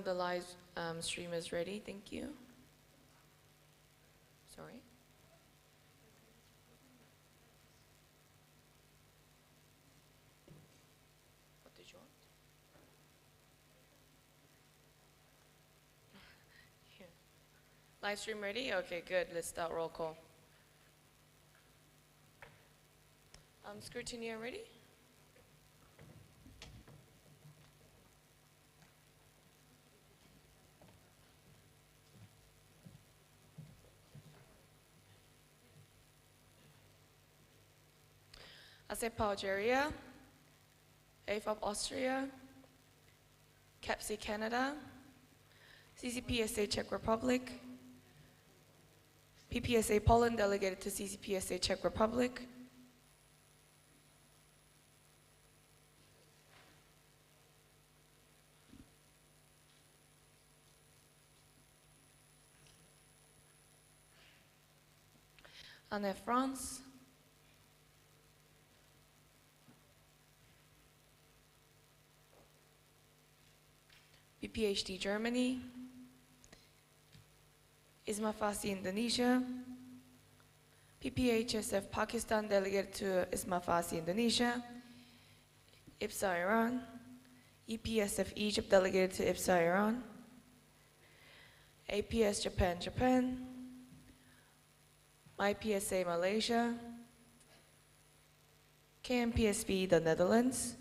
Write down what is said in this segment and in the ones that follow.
the live stream is ready. Thank you. Sorry. What did you want? Here. Live stream ready? Okay, good. Let's start roll call. Scrutineer ready? ASEP Algeria, AFOP Austria, CAPC Canada, CCPSA Czech Republic, PPSA Poland delegated to CCPSA Czech Republic, ANEF France, BPHD Germany, ISMA FASI Indonesia, PPHSF Pakistan delegated to ISMA FASI Indonesia, IPSA Iran, IPSF Egypt delegated to IPSA Iran, APS Japan, IPSA Malaysia, KMPSV the Netherlands,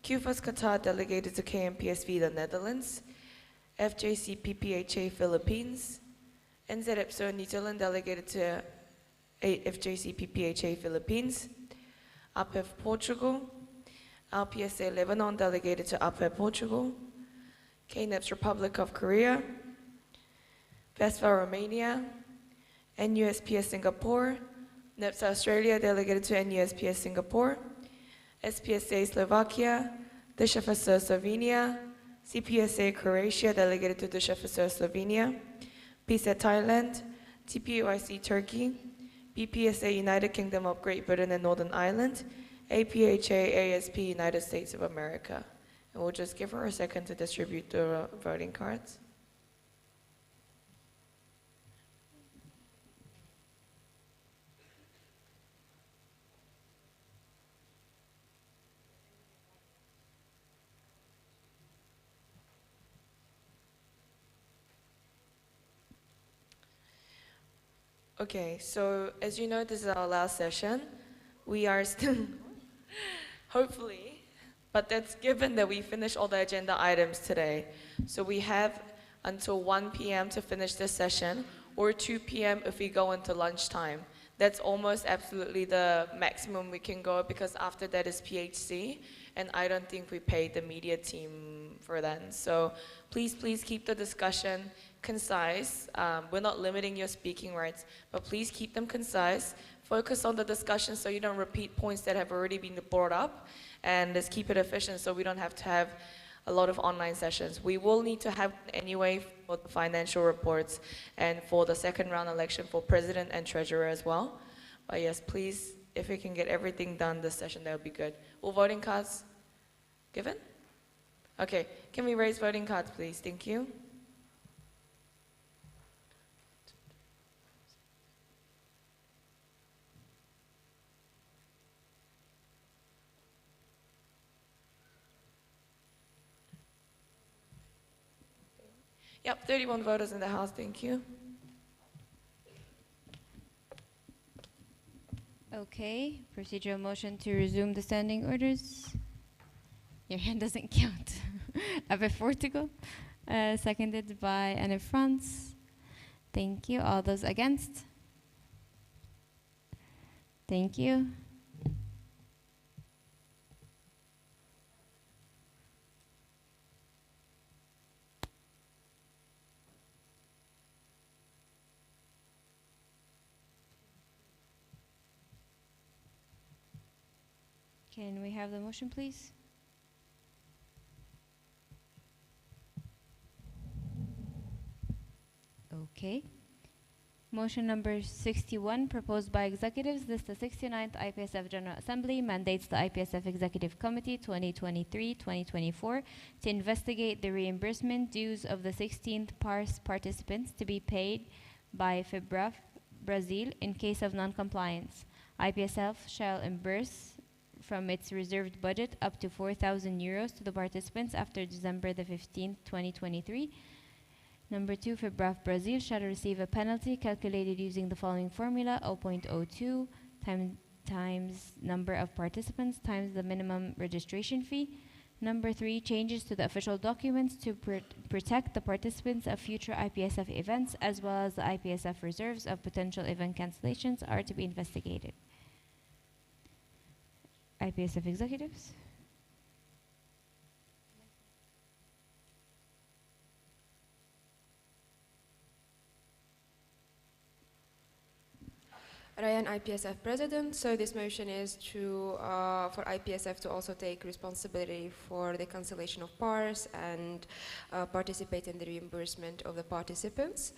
QFAS Qatar delegated to KMPSV the Netherlands, FJC PPHA Philippines, NZEPSO New Zealand delegated to FJC PPHA Philippines, APEF Portugal, LPSA Lebanon delegated to APEF Portugal, KNEPS Republic of Korea, VESFA Romania, NUSPS Singapore, NEPS Australia delegated to NUSPS Singapore, SPSA Slovakia, DSHFSO Slovenia, CPSA Croatia delegated to DSHFSO Slovenia, PSA Thailand, TPUIC Turkey, BPSA United Kingdom of Great Britain and Northern Ireland, APHA ASP United States of America. And we'll just give her a second to distribute the voting cards. Okay, so as you know, this is our last session. We are still, hopefully, but that's given that we finish all the agenda items today. So we have until 1 p.m. to finish this session, or 2 p.m. if we go into lunchtime. That's almost absolutely the maximum we can go, because after that is PHC, and I don't think we paid the media team for that. So please keep the discussion concise. We're not limiting your speaking rights, but please keep them concise. Focus on the discussion so you don't repeat points that have already been brought up, and let's keep it efficient so we don't have to have a lot of online sessions. We will need to have anyway for the financial reports and for the second round election for president and treasurer as well. But yes, please, if we can get everything done this session, that would be good. Will voting cards given? Okay, can we raise voting cards, please? Thank you. Yep, 31 voters in the House, thank you. Okay, procedural motion to resume the standing orders. Your hand doesn't count. APEF Portugal, seconded by ANEF France. Thank you. All those against? Thank you. Can we have the motion, please? Okay. Motion number 61, proposed by executives, this the 69th IPSF General Assembly mandates the IPSF Executive Committee 2023-2024 to investigate the reimbursement dues of the 16th PARS participants to be paid by FIBRAF Brazil in case of non-compliance. IPSF shall reimburse from its reserved budget up to 4,000 euros to the participants after December the 15th, 2023. Number 2, FIBRAF Brazil shall receive a penalty calculated using the following formula: 0.02 times number of participants times the minimum registration fee. Number 3, changes to the official documents to protect the participants of future IPSF events as well as the IPSF reserves of potential event cancellations are to be investigated. IPSF executives. Ryan, IPSF President. So this motion is for IPSF to also take responsibility for the cancellation of PARS and participate in the reimbursement of the participants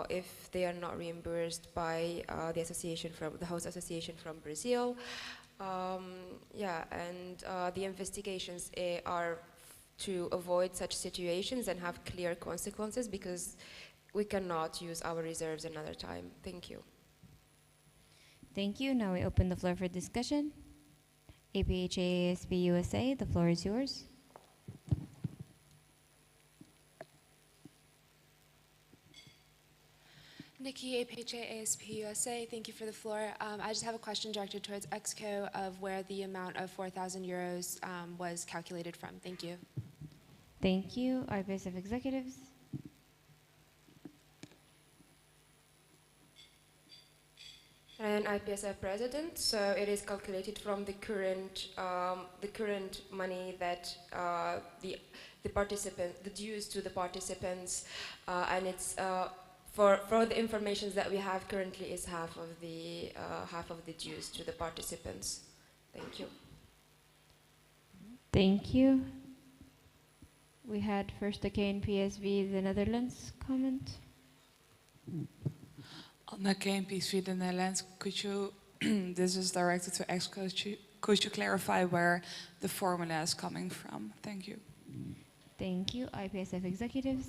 if they are not reimbursed by the host association from Brazil. The investigations are to avoid such situations and have clear consequences, because we cannot use our reserves another time. Thank you. Thank you. Now we open the floor for discussion. APHA-ASP USA, the floor is yours. Nikki, APHA-ASP USA, thank you for the floor. I just have a question directed towards EXCO of where the amount of 4,000 euros was calculated from. Thank you. Thank you. IPSF executives. And IPSF President, so it is calculated from the current money that the dues to the participants, and it's for the information that we have currently is half of the dues to the participants. Thank you. Thank you. We had first the KNPSV, the Netherlands comment. On the KNPSV, the Netherlands, could you, this is directed to EXCO, could you clarify where the formula is coming from? Thank you. Thank you. IPSF executives.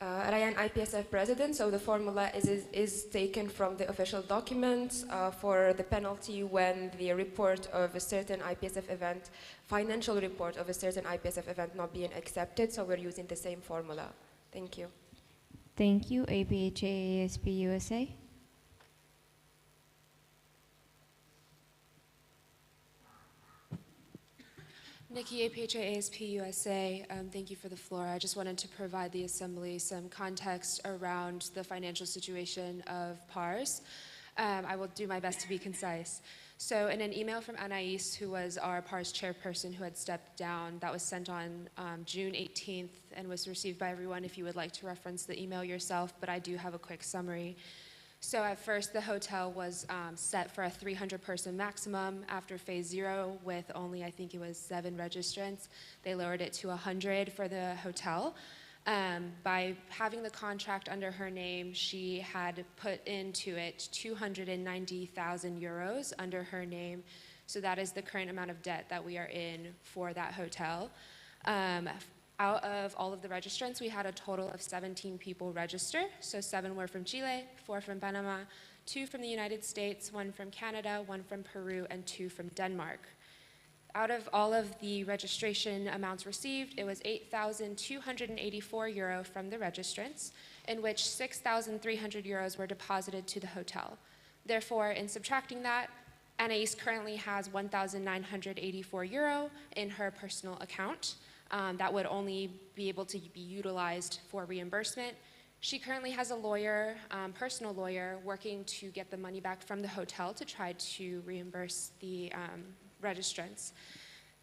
Ryan, IPSF President, so the formula is taken from the official documents for the penalty when the report of a certain IPSF event, financial report of a certain IPSF event not being accepted, so we're using the same formula. Thank you. Thank you. APHA-ASP USA. Nikki, APHA-ASP USA, thank you for the floor. I just wanted to provide the Assembly some context around the financial situation of PARS. I will do my best to be concise. So in an email from Anais, who was our PARS chairperson who had stepped down, that was sent on June 18th and was received by everyone, if you would like to reference the email yourself, but I do have a quick summary. So at first, the hotel was set for a 300-person maximum. After phase 0, with only, I think it was 7 registrants, they lowered it to 100 for the hotel. By having the contract under her name, she had put into it 290,000 euros under her name. So that is the current amount of debt that we are in for that hotel. Out of all of the registrants, we had a total of 17 people register. So 7 were from Chile, 4 from Panama, 2 from the United States, 1 from Canada, 1 from Peru, and 2 from Denmark. Out of all of the registration amounts received, it was 8,284 euro from the registrants, in which 6,300 euros were deposited to the hotel. Therefore, in subtracting that, Anais currently has 1,984 euro in her personal account. That would only be able to be utilized for reimbursement. She currently has a lawyer, personal lawyer, working to get the money back from the hotel to try to reimburse the registrants.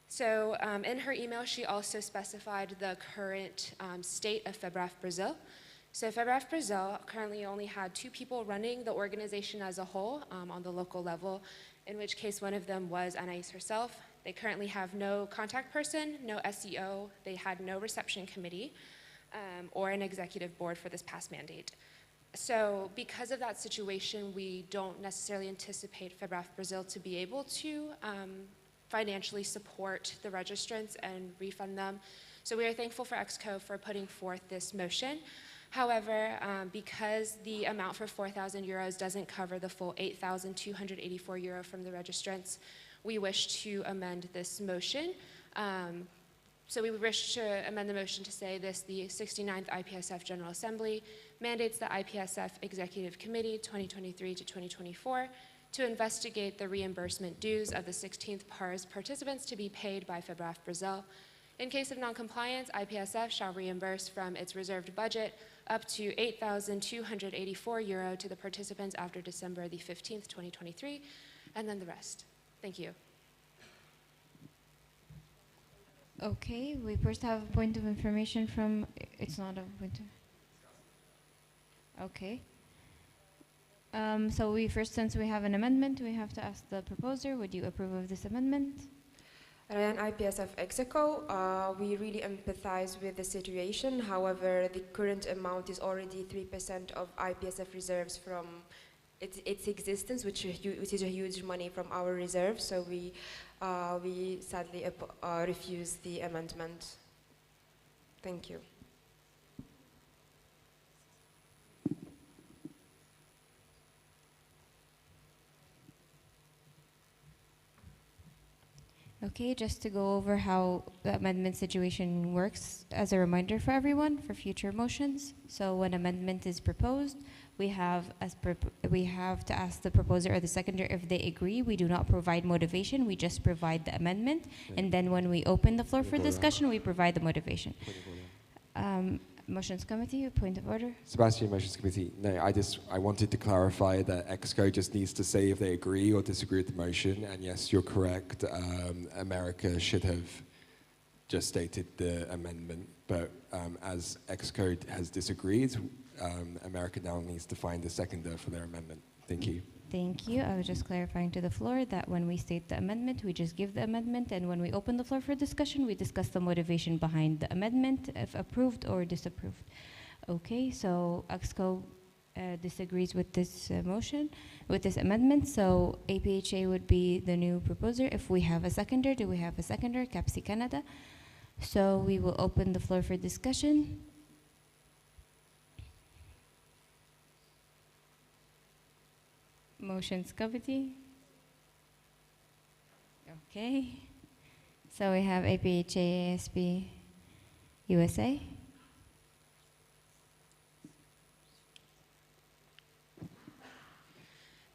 So in her email, she also specified the current state of FIBRAF Brazil. So FIBRAF Brazil currently only had 2 people running the organization as a whole on the local level, in which case one of them was Anais herself. They currently have no contact person, no SEO, they had no reception committee. or an executive board for this past mandate. So because of that situation, we don't necessarily anticipate FEBRAF Brazil to be able to financially support the registrants and refund them. So we are thankful for EXCO for putting forth this motion. However, because the amount for 4,000 euros doesn't cover the full 8,284 euro from the registrants, we wish to amend this motion. So we wish to amend the motion to say this: the 69th IPSF General Assembly mandates the IPSF Executive Committee 2023 to 2024 to investigate the reimbursement dues of the 16th PARS participants to be paid by FEBRAF Brazil. In case of non-compliance, IPSF shall reimburse from its reserved budget up to 8,284 euro to the participants after December the 15th, 2023, and then the rest. Thank you. Okay, we first have a point of information from, it's not a point of, okay. So since we have an amendment, we have to ask the proposer, would you approve of this amendment? And IPSF Execo, we really empathize with the situation. However, the current amount is already 3% of IPSF reserves from its existence, which is a huge money from our reserves. So we sadly refuse the amendment. Thank you. Okay, just to go over how the amendment situation works as a reminder for everyone for future motions. So when amendment is proposed, we have to ask the proposer or the seconder if they agree. We do not provide motivation, we just provide the amendment. And then when we open the floor for discussion, we provide the motivation. Motions Committee, point of order. Sebastian, Motions Committee. No, I wanted to clarify that EXCO just needs to say if they agree or disagree with the motion. And yes, you're correct. America should have just stated the amendment. But as EXCO has disagreed, America now needs to find a seconder for their amendment. Thank you. Thank you. I was just clarifying to the floor that when we state the amendment, we just give the amendment, and when we open the floor for discussion, we discuss the motivation behind the amendment, if approved or disapproved. Okay, so EXCO disagrees with this motion, with this amendment, so APHA would be the new proposer. If we have a seconder, do we have a seconder? CAPSI Canada. So we will open the floor for discussion. Motions Committee. Okay. So we have APHA ASP USA.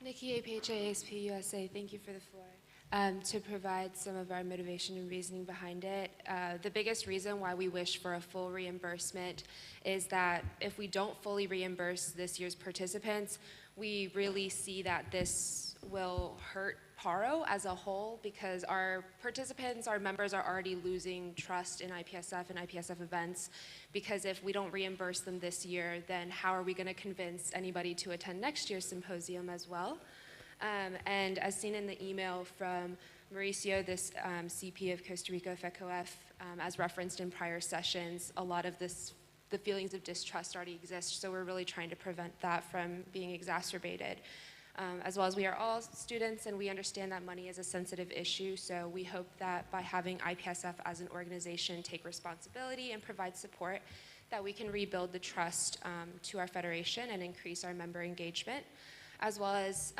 Nikki, APHA ASP USA, thank you for the floor. To provide some of our motivation and reasoning behind it. The biggest reason why we wish for a full reimbursement is that if we don't fully reimburse this year's participants, we really see that this will hurt PARO as a whole, because our participants, our members are already losing trust in IPSF and IPSF events, because if we don't reimburse them this year, then how are we going to convince anybody to attend next year's symposium as well? And as seen in the email from Mauricio, this CP of Costa Rica, FECOF, as referenced in prior sessions, a lot of the feelings of distrust already exist, so we're really trying to prevent that from being exacerbated. As well as we are all students and we understand that money is a sensitive issue, so we hope that by having IPSF as an organization take responsibility and provide support, that we can rebuild the trust to our federation and increase our member engagement. As well as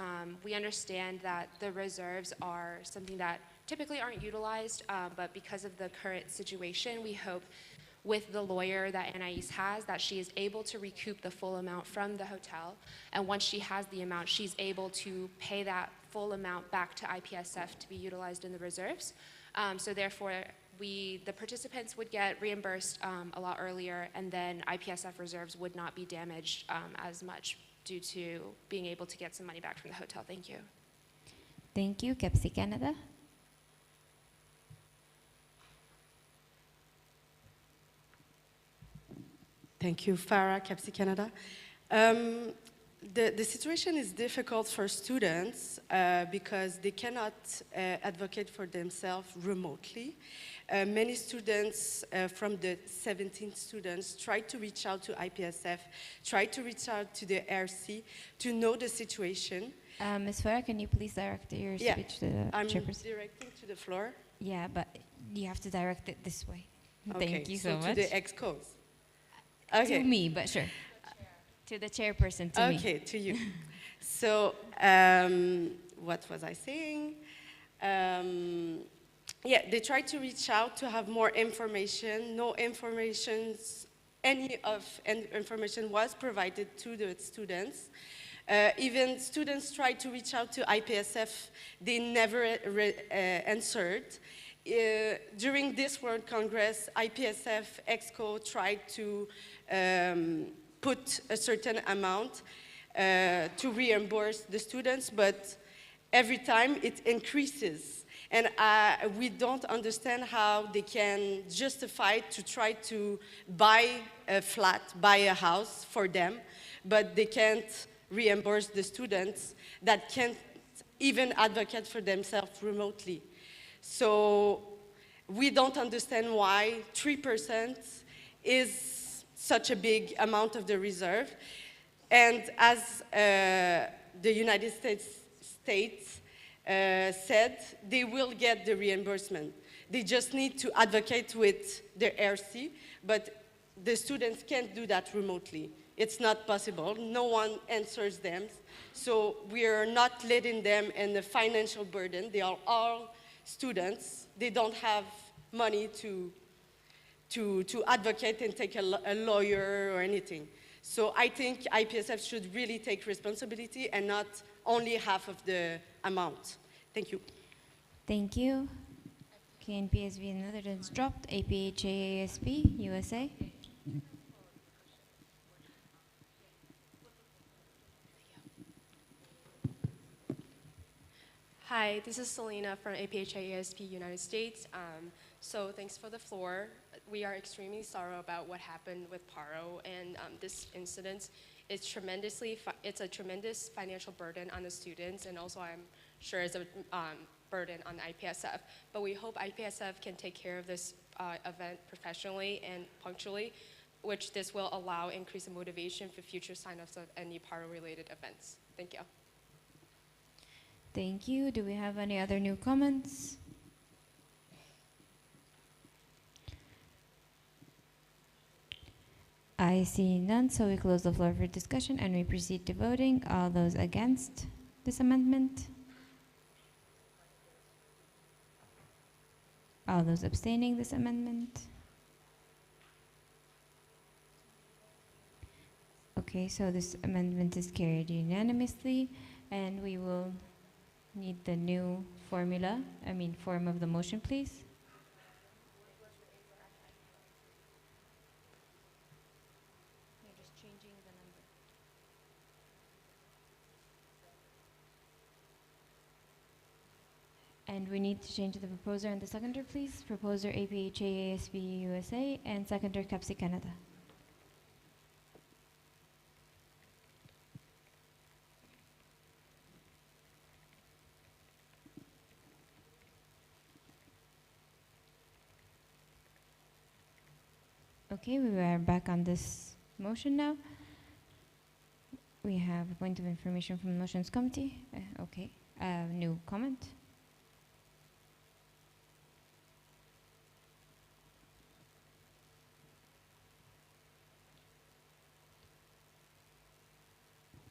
we understand that the reserves are something that typically aren't utilized, but because of the current situation, we hope with the lawyer that Anais has, that she is able to recoup the full amount from the hotel. And once she has the amount, she's able to pay that full amount back to IPSF to be utilized in the reserves. So therefore, the participants would get reimbursed a lot earlier, and then IPSF reserves would not be damaged as much due to being able to get some money back from the hotel. Thank you. Thank you. CAPSI Canada. Thank you, Farah, CAPSI Canada. The situation is difficult for students because they cannot advocate for themselves remotely. Many students from the 17 students tried to reach out to IPSF, tried to reach out to the RC to know the situation. Ms. Farah, can you please direct your Yeah, speech to the I'm chairperson? directing to the floor. Yeah, but you have to direct it this way. Okay, Thank you so to much. the excos. To me, but sure. To the chairperson, to me. Okay, to you. So, what was I saying? Yeah, they tried to reach out to have more information. No any information was provided to the students. Even students tried to reach out to IPSF. They never answered. During this World Congress, IPSF EXCO tried to put a certain amount to reimburse the students, but every time it increases. And we don't understand how they can justify to try to buy a flat, buy a house for them, but they can't reimburse the students that can't even advocate for themselves remotely. So we don't understand why 3% is such a big amount of the reserve. And as the United States said, they will get the reimbursement. They just need to advocate with the RC, but the students can't do that remotely. It's not possible. No one answers them. So we are not letting them in the financial burden. They are all students. They don't have money to advocate and take a lawyer or anything. So I think IPSF should really take responsibility and not only half of the amount. Thank you. Thank you. KNPSV Netherlands dropped. APHAASP USA. Hi, this is Selena from APHAASP United States. So thanks for the floor. We are extremely sorry about what happened with Paro, and this incident is it's a tremendous financial burden on the students, and also I'm sure it's a burden on IPSF. But we hope IPSF can take care of this event professionally and punctually, which this will allow increased motivation for future signups of any Paro-related events. Thank you. Thank you. Do we have any other new comments? I see none, so we close the floor for discussion and we proceed to voting. All those against this amendment? All those abstaining this amendment? Okay, so this amendment is carried unanimously, and we will need the new form of the motion, please. And we need to change the proposer and the seconder, please. Proposer APHAASP USA and seconder CAPSI Canada. Okay, we are back on this motion now. We have a point of information from the motions committee. Okay, new comment.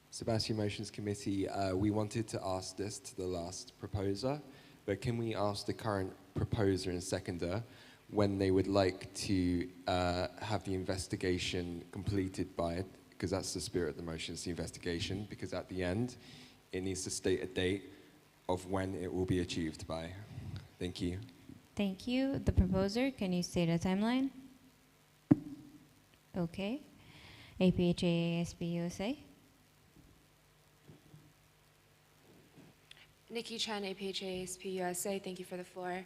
Sebastian Motions Committee, we wanted to ask this to the last proposer, but can we ask the current proposer and seconder when they would like to have the investigation completed by, because that's the spirit of the motion, is the investigation, because at the end, it needs to state a date of when it will be achieved by. Thank you. Thank you. The proposer, can you state a timeline? Okay. APHAASP USA. Nikki Chen, APHAASP USA, thank you for the floor.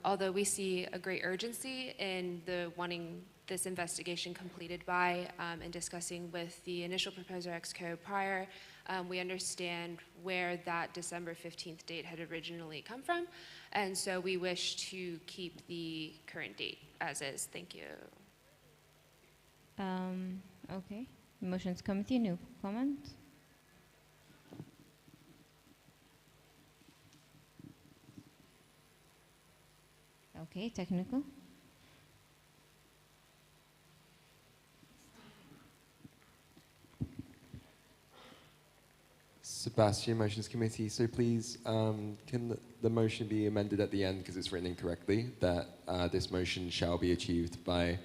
Although we see a great urgency in the wanting this investigation completed by and discussing with the initial proposer EXCO prior, we understand where that December 15th date had originally come from, and so we wish to keep the current date as is. Thank you. Okay. Motions Committee, no comment. Okay, technical. Sebastian, Motions Committee. So please, can the motion be amended at the end because it's written incorrectly, that this motion shall be achieved by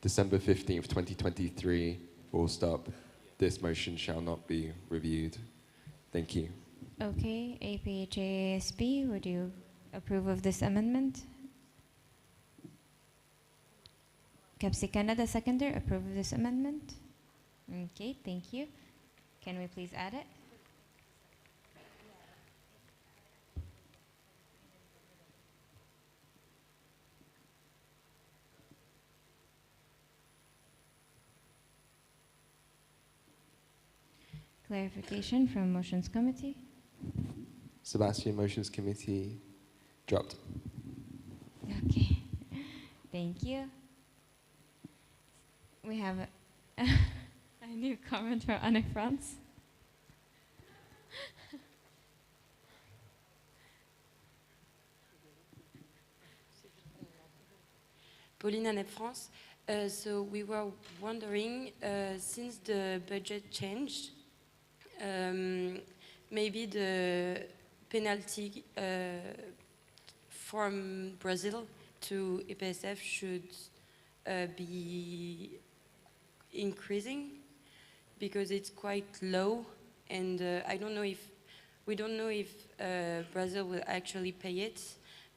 December 15th, 2023, full stop. This motion shall not be reviewed. Thank you. Okay, APHASP, would you approve of this amendment? Capsi Canada seconder, approve of this amendment? Okay, thank you. Can we please add it? Clarification from Motions Committee. Sebastian, Motions Committee, dropped. Okay, thank you. We have a new comment from Anne France. Pauline Annette France. So we were wondering, since the budget changed, maybe the penalty from Brazil to IPSF should be increasing because it's quite low, and I don't know if we don't know if Brazil will actually pay it,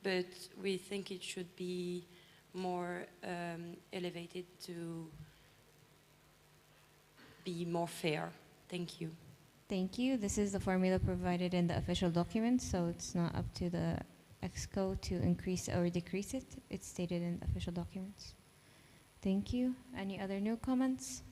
but we think it should be more elevated to be more fair. Thank you. Thank you. This is the formula provided in the official document, so it's not up to the EXCO to increase or decrease it. It's stated in the official documents. Thank you. Any other new comments?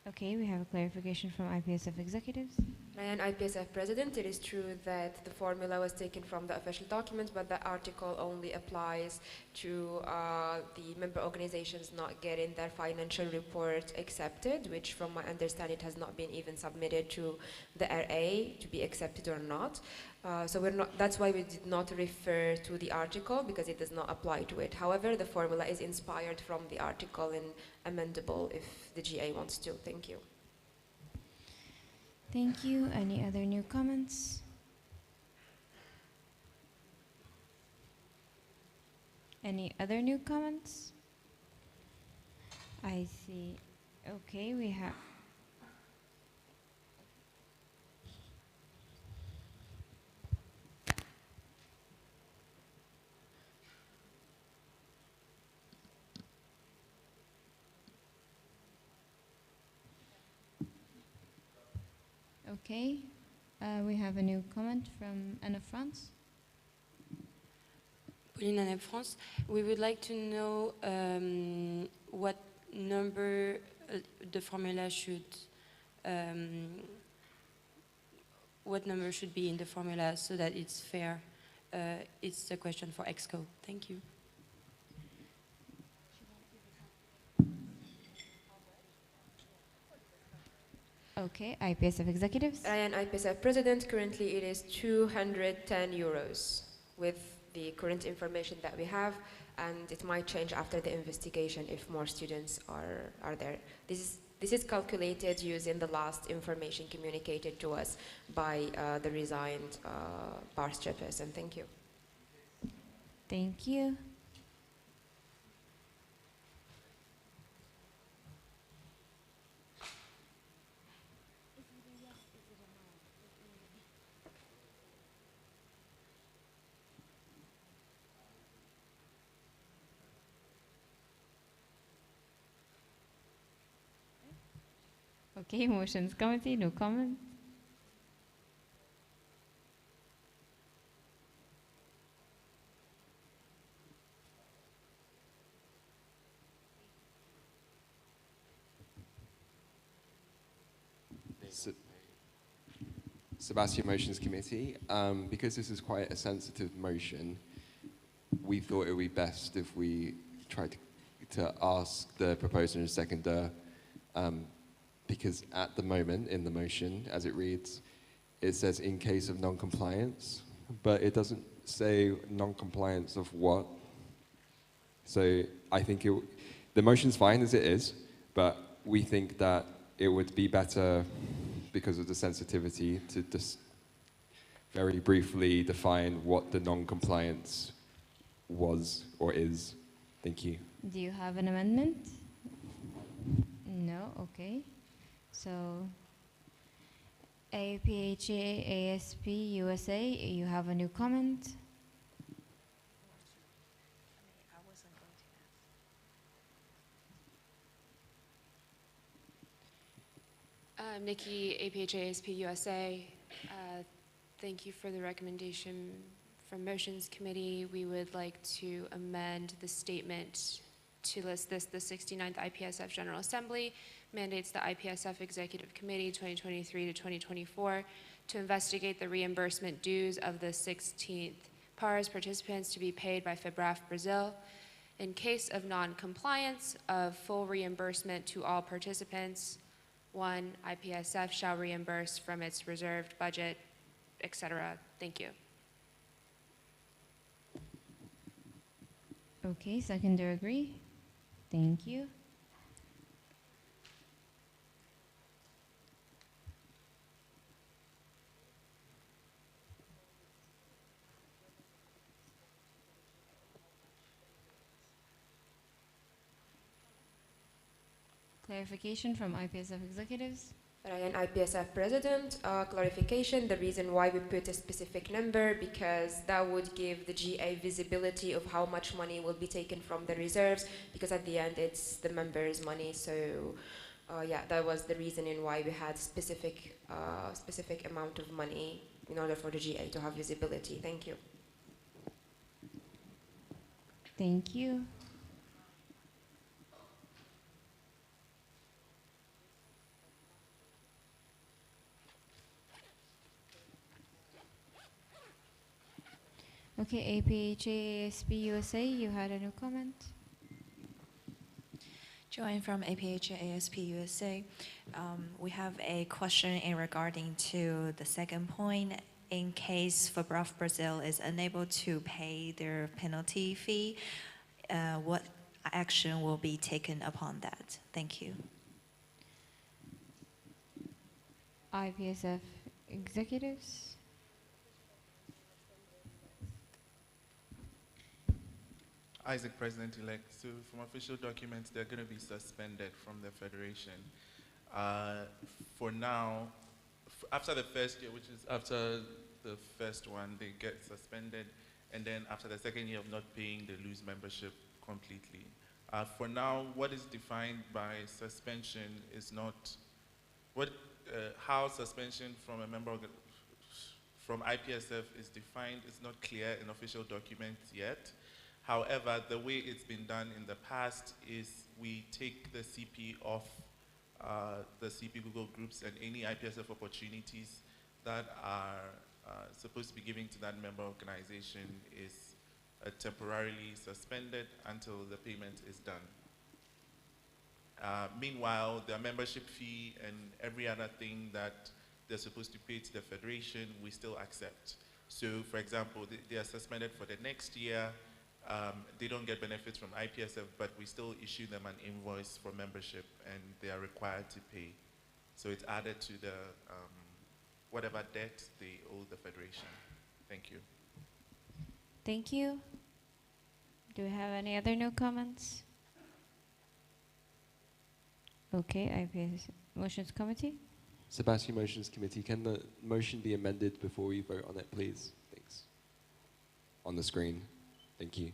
Okay, we have a clarification from IPSF executives. And IPSF President, it is true that the formula was taken from the official document, but the article only applies to the member organizations not getting their financial report accepted, which from my understanding has not been even submitted to the RA to be accepted or not. So we're not, that's why we did not refer to the article, because it does not apply to it. However, the formula is inspired from the article and amendable if the GA wants to. Thank you. Thank you. Any other new comments? Any other new comments? I see. Okay, we have. Okay, we have a new comment from Anne France. Pauline Annette France. We would like to know what number the formula should, what number should be in the formula so that it's fair. It's a question for EXCO. Thank you. Okay, IPSF executives. And IPSF President, currently it is 210 euros with the current information that we have, and it might change after the investigation if more students are there. This is calculated using the last information communicated to us by the resigned PARS chairperson. Thank you. Thank you. Okay, motions committee, no comment. Sebastian Motions Committee. Because this is quite a sensitive motion, we thought it would be best if we tried to ask the proposer and seconder, because at the moment in the motion, as it reads, it says in case of non-compliance, but it doesn't say non-compliance of what. So I think the motion's fine as it is, but we think that it would be better, because of the sensitivity, to just very briefly define what the non-compliance was or is. Thank you. Do you have an amendment? No, okay. So, APHA, ASP, USA, you have a new comment? Nikki, APHA, ASP, USA. Thank you for the recommendation from Motions Committee. We would like to amend the statement to list this: the 69th IPSF General Assembly mandates the IPSF Executive Committee 2023 to 2024 to investigate the reimbursement dues of the 16th PARS participants to be paid by FIBRAF Brazil. In case of non-compliance of full reimbursement to all participants, 1, IPSF shall reimburse from its reserved budget, etc. Thank you. Okay, seconder agree. Thank you. Clarification from IPSF executives. Ryan, IPSF President, clarification, the reason why we put a specific number, because that would give the GA visibility of how much money will be taken from the reserves, because at the end it's the members' money. So yeah, that was the reasoning why we had specific amount of money in order for the GA to have visibility. Thank you. Thank you. Okay, APHA, ASP, USA, you had a new comment? Joanne from APHA, ASP, USA. We have a question in regarding to the second point. In case FIBRAF Brazil is unable to pay their penalty fee, what action will be taken upon that? Thank you. IPSF executives. Isaac, President-elect. So from official documents, they're going to be suspended from the Federation. For now, after the first year, which is after the first one, they get suspended. And then after the second year of not paying, they lose membership completely. For now, what is defined by suspension is not, how suspension from a member from IPSF is defined is not clear in official documents yet. However, the way it's been done in the past is we take the CP off the CP Google groups, and any IPSF opportunities that are supposed to be given to that member organization is temporarily suspended until the payment is done. Meanwhile, their membership fee and every other thing that they're supposed to pay to the Federation, we still accept. So, for example, they are suspended for the next year. They don't get benefits from IPSF, but we still issue them an invoice for membership, and they are required to pay. So it's added to the whatever debt they owe the Federation. Thank you. Thank you. Do we have any other no comments? Okay, IPS Motions Committee. Sebastian Motions Committee, can the motion be amended before we vote on it, please? Thanks. On the screen. Thank you.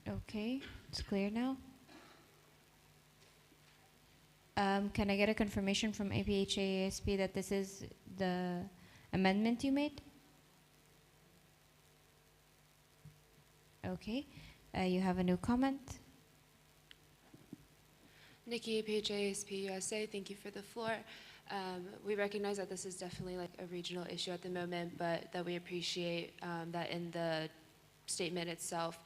Okay, it's clear now. Can I get a confirmation from APHAASP that this is the amendment you made? Okay. You have a new comment? Nikki, APHASP USA, thank you for the floor. We recognize that this is definitely like a regional issue at the moment, but that we appreciate that in the statement itself,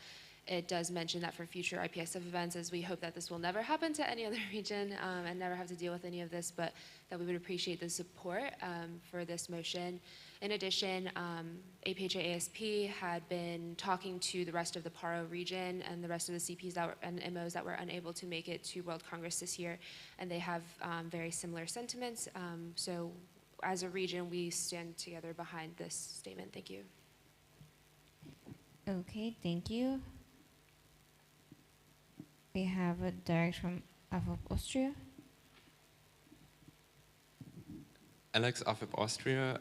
it does mention that for future IPSF events, as we hope that this will never happen to any other region and never have to deal with any of this, but that we would appreciate the support for this motion. In addition, APHAASP had been talking to the rest of the PARO region and the rest of the CPs that were, and MOs that were unable to make it to World Congress this year, and they have very similar sentiments. So as a region, we stand together behind this statement. Thank you. Okay, thank you. We have a direct from AFOP Austria. Alex, AFIP Austria,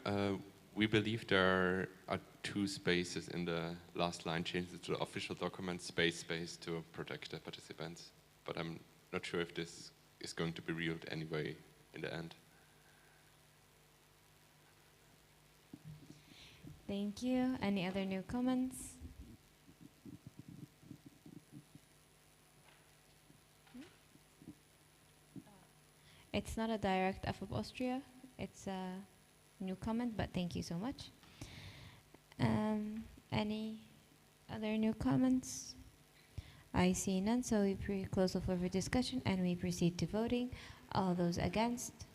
we believe there are two spaces in the last line changes to the official document, space to protect the participants. But I'm not sure if this is going to be reeled anyway in the end. Thank you. Any other new comments? It's not a direct AFOP Austria. It's a new comment, but thank you so much. Any other new comments? I see none, so we close the floor for discussion and we proceed to voting. All those against?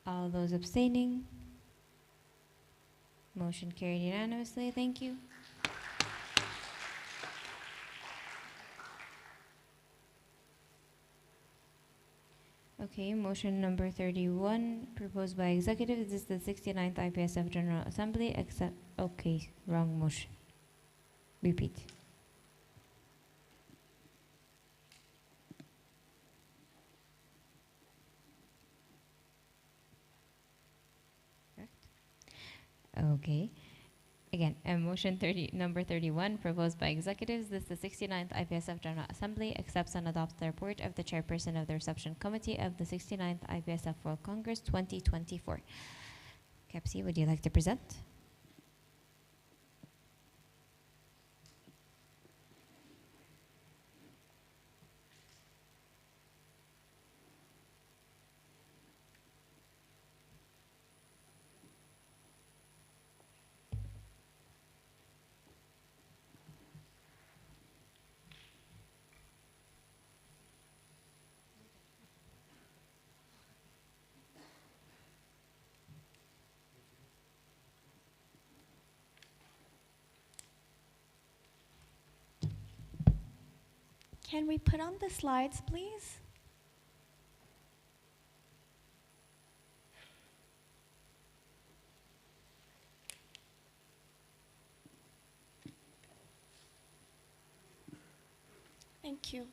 All those abstaining? Motion carried unanimously. Thank you. Okay, motion number 31, proposed by executive. This is the 69th IPSF General Assembly, except, okay, wrong motion. Repeat. Correct? Okay. Again, motion number 31, proposed by executives. This is the 69th IPSF General Assembly accepts and adopts the report of the chairperson of the reception committee of the 69th IPSF World Congress 2024. Kepsi, would you like to present? Can we put on the slides, please? Thank you.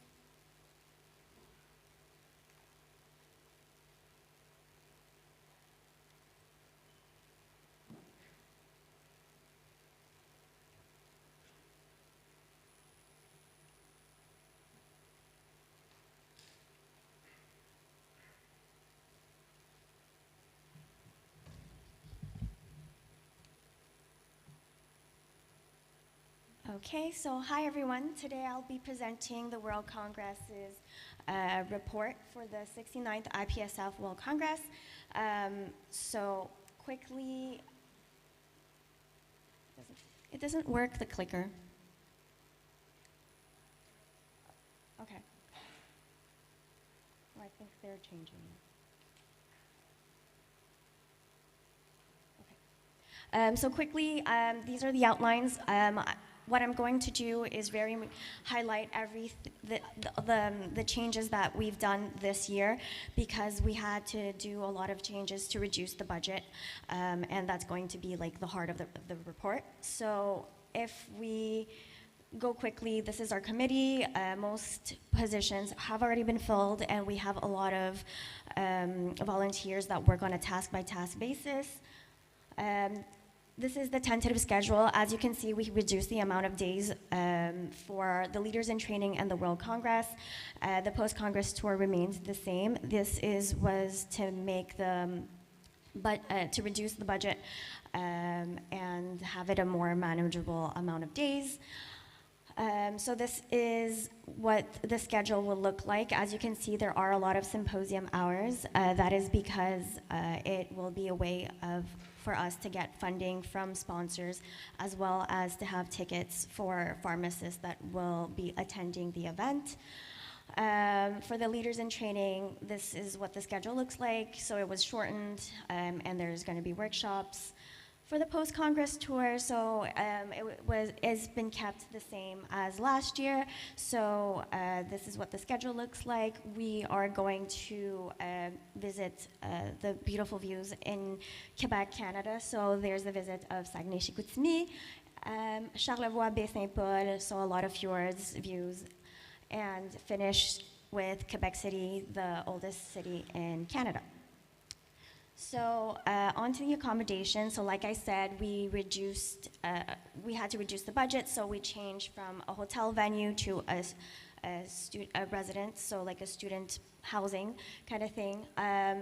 Okay, so hi everyone. Today I'll be presenting the World Congress's report for the 69th IPSF World Congress. So quickly, it doesn't work, the clicker. Okay. Oh, I think they're changing it. Okay. So quickly, these are the outlines. What I'm going to do is highlight the changes that we've done this year, because we had to do a lot of changes to reduce the budget, and that's going to be like the heart of the report. So if we go quickly, this is our committee. Most positions have already been filled, and we have a lot of volunteers that work on a task-by-task basis. this is the tentative schedule. As you can see, we reduced the amount of days for the Leaders in Training and the World Congress. The post-Congress tour remains the same. This was to make to reduce the budget and have it a more manageable amount of days. So this is what the schedule will look like. As you can see, there are a lot of symposium hours. That is because it will be a way for us to get funding from sponsors, as well as to have tickets for pharmacists that will be attending the event. For the Leaders in Training, this is what the schedule looks like. So it was shortened, and there's going to be workshops. For the post-Congress tour, so it's been kept the same as last year. So this is what the schedule looks like. We are going to visit the beautiful views in Quebec, Canada. So there's the visit of Saguenay-Chicoutimi, Charlevoix, Baie-Saint-Paul, so a lot of fjords, views, and finish with Quebec City, the oldest city in Canada. So onto the accommodation. So like I said, we had to reduce the budget, so we changed from a hotel venue to a residence, so like a student housing kind of thing.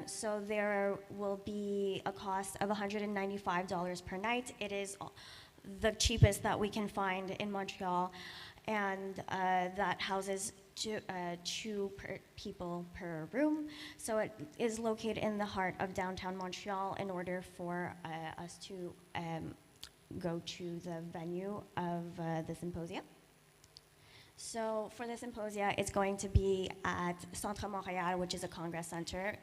So there will be a cost of $195 per night. It is the cheapest that we can find in Montreal, and that houses two people per room. So it is located in the heart of downtown Montreal in order for us to go to the venue of the symposium. So for the symposia, it's going to be at Centre Montréal, which is a conference center.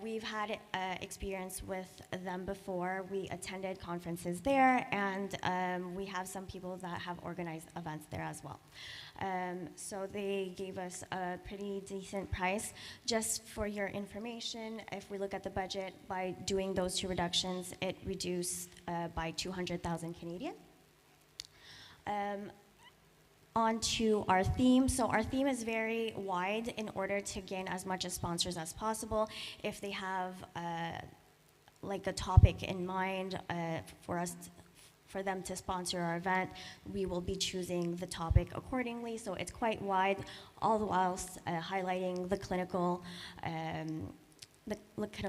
We've had experience with them before. We attended conferences there, and we have some people that have organized events there as well. So they gave us a pretty decent price. Just for your information, if we look at the budget, by doing those two reductions, it reduced by 200,000 Canadian. On to our theme. So our theme is very wide in order to gain as much as sponsors as possible. If they have like a topic in mind for them to sponsor our event, we will be choosing the topic accordingly. So it's quite wide, all the whilst highlighting the clinical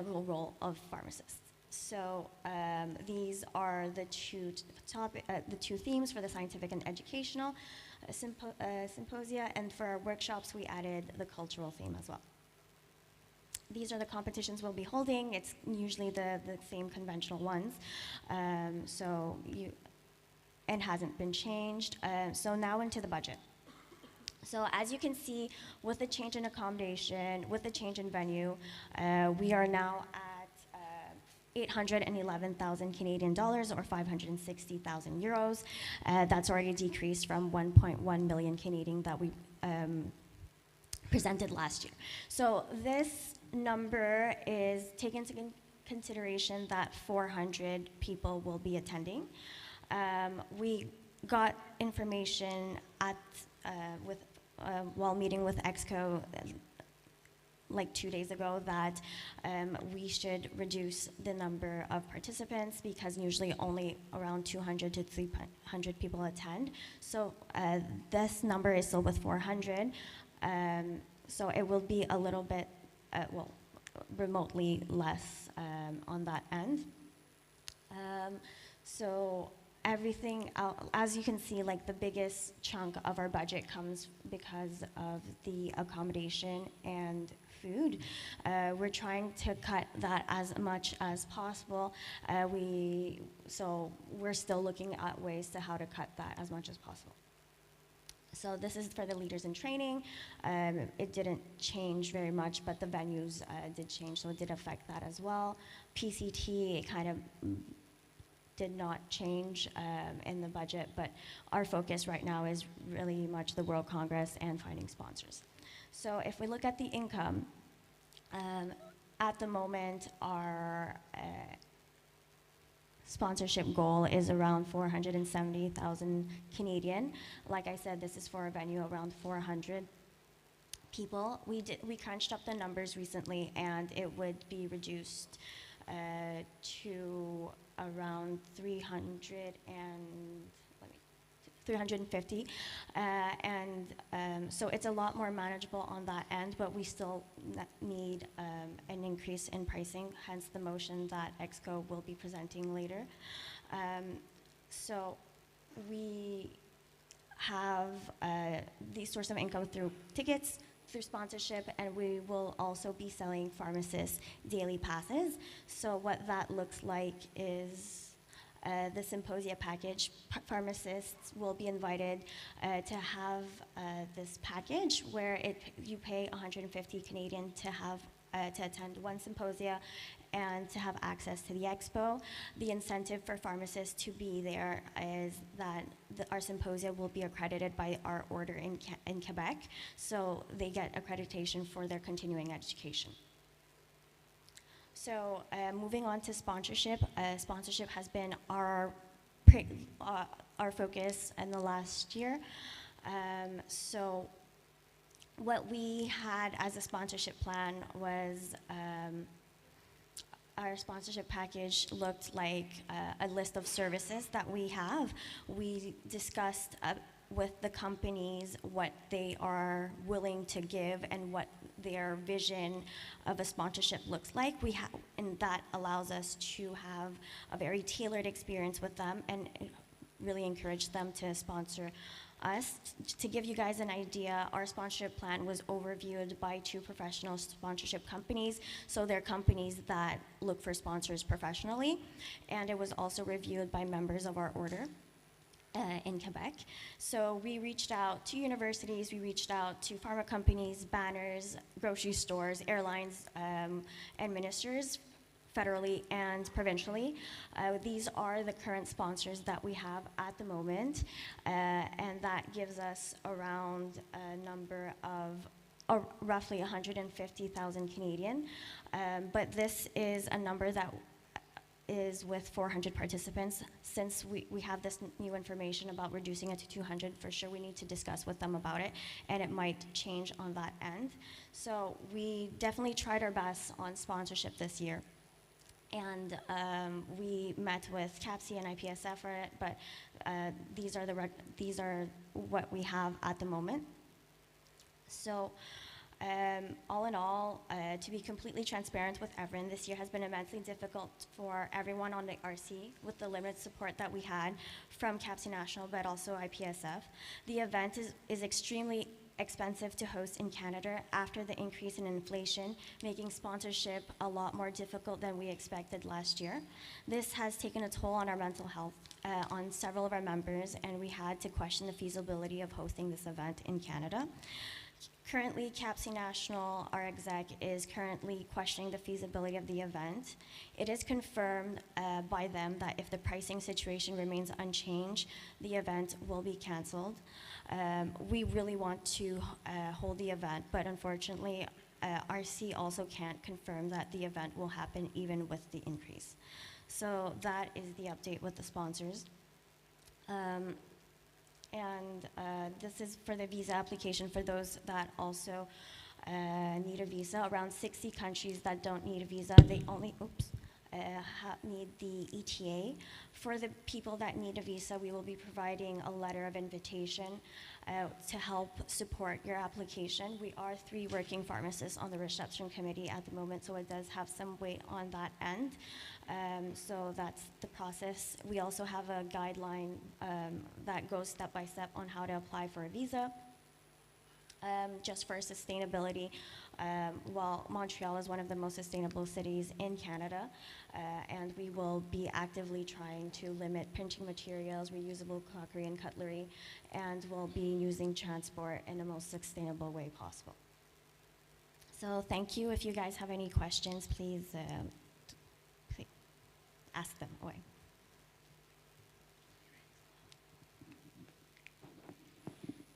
role of pharmacists. So these are the two themes for the scientific and educational symposia, and for our workshops, we added the cultural theme as well. These are the competitions we'll be holding. It's usually the same conventional ones, and hasn't been changed. So now into the budget. So as you can see, with the change in accommodation, with the change in venue, we are now at 811,000 Canadian dollars, or 560,000 euros. That's already decreased from 1.1 million Canadian that we presented last year. So this number is taken into consideration that 400 people will be attending. We got information while meeting with EXCO like 2 days ago that we should reduce the number of participants, because usually only around 200 to 300 people attend. So this number is still with 400. So it will be a little bit, remotely less on that end. So everything, as you can see, like the biggest chunk of our budget comes because of the accommodation and food. We're trying to cut that as much as possible. So we're still looking at ways to how to cut that as much as possible. So this is for the Leaders in Training. It didn't change very much, but the venues did change, so it did affect that as well. PCT, it kind of did not change in the budget, but our focus right now is really much the World Congress and finding sponsors. So if we look at the income, at the moment our sponsorship goal is around 470,000 Canadian. Like I said, this is for a venue around 400 people. We crunched up the numbers recently, and it would be reduced to around 350. So it's a lot more manageable on that end, but we still need an increase in pricing, hence the motion that EXCO will be presenting later. So we have the source of income through tickets, through sponsorship, and we will also be selling pharmacists daily passes. So what that looks like is the symposia package. Pharmacists will be invited to have this package where you pay 150 Canadian to have to attend one symposia and to have access to the expo. The incentive for pharmacists to be there is that our symposia will be accredited by our order in Quebec, so they get accreditation for their continuing education. So moving on to sponsorship. Sponsorship has been our focus in the last year. So what we had as a sponsorship plan was our sponsorship package looked like a list of services that we have. We discussed with the companies what they are willing to give and what their vision of a sponsorship looks like. And that allows us to have a very tailored experience with them and really encourage them to sponsor us. To give you guys an idea, our sponsorship plan was overviewed by 2 professional sponsorship companies. So they're companies that look for sponsors professionally. And it was also reviewed by members of our order in Quebec. So we reached out to universities, we reached out to pharma companies, banners, grocery stores, airlines, and ministers, federally and provincially. These are the current sponsors that we have at the moment, and that gives us around a number of roughly 150,000 Canadian. But this is a number that is with 400 participants. Since we have this new information about reducing it to 200, for sure we need to discuss with them about it, and it might change on that end. So we definitely tried our best on sponsorship this year. And we met with CAPC and IPSF for it, but these are what we have at the moment. So all in all, to be completely transparent with everyone, this year has been immensely difficult for everyone on the RC with the limited support that we had from CAPC National, but also IPSF. The event is extremely expensive to host in Canada after the increase in inflation, making sponsorship a lot more difficult than we expected last year. This has taken a toll on our mental health on several of our members, and we had to question the feasibility of hosting this event in Canada. Currently, CAPC National, our exec, is currently questioning the feasibility of the event. It is confirmed by them that if the pricing situation remains unchanged, the event will be canceled. We really want to hold the event, but unfortunately, RC also can't confirm that the event will happen even with the increase. So that is the update with the sponsors. This is for the visa application for those that also need a visa. Around 60 countries that don't need a visa, they only, need the ETA. For the people that need a visa, we will be providing a letter of invitation to help support your application. We are 3 working pharmacists on the reception committee at the moment, so it does have some weight on that end. So that's the process. We also have a guideline that goes step by step on how to apply for a visa. Just for sustainability, while Montreal is one of the most sustainable cities in Canada, and we will be actively trying to limit pinching materials, reusable crockery and cutlery, and we'll be using transport in the most sustainable way possible. So thank you. If you guys have any questions, please ask them away.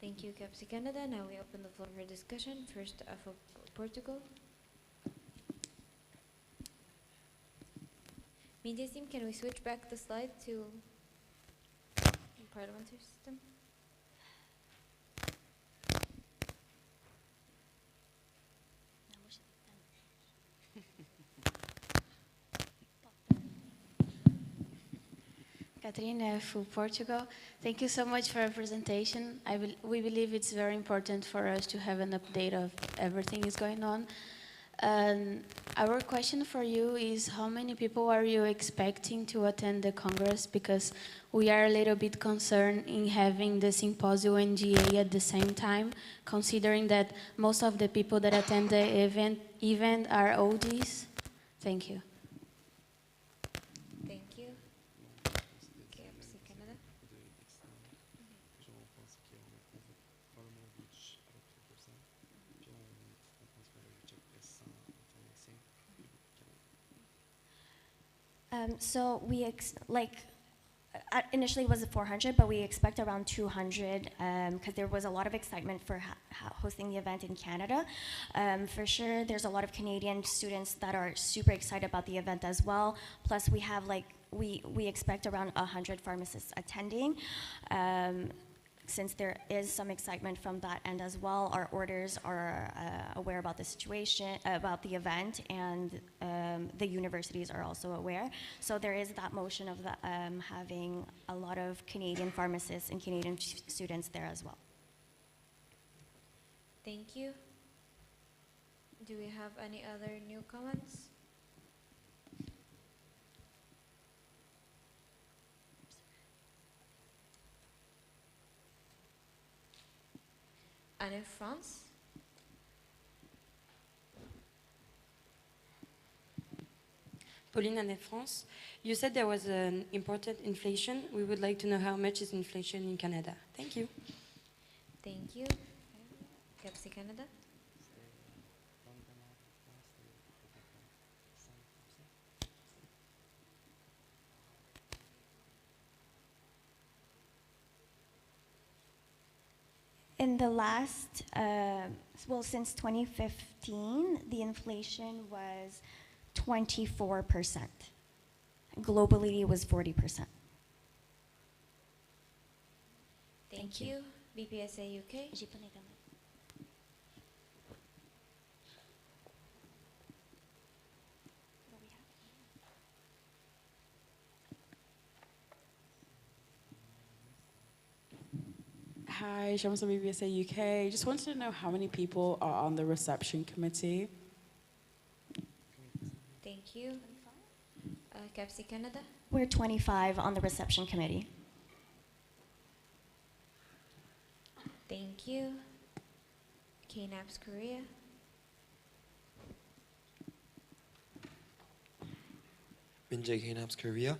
Thank you, CAPC Canada. Now we open the floor for discussion. First, for Portugal. Media team, can we switch back the slide to parliamentary system? Catarina from Portugal. Thank you so much for your presentation. We believe it's very important for us to have an update of everything is going on. Our question for you is how many people are you expecting to attend the Congress? Because we are a little bit concerned in having the symposium and GA at the same time, considering that most of the people that attend the event are oldies. Thank you. Thank you. KFC Canada. So initially it was 400, but we expect around 200 because there was a lot of excitement for hosting the event in Canada. For sure, there's a lot of Canadian students that are super excited about the event as well. Plus, we have we expect around 100 pharmacists attending. Since there is some excitement from that end as well, our orders are aware about the situation, about the event, and the universities are also aware. So there is that motion of having a lot of Canadian pharmacists and Canadian students there as well. Thank you. Do we have any other new comments? And in France? Pauline and in France, you said there was an important inflation. We would like to know how much is inflation in Canada. Thank you. Thank you. KFC Canada. In the last, since 2015, the inflation was 24%. Globally, it was 40%. Thank you. BPSA UK. Hi, Shams from BPSA UK. Just wanted to know how many people are on the reception committee. Thank you. KFC Canada. We're 25 on the reception committee. Thank you. KNAPS Korea. Minjae KNAPS Korea.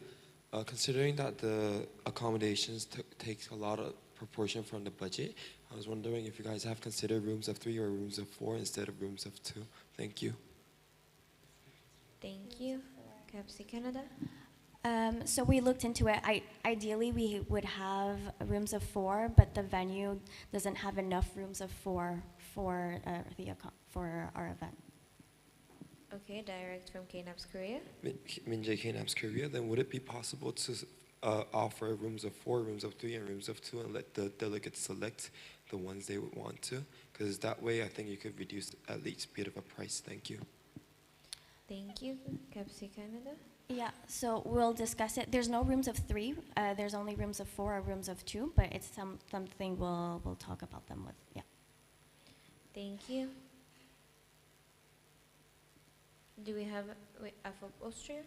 Considering that the accommodations takes a lot of proportion from the budget, I was wondering if you guys have considered rooms of 3 or rooms of 4 instead of rooms of 2. Thank you. Thank you. KFC Canada. So we looked into it. Ideally, we would have rooms of 4, but the venue doesn't have enough rooms of 4 for our event. Okay, direct from KNAPS Korea. Minjae KNAPS Korea. Then would it be possible to offer rooms of 4, rooms of 3, and rooms of 2, and let the delegates select the ones they would want to? Because that way, I think you could reduce at least a bit of a price. Thank you. Thank you. KFC Canada. Yeah, so we'll discuss it. There's no rooms of 3. There's only rooms of 4 or rooms of 2, but it's something we'll talk about them with. Yeah. Thank you. Do we have IPSF Austria?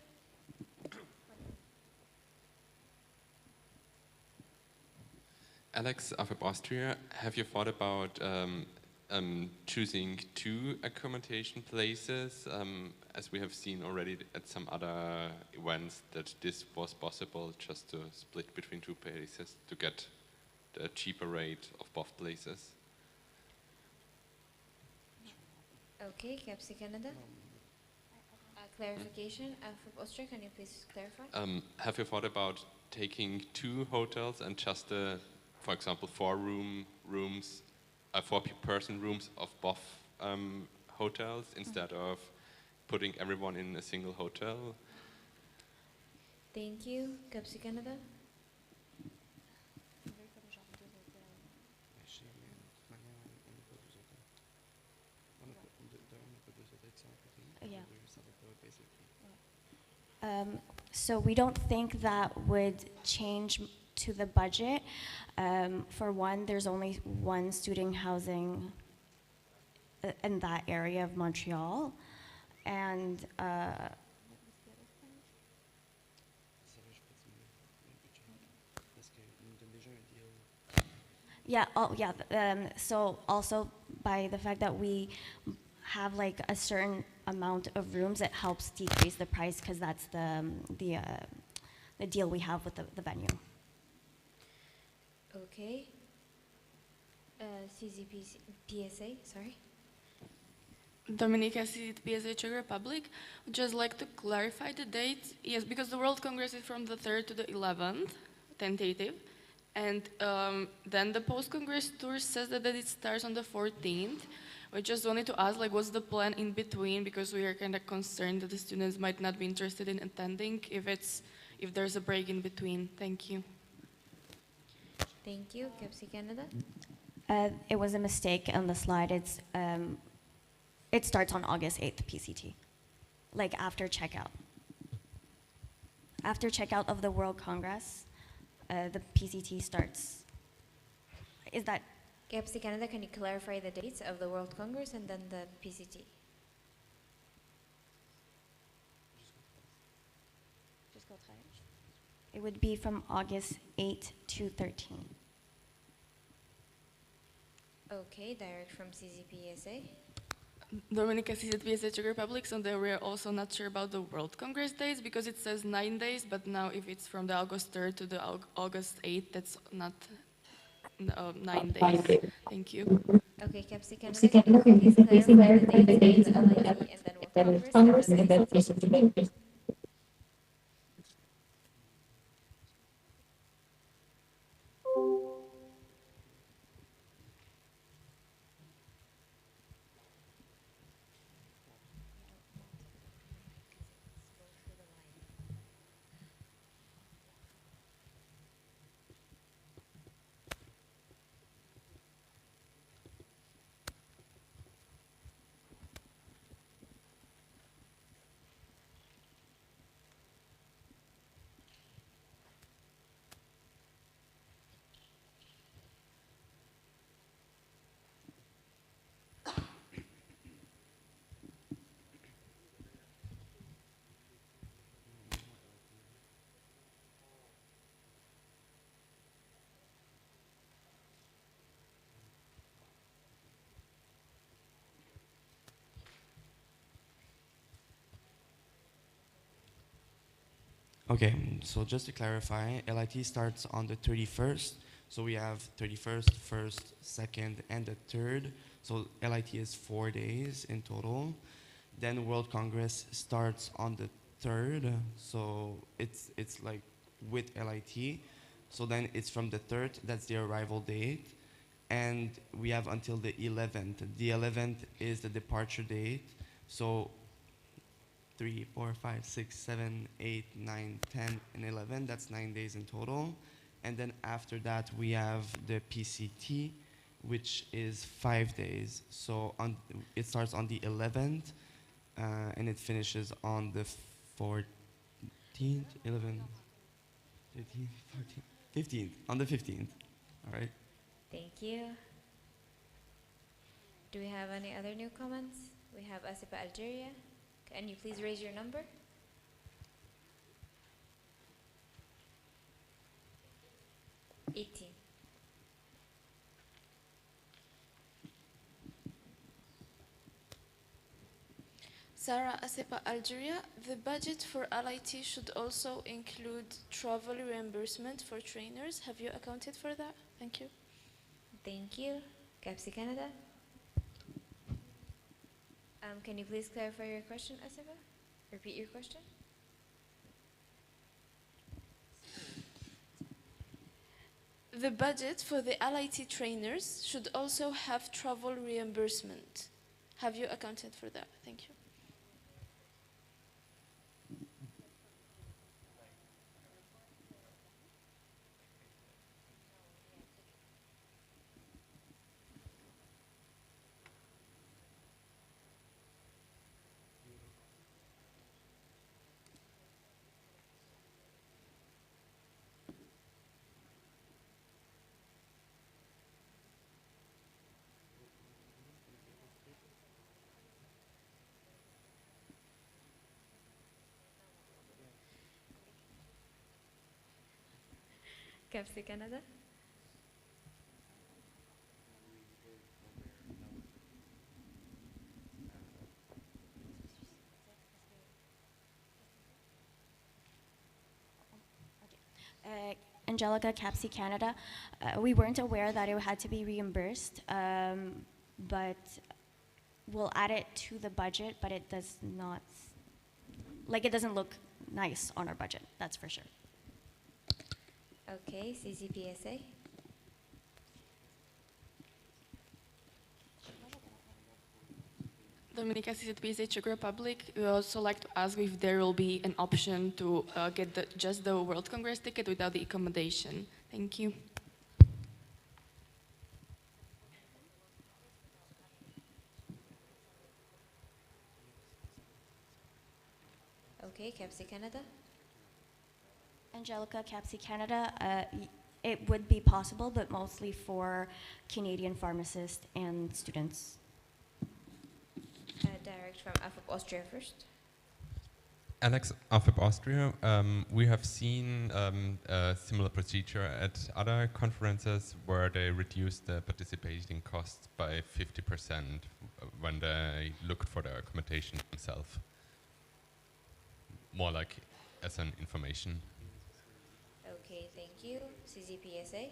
Alex, IPSF Austria, have you thought about choosing 2 accommodation places, as we have seen already at some other events that this was possible, just to split between 2 places to get the cheaper rate of both places? Okay, KFC Canada. Clarification, IPSF Austria, can you please clarify? Have you thought about taking 2 hotels and just for example, 4-person rooms of both hotels instead of putting everyone in a single hotel? Thank you. KFC Canada. So we don't think that would change to the budget. For one, there's only one student housing in that area of Montreal. And yeah, so also by the fact that we have like a certain amount of rooms, it helps decrease the price because that's the deal we have with the venue. Okay. PSA, sorry. Dominica, PSA Czech Republic. Would just like to clarify the date. Yes, because the World Congress is from the 3rd to the 11th, tentative. And then the post-Congress tour says that it starts on the 14th. We just wanted to ask, like, what's the plan in between? Because we are kind of concerned that the students might not be interested in attending if there's a break in between. Thank you. Thank you. Kepsi Canada. It was a mistake on the slide. It starts on August 8th, PCT, like after checkout. After checkout of the World Congress, the PCT starts. Is that? Kepsi Canada, can you clarify the dates of the World Congress and then the PCT? It would be from August 8 to 13. Okay, direct from CZPSA. Dominica, CZPSA Czech Republic, so we are also not sure about the World Congress dates because it says 9 days, but now if it's from the August 3rd to the August 8th, that's not 9 days. Thank you. Okay, Kepsi Canada, can you please clarify the dates of LIT and then World Congress and then PCT? Okay, so just to clarify, LIT starts on the 31st. So we have 31st, 1st, 2nd, and the 3rd. So LIT is 4 days in total. Then World Congress starts on the 3rd. So it's like with LIT. So then it's from the 3rd, that's the arrival date. And we have until the 11th. The 11th is the departure date. So 3, 4, 5, 6, 7, 8, 9, 10, and 11. That's 9 days in total. And then after that, we have the PCT, which is 5 days. So it starts on the 11th, and it finishes on the 14th, 11th, 13th, 14th, 15th, on the 15th. All right. Thank you. Do we have any other new comments? We have Asipa Algeria. Can you please raise your number? 18. Sarah Asepa, Algeria. The budget for LIT should also include travel reimbursement for trainers. Have you accounted for that? Thank you. Thank you. Capsi Canada. Can you please clarify your question, Asipa? Repeat your question. The budget for the LIT trainers should also have travel reimbursement. Have you accounted for that? Thank you. CAPC Canada. Angelica, CAPC Canada. We weren't aware that it had to be reimbursed, but we'll add it to the budget, but it does not, like it doesn't look nice on our budget, that's for sure. Okay, CCPSA. Dominica CCPSA Czech Republic, we would also like to ask if there will be an option to get just the World Congress ticket without the accommodation. Thank you. Okay, CAPC Canada. Angelica, CAPC Canada. It would be possible, but mostly for Canadian pharmacists and students. Direct from AFIP Austria first. Alex, AFIP Austria, we have seen a similar procedure at other conferences where they reduced the participating costs by 50% when they looked for the accommodation themselves. More like as an information. Okay, thank you. CCPSA.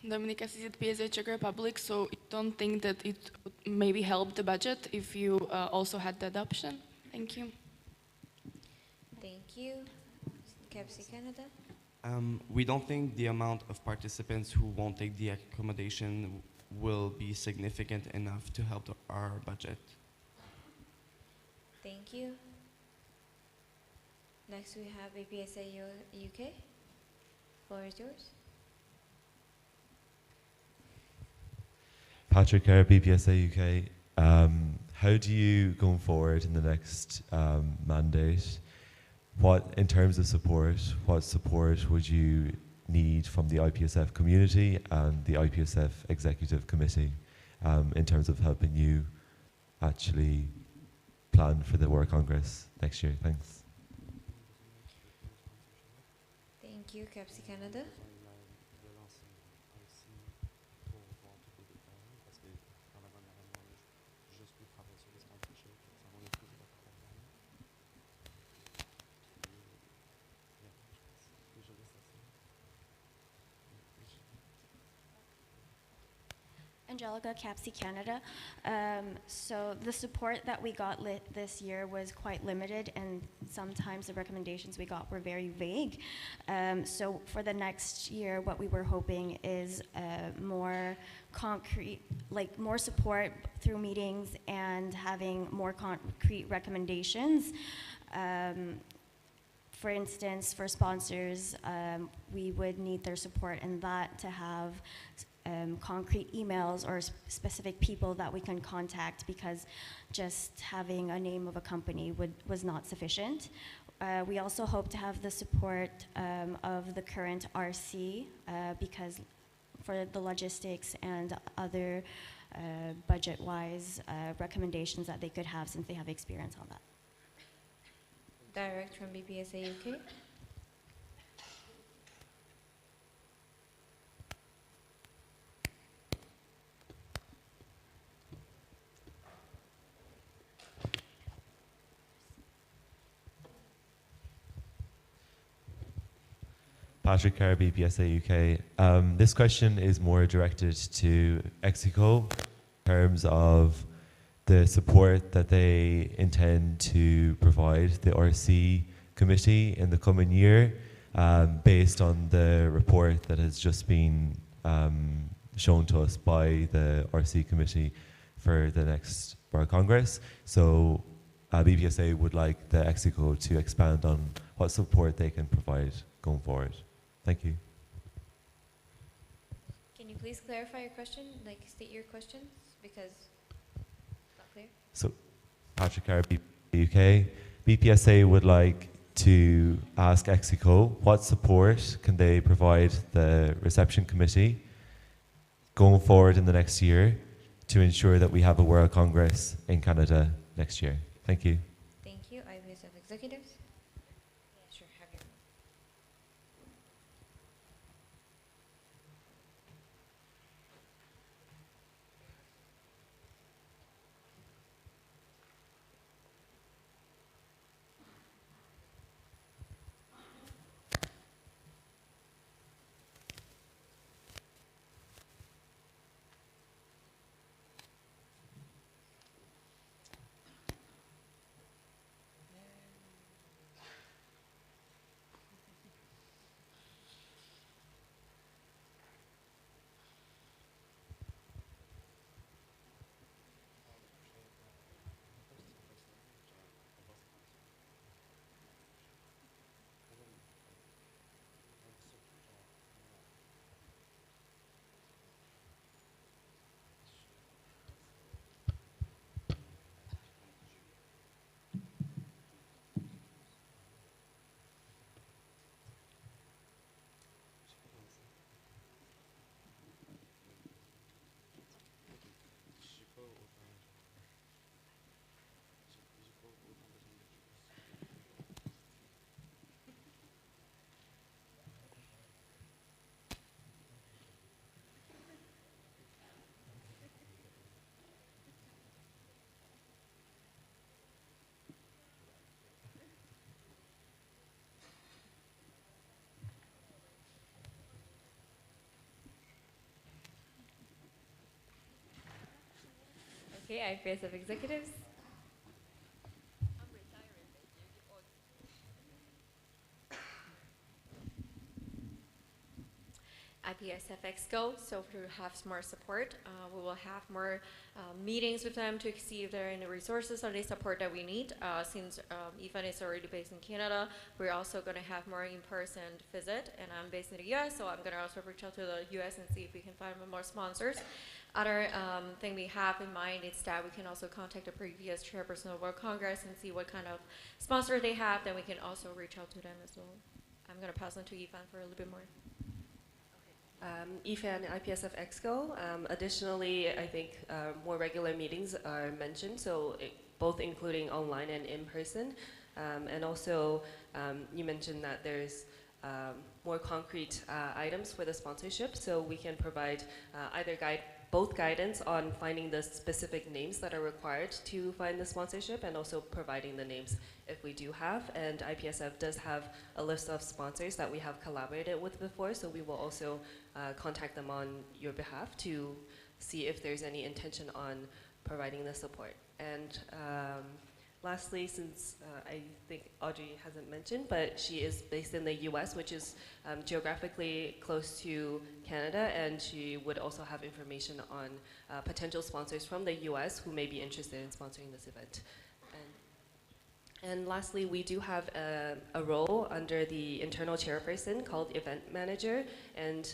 Dominica CZPSA Czech Republic, so you don't think that it would maybe help the budget if you also had that option? Thank you. Thank you. CAPC Canada. We don't think the amount of participants who won't take the accommodation will be significant enough to help our budget. Thank you. Next we have IPSF UK. Floor is yours. Patrick Kerr, BPSA UK. How do you, going forward in the next mandate, in terms of support, what support would you need from the IPSF community and the IPSF Executive Committee in terms of helping you actually plan for the World Congress next year? Thanks. Thank you, CAPC Canada. Angelica, CAPC Canada. So the support that we got this year was quite limited, and sometimes the recommendations we got were very vague. So for the next year, what we were hoping is more concrete, like more support through meetings and having more concrete recommendations. For instance, for sponsors, we would need their support in that to have concrete emails or specific people that we can contact, because just having a name of a company was not sufficient. We also hope to have the support of the current RC because for the logistics and other budget-wise recommendations that they could have, since they have experience on that. Direct from BPSA UK. Patrick Kerr, BPSA UK. This question is more directed to Execo in terms of the support that they intend to provide the RC committee in the coming year, based on the report that has just been shown to us by the RC committee for the next World Congress. So BPSA would like the Execo to expand on what support they can provide going forward. Thank you. Can you please clarify your question? Like, state your questions, because it's not clear. So, Patrick Kerr, UK. BPSA would like to ask Execo what support can they provide the reception committee going forward in the next year to ensure that we have a World Congress in Canada next year. Thank you. Thank you. IPSF executives. Yeah, sure. Have your. Okay, IPSF executives. IPSF Exco, so to have more support, we will have more meetings with them to see if there are any resources or the support that we need. Since Ethan is already based in Canada, we're also going to have more in-person visit, and I'm based in the US, so I'm going to also reach out to the US and see if we can find more sponsors. Other thing we have in mind is that we can also contact the previous chairperson of World Congress and see what kind of sponsor they have, then we can also reach out to them as well. I'm going to pass on to Ethan for a little bit more. IFAN IPSF Exco. Additionally, I think more regular meetings are mentioned, so both including online and in person. And also, you mentioned that there's more concrete items for the sponsorship, so we can provide either both guidance on finding the specific names that are required to find the sponsorship and also providing the names if we do have. And IPSF does have a list of sponsors that we have collaborated with before, so we will also contact them on your behalf to see if there's any intention on providing the support. And lastly, since I think Audrey hasn't mentioned, but she is based in the US, which is geographically close to Canada, and she would also have information on potential sponsors from the US who may be interested in sponsoring this event. And lastly, we do have a role under the internal chairperson called event manager, and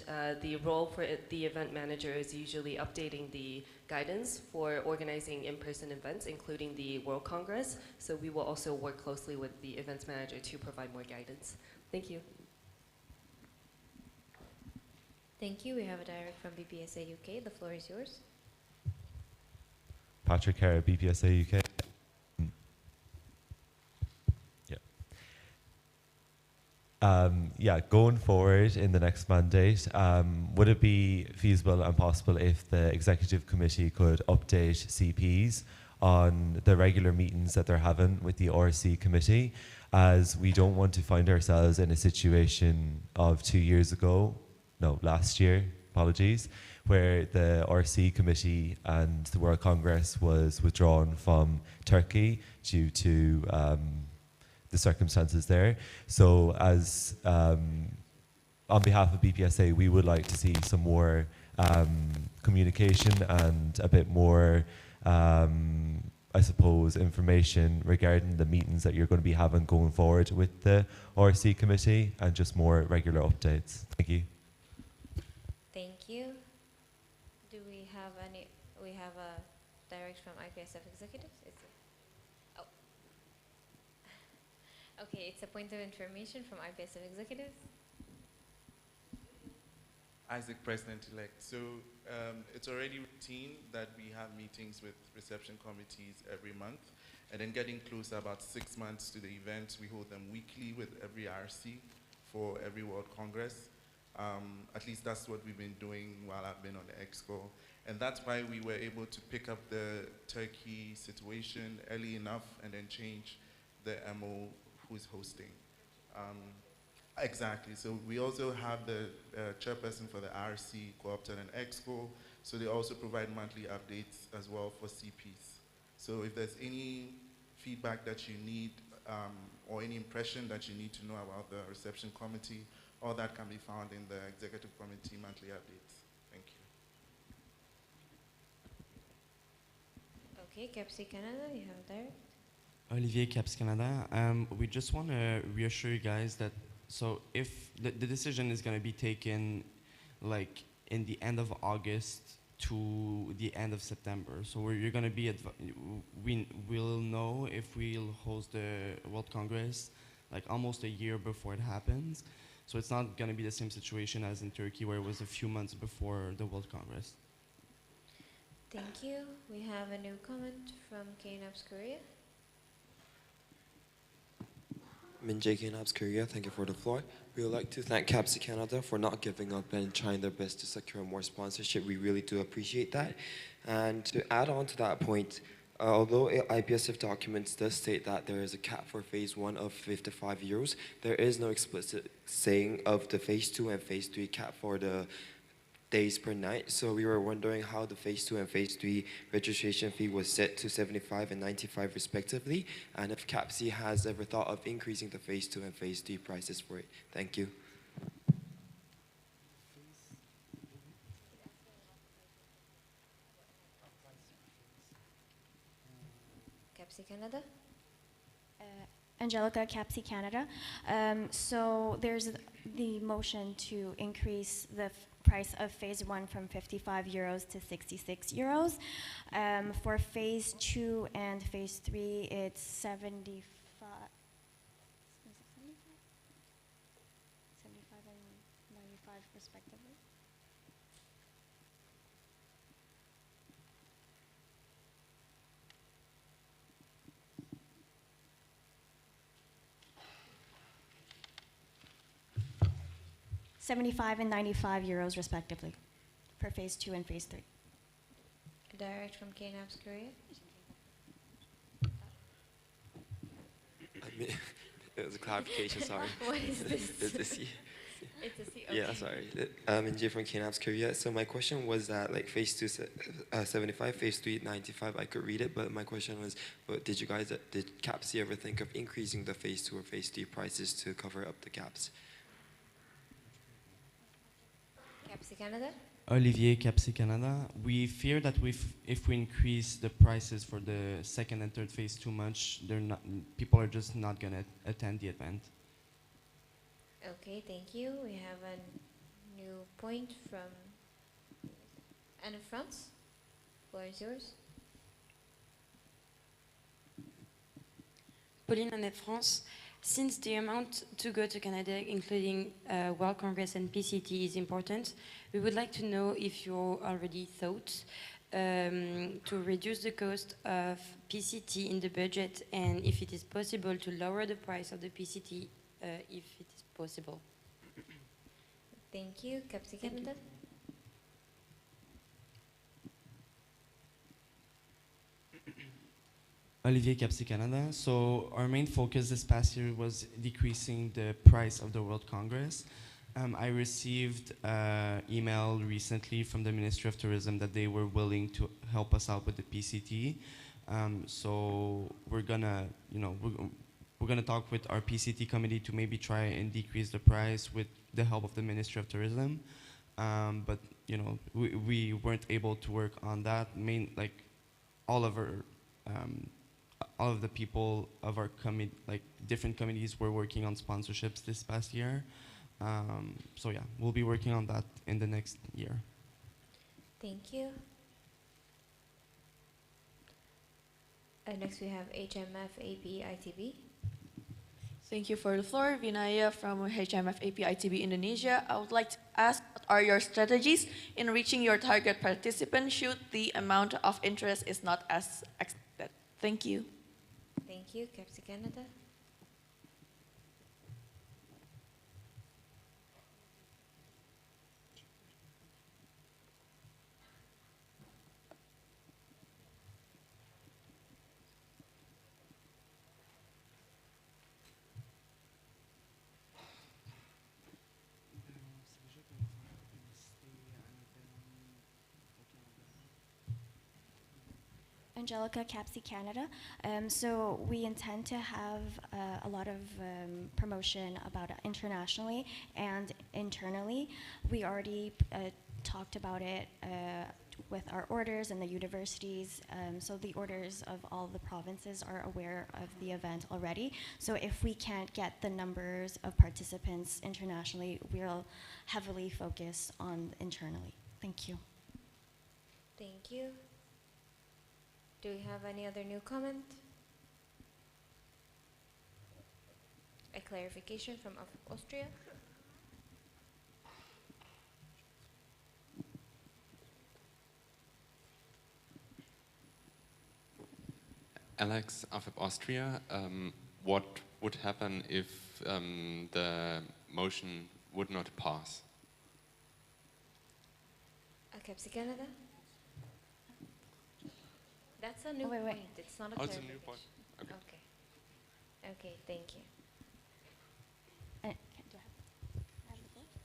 the role for the event manager is usually updating the guidance for organizing in-person events, including the World Congress. So we will also work closely with the events manager to provide more guidance. Thank you. Thank you. We have a direct from BPSA UK. The floor is yours. Patrick Hare, BPSA UK. Yeah, going forward in the next mandate, would it be feasible and possible if the executive committee could update CPs on the regular meetings that they're having with the RC committee, as we don't want to find ourselves in a situation of last year, apologies, where the RC committee and the World Congress was withdrawn from Turkey due to the circumstances there. So as on behalf of BPSA, we would like to see some more communication and a bit more, I suppose, information regarding the meetings that you're going to be having going forward with the RC committee, and just more regular updates. Thank you. Thank you. Do we have any? We have a direct from IPSF executives. Okay, it's a point of information from IPSF executives. Isaac, President-elect. So it's already routine that we have meetings with reception committees every month, and then getting closer, about 6 months to the event, we hold them weekly with every RC for every World Congress. At least that's what we've been doing while I've been on the Exco. And that's why we were able to pick up the Turkey situation early enough and then change the MO who's hosting. Exactly, so we also have the chairperson for the RC, Co-opted and Exco, so they also provide monthly updates as well for CPs. So if there's any feedback that you need or any impression that you need to know about the reception committee, all that can be found in the executive committee monthly updates. Thank you. Okay, CAPSI Canada, you have there. Olivier, CAPS Canada. We just want to reassure you guys that, so if the decision is going to be taken like in the end of August to the end of September, so you're going to be, we'll know if we'll host the World Congress like almost a year before it happens. So it's not going to be the same situation as in Turkey, where it was a few months before the World Congress. Thank you. We have a new comment from KNAPS Korea. Min Jae KNAPS Korea, thank you for the floor. We would like to thank CAPSI Canada for not giving up and trying their best to secure more sponsorship. We really do appreciate that. And to add on to that point, although IPSF documents does state that there is a cap for phase 1 of €55, there is no explicit saying of the phase 2 and phase 3 cap for the days per night. So we were wondering how the phase 2 and phase 3 registration fee was set to 75 and 95 respectively, and if CAPSI has ever thought of increasing the phase 2 and phase 3 prices for it. Thank you. CAPSI Canada? Angelica, CAPSI Canada. So there's the motion to increase the price of phase 1 from 55 euros to 66 euros. For phase 2 and phase 3, it's 75. 75 and 95 respectively. €75 and €95 respectively for phase 2 and phase 3. Direct from KNAPS Korea. I mean, it was a clarification, sorry. What is this? It's a C. It's a C, Yeah, okay. sorry. Minjay from KNAPS Korea. So my question was that like phase 2 75, phase 3 95, I could read it, but my question was, did CAPSI ever think of increasing the phase 2 or phase 3 prices to cover up the gaps? CAPSI Canada? Olivier, CAPSI Canada. We fear that if we increase the prices for the second and third phase too much, people are just not going to attend the event. Okay, thank you. We have a new point from Anne of France. Floor is yours. Pauline, Anne France. Since the amount to go to Canada, including World Congress and PCT, is important, we would like to know if you already thought to reduce the cost of PCT in the budget, and if it is possible to lower the price of the PCT if it is possible. Thank you. CAPSI Canada? Olivier, CAPSI Canada. So our main focus this past year was decreasing the price of the World Congress. I received an email recently from the Ministry of Tourism that they were willing to help us out with the PCT. So we're gonna, we're gonna talk with our PCT committee to maybe try and decrease the price with the help of the Ministry of Tourism. But we weren't able to work on that. All of the people of our different committees were working on sponsorships this past year. So yeah, we'll be working on that in the next year. Thank you. Next we have HMF AP ITB. Thank you for the floor. Vinaya from HMF AP ITB Indonesia. I would like to ask, what are your strategies in reaching your target participants should the amount of interest is not as expected? Thank you. Thank you. CAPSI Canada. Angelica, CAPSI Canada. So we intend to have a lot of promotion about internationally and internally. We already talked about it with our orders and the universities. So the orders of all the provinces are aware of the event already. So if we can't get the numbers of participants internationally, we'll heavily focus on internally. Thank you. Thank you. Do we have any other new comment? A clarification from Austria? Alex, AFIP Austria. What would happen if the motion would not pass? CAPSI Canada? That's a new point. It's not a Oh, it's a clarification. new point. Okay. Okay, thank you.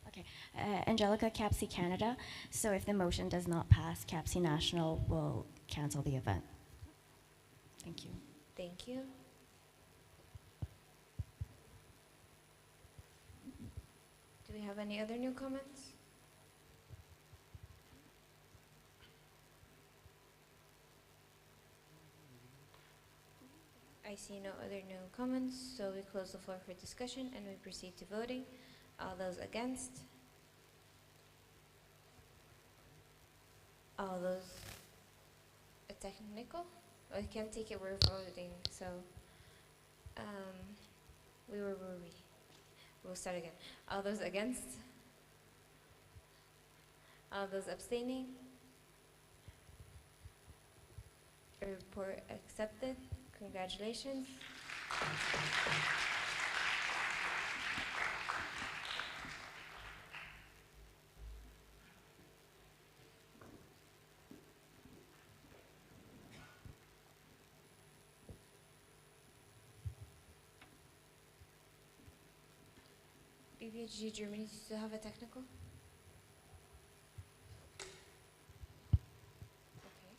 Okay. Angelica CAPSI Canada. So if the motion does not pass, CAPSI National will cancel the event. Thank you. Thank you. Do we have any other new comments? I see no other new comments, so we close the floor for discussion and we proceed to voting. All those against? All those technical? I can't take it, we're voting, so where were we? We'll start again. All those against? All those abstaining? Report accepted. Congratulations. BBHG Germany still have a technical? Okay.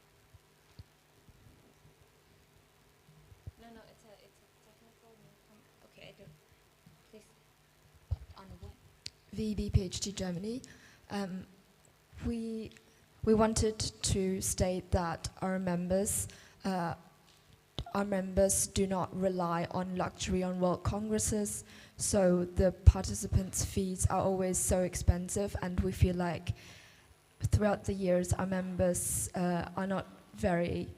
No, it's a technical. Okay, I do. Please. On what? VBPHG Germany. We wanted to state that our members do not rely on luxury on World Congresses, so the participants' fees are always so expensive, and we feel like throughout the years our members are not very,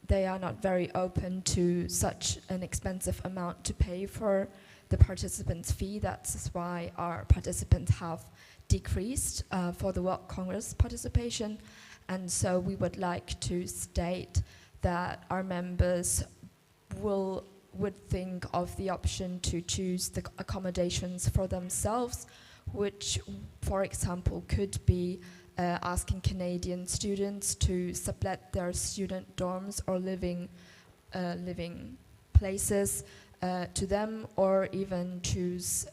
they are not very open to such an expensive amount to pay for the participants' fee. That's why our participants have decreased for the World Congress participation, and so we would like to state that our members would think of the option to choose the accommodations for themselves, which, for example, could be asking Canadian students to sublet their student dorms or living places to them, or even choose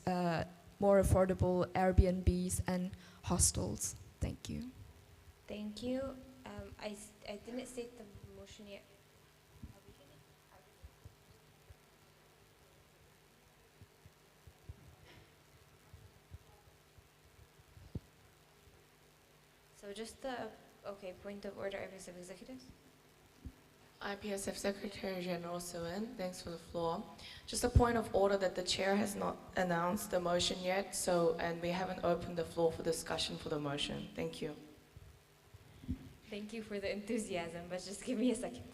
more affordable Airbnbs and hostels. Thank you. Thank you. I didn't state the motion yet. So just the, okay, point of order, IPSF executives. IPSF Secretary General Suen, thanks for the floor. Just a point of order that the chair has not announced the motion yet, and we haven't opened the floor for discussion for the motion. Thank you. Thank you for the enthusiasm, but just give me a second.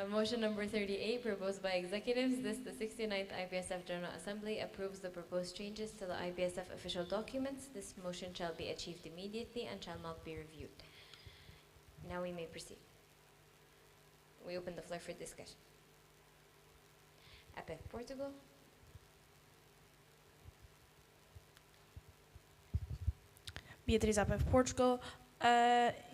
Motion number 38, proposed by executives. This, the 69th IPSF General Assembly approves the proposed changes to the IPSF official documents. This motion shall be achieved immediately and shall not be reviewed. Now we may proceed. We open the floor for discussion. APEC Portugal. Beatriz APEC Portugal.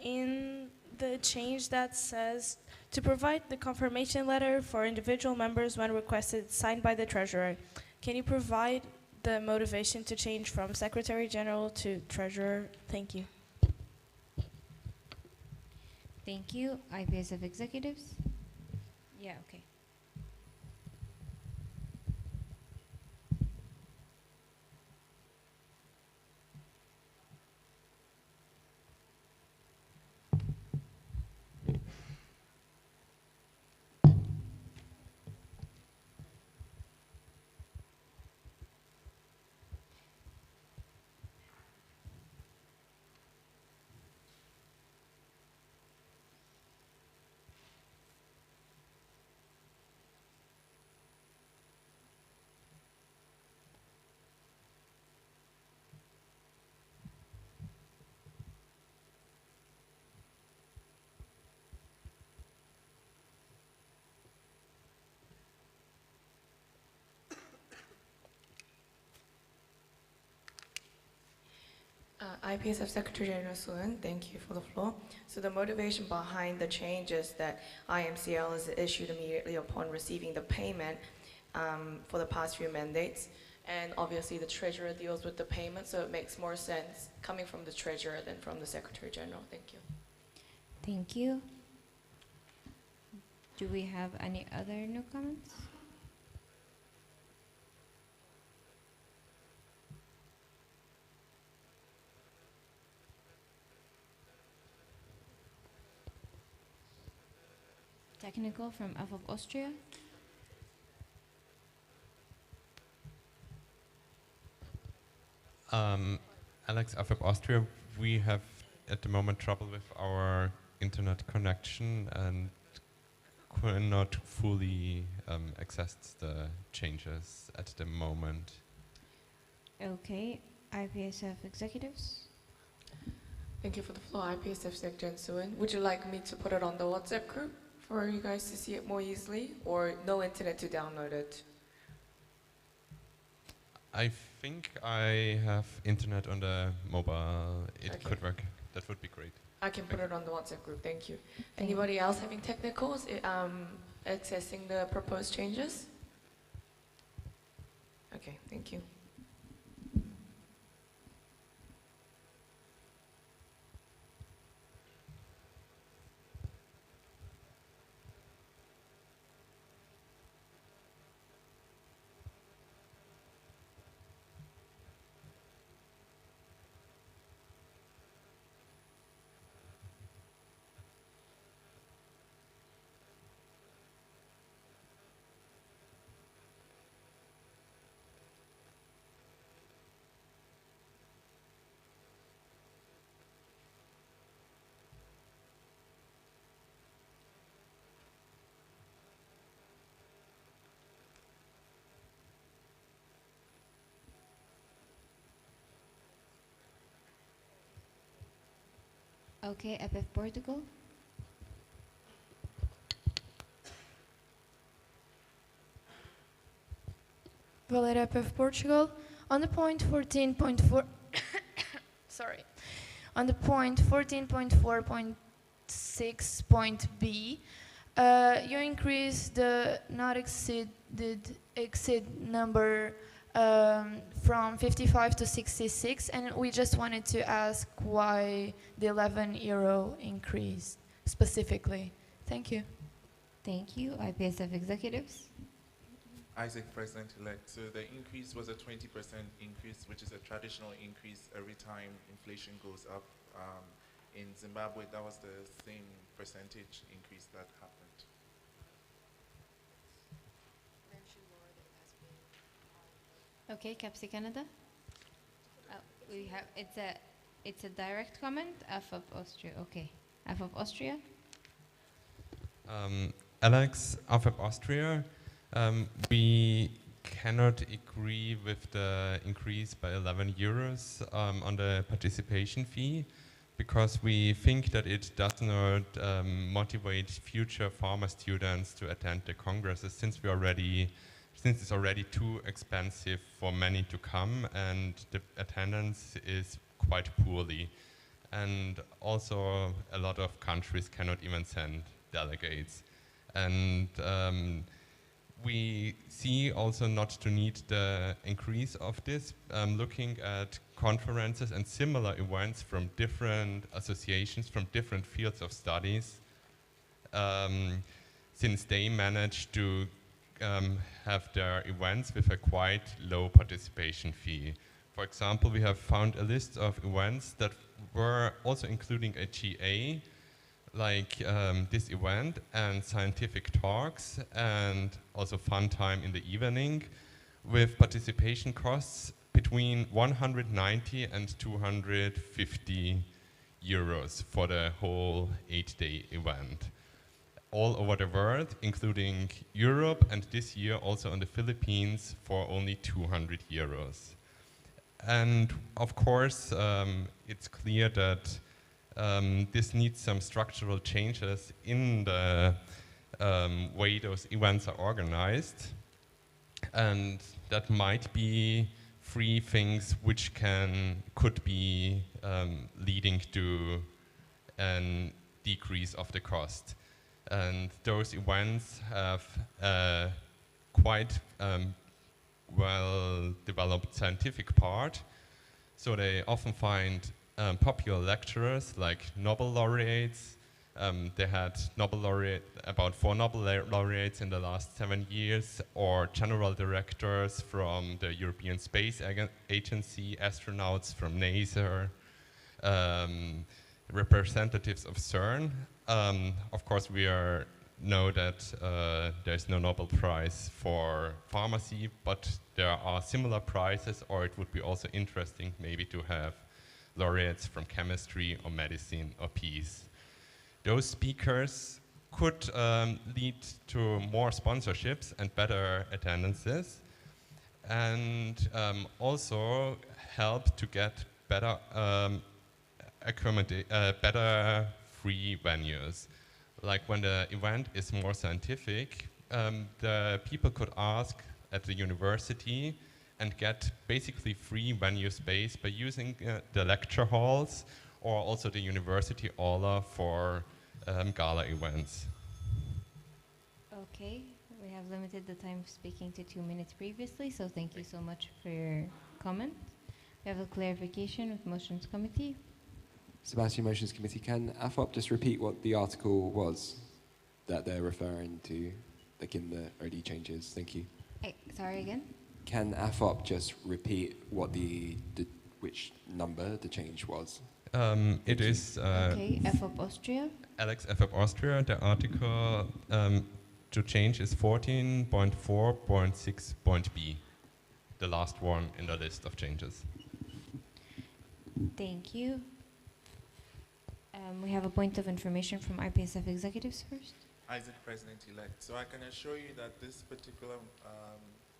In the change that says to provide the confirmation letter for individual members when requested signed by the Treasurer, can you provide the motivation to change from Secretary General to Treasurer? Thank you. Thank you. IPSF executives? Yeah, okay. IPSF Secretary General Suen, thank you for the floor. So the motivation behind the change is that IMCL is issued immediately upon receiving the payment for the past few mandates. and obviously the treasurer deals with the payment, so it makes more sense coming from the treasurer than from the Secretary General. Thank you. Thank you. Do we have any other new comments? Technical from IPSF Austria. Alex, IPSF Austria, we have at the moment trouble with our internet connection and cannot fully access the changes at the moment. Okay, IPSF executives. Thank you for the floor, IPSF Secretary Suen. Would you like me to put it on the WhatsApp group for you guys to see it more easily, or no internet to download it? I think I have internet on the mobile. It Okay. could work. That would be great. I can put it on the WhatsApp group, thank you. Anybody else having technicals accessing the proposed changes? Okay, thank you. Okay, IPF Portugal. Valéria IPF Portugal. On the point 14.4, sorry, on the point 14.4.6.b, you increase the not exceed number from 55 to 66, and we just wanted to ask why the €11 increase specifically. Thank you. Thank you. IPSF executives. Isaac, President-elect. So the increase was a 20% increase, which is a traditional increase every time inflation goes up. In Zimbabwe, that was the same percentage increase that happened. Okay, Capsi Canada. We have it's a direct comment. IPSF Austria. Okay, IPSF Austria. Alex, IPSF Austria. We cannot agree with the increase by €11 on the participation fee, because we think that it does not motivate future farmer students to attend the congresses, since it's already too expensive for many to come, and the attendance is quite poorly. And also a lot of countries cannot even send delegates. And we see also not to need the increase of this, looking at conferences and similar events from different associations, from different fields of studies, since they managed to have their events with a quite low participation fee. For example, we have found a list of events that were also including a GA, like this event and scientific talks and also fun time in the evening, with participation costs between 190 and 250 euros for the whole 8-day event. All over the world, including Europe, and this year also in the Philippines for only 200 euros. And of course, it's clear that this needs some structural changes in the way those events are organized, and that might be three things which could be leading to a decrease of the cost. And those events have quite well-developed scientific part. So they often find popular lecturers like Nobel laureates. They had about 4 Nobel laureates in the last 7 years, or general directors from the European Space Agency, astronauts from NASA, representatives of CERN. Of course, we know that there's no Nobel Prize for pharmacy, but there are similar prizes, or it would be also interesting maybe to have laureates from chemistry or medicine or peace. Those speakers could lead to more sponsorships and better attendances, and also help to get better better free venues. Like when the event is more scientific, the people could ask at the university and get basically free venue space by using the lecture halls or also the university aula for gala events. Okay, we have limited the time speaking to 2 minutes previously, so thank you so much for your comment. We have a clarification with Motions Committee. Sebastian, Motions Committee. Can AFOP just repeat what the article was that they're referring to, like in the early changes? Thank you. Sorry again? Can AFOP just repeat what which number the change was? It is okay, FOP Austria. Alex FOP Austria. The article to change is 14.4.6.b, the last one in the list of changes. Thank you. We have a point of information from IPSF executives first. Isaac, President-elect. So I can assure you that this particular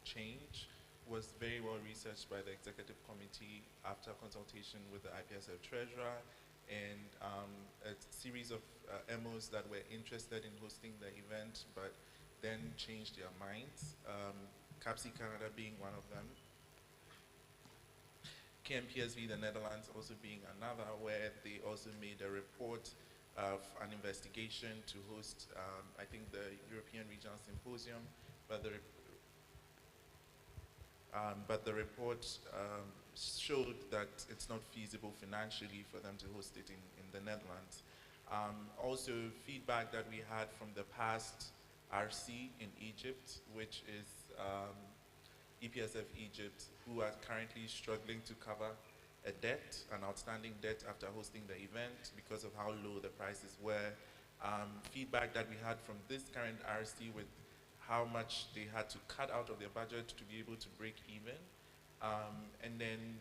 change was very well researched by the executive committee after consultation with the IPSF treasurer and a series of MOs that were interested in hosting the event but then changed their minds, CAPSI Canada being one of them. KMPSV, the Netherlands, also being another, where they also made a report of an investigation to host, I think, the European Regional Symposium, but the report showed that it's not feasible financially for them to host it in the Netherlands. Also, feedback that we had from the past RC in Egypt, which is IPSF Egypt, who are currently struggling to cover a debt, an outstanding debt after hosting the event because of how low the prices were. Feedback that we had from this current RC with how much they had to cut out of their budget to be able to break even. And then,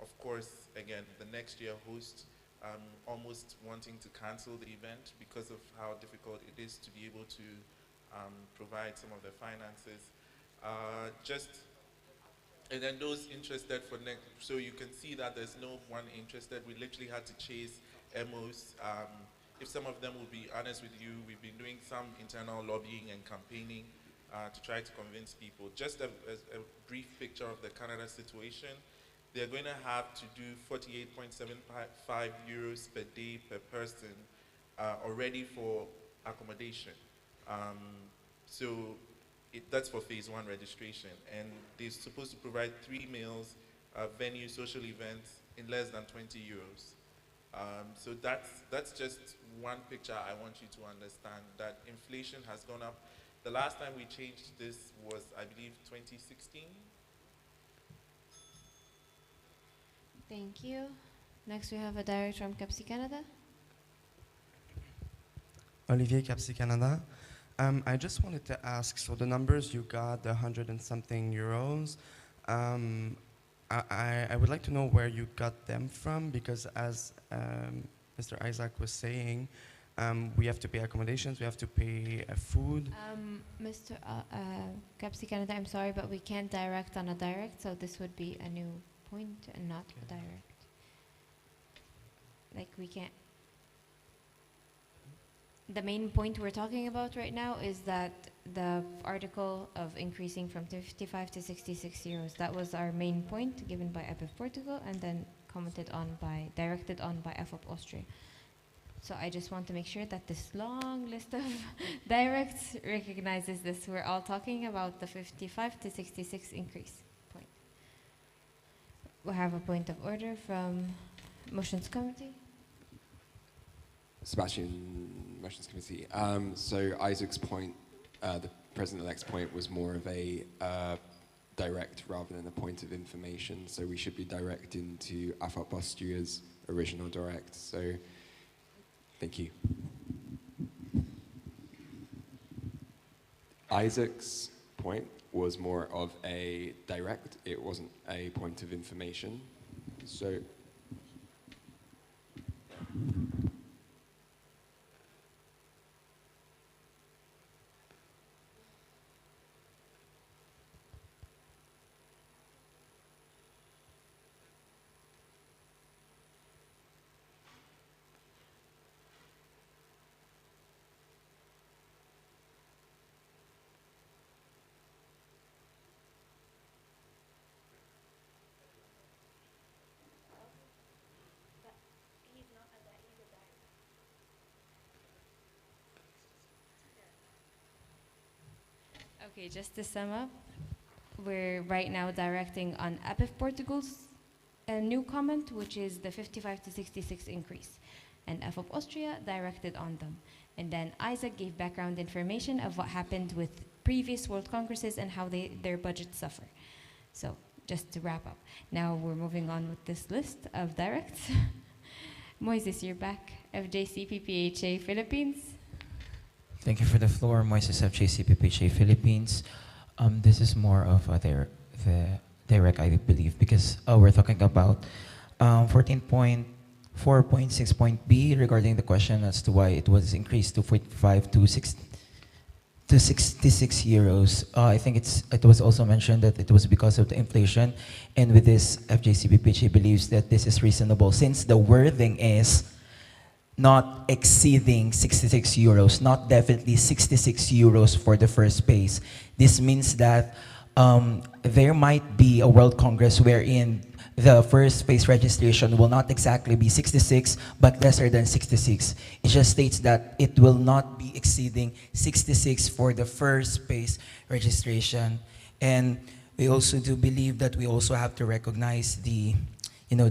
of course, again, the next year host almost wanting to cancel the event because of how difficult it is to be able to provide some of the finances. And then those interested for next, so you can see that there's no one interested. We literally had to chase MOs. If some of them will be honest with you, we've been doing some internal lobbying and campaigning to try to convince people. Just a brief picture of the Canada situation. They're going to have to do 48.75 euros per day per person already for accommodation. That's for phase 1 registration, and they're supposed to provide 3 meals, venue, social events in less than 20 euros. So that's just one picture I want you to understand, that inflation has gone up. The last time we changed this was, I believe, 2016. Thank you. Next we have a director from CAPSI Canada. Olivier, CAPSI Canada. I just wanted to ask, so the numbers you got, the 100 and something euros, I would like to know where you got them from, because as Mr. Isaac was saying, we have to pay accommodations, we have to pay food. Mr. CAPSI Canada, I'm sorry, but we can't direct on a direct, so this would be a new point and not a direct. Like we can't. The main point we're talking about right now is that the article of increasing from 55 to 66 euros, that was our main point given by IPF Portugal and then directed on by FOP Austria. So I just want to make sure that this long list of directs recognizes this. We're all talking about the 55 to 66 increase point. We have a point of order from Motions Committee. Sebastian, Motions Committee. So Isaac's point, the President-elect's point, was more of a direct rather than a point of information. So we should be directing to AFOP Austria's original direct. So thank you. Isaac's point was more of a direct. It wasn't a point of information. So Okay, just to sum up, we're right now directing on APIF Portugal's new comment, which is the 55 to 66 increase. And AFOP Austria directed on them. And then Isaac gave background information of what happened with previous World Congresses and how their budgets suffer. So just to wrap up. Now we're moving on with this list of directs. Moises, you're back. FJCPPHA Philippines. Thank you for the floor, Moises of JCPPHA Philippines. This is more of the direct, I believe, because we're talking about 14.4.6.b regarding the question as to why it was increased to 45 to 66 euros. I think it was also mentioned that it was because of the inflation, and with this, FJCPPHA believes that this is reasonable since the wording is not exceeding 66 euros, not definitely 66 euros for the first space. This means that there might be a World Congress wherein the first space registration will not exactly be 66, but lesser than 66. It just states that it will not be exceeding 66 for the first space registration. And we also do believe that we also have to recognize the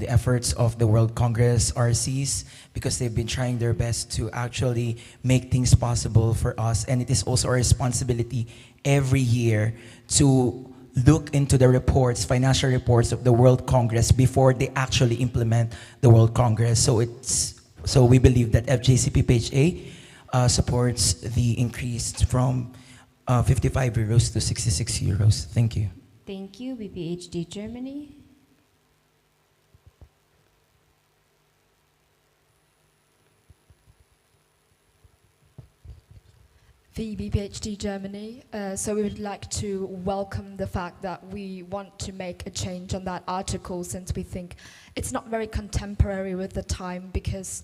efforts of the World Congress RCs, because they've been trying their best to actually make things possible for us. And it is also our responsibility every year to look into the reports, financial reports of the World Congress before they actually implement the World Congress. So we believe that FJCPPHA supports the increase from 55 euros to 66 euros. Thank you. Thank you. BPHD Germany. The BPHD Germany. So we would like to welcome the fact that we want to make a change on that article, since we think it's not very contemporary with the time, because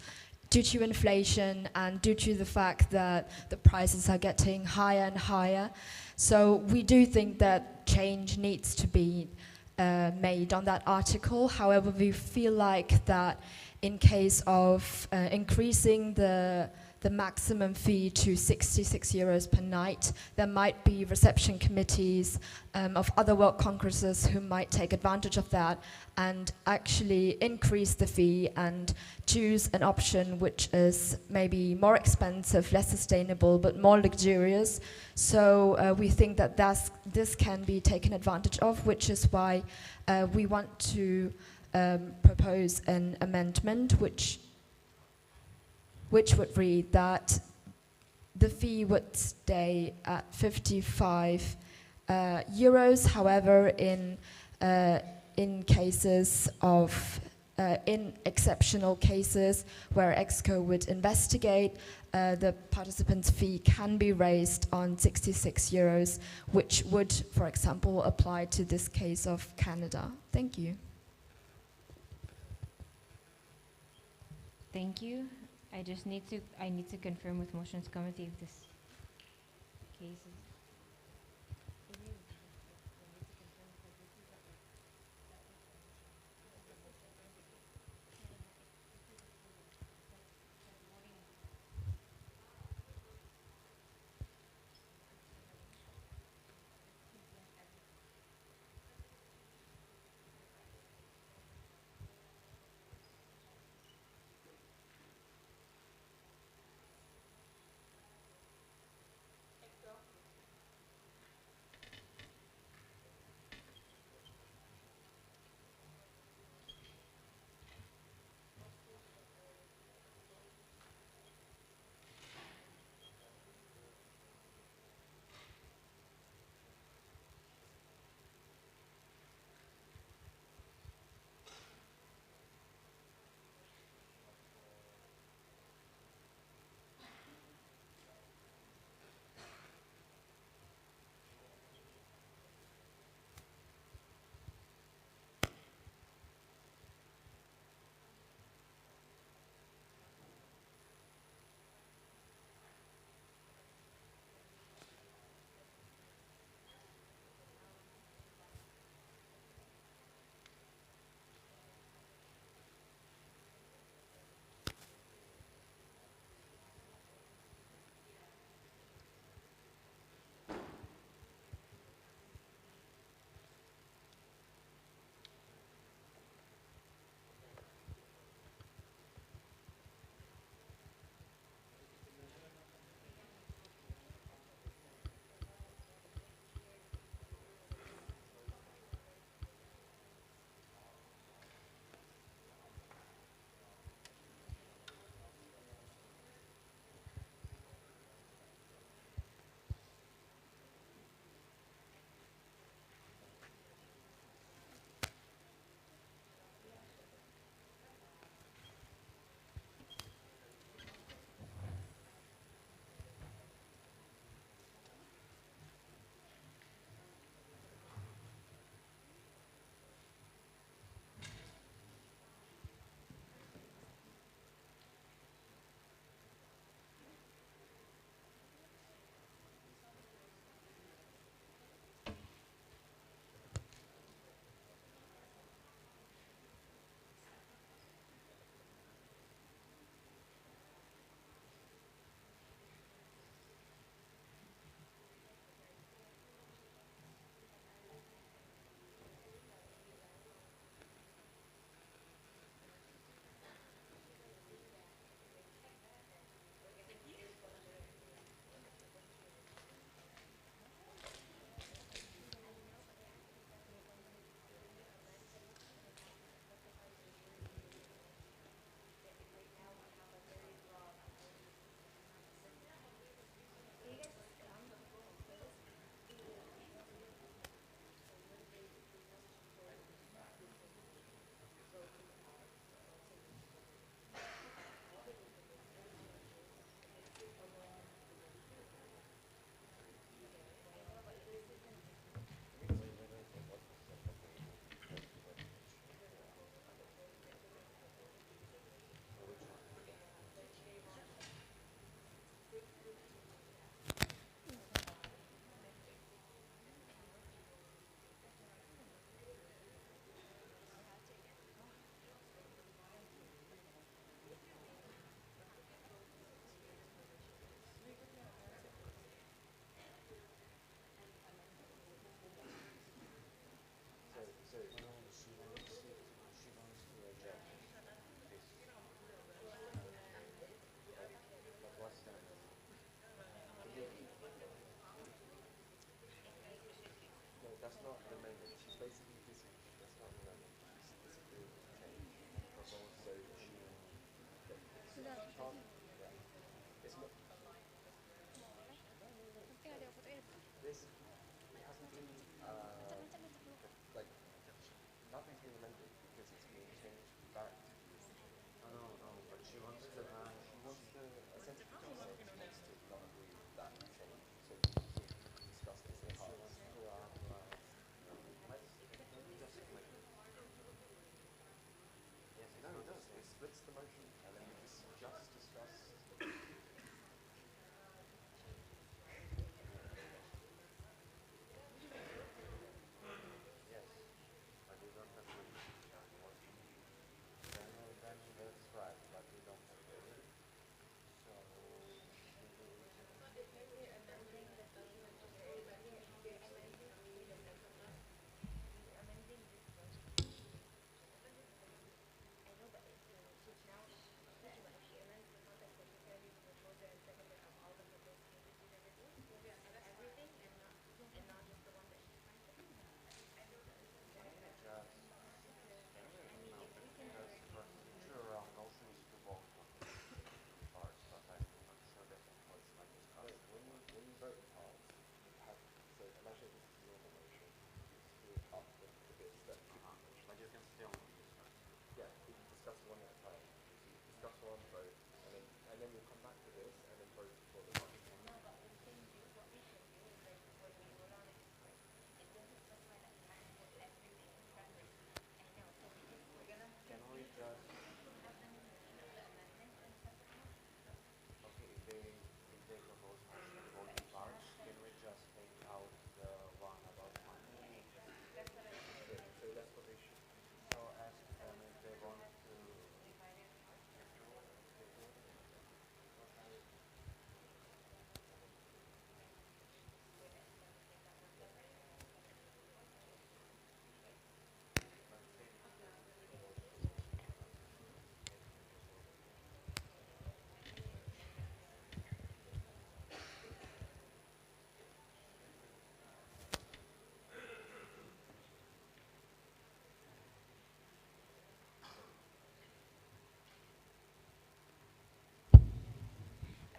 due to inflation and due to the fact that the prices are getting higher and higher. So we do think that change needs to be made on that article. However, we feel like that in case of increasing the maximum fee to 66 euros per night, there might be reception committees of other World Congresses who might take advantage of that and actually increase the fee and choose an option which is maybe more expensive, less sustainable, but more luxurious. So we think that this can be taken advantage of, which is why we want to propose an amendment which would read that the fee would stay at 55 euros. However, in cases of in exceptional cases where EXCO would investigate, the participants' fee can be raised on 66 euros, which would, for example, apply to this case of Canada. Thank you. Thank you. I need to confirm with Motions Committee if this case is.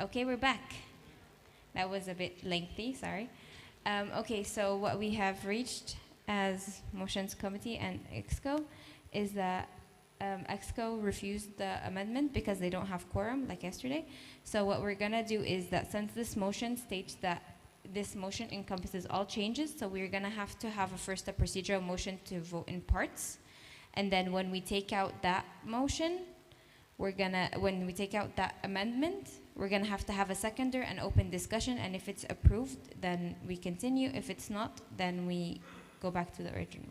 Okay, we're back. That was a bit lengthy, sorry. Okay, so what we have reached as motions committee and EXCO is that EXCO refused the amendment because they don't have quorum like yesterday. So what we're gonna do is that since this motion states that this motion encompasses all changes, so we're gonna have to have first a procedural motion to vote in parts. And then when we take out that motion, when we take out that amendment, we're gonna have to have a seconder and open discussion, and if it's approved, then we continue. If it's not, then we go back to the original.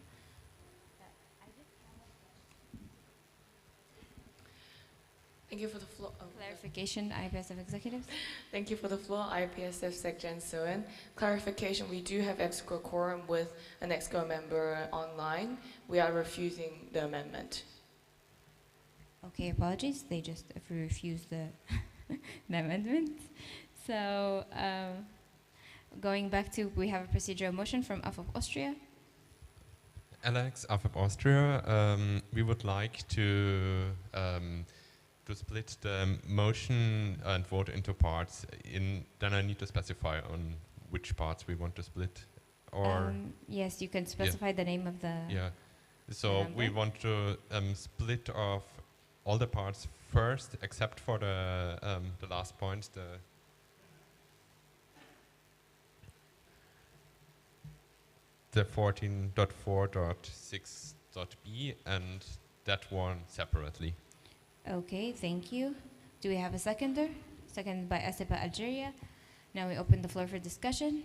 Thank you for the floor. Clarification, IPSF executives. Thank you for the floor, IPSF Sec Jan Soen. Clarification, we do have EXCO quorum with an EXCO member online. We are refusing the amendment. Okay, apologies. They just refused the, the amendment. So going back to, we have a procedural motion from AFOP Austria. Alex, AFOP Austria, we would like to split the motion and vote into parts. Then I need to specify on which parts we want to split. Or yes, you can specify the name of the. Yeah. So we want to split off all the parts first, except for the last point, the 14.4.6.b, and that one separately. Okay, thank you. Do we have a seconder? Seconded by ASEPA Algeria. Now we open the floor for discussion.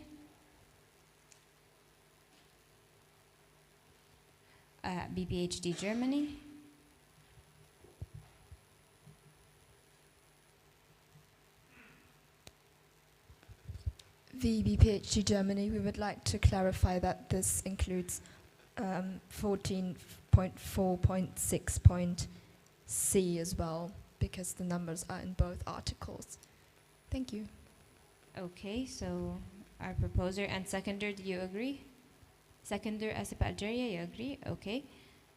BPHD Germany. The BPHD Germany, we would like to clarify that this includes 14.4.6.c as well, because the numbers are in both articles. Thank you. Okay, so our proposer and seconder, do you agree? Seconder, ASEPA Algeria, you agree? Okay.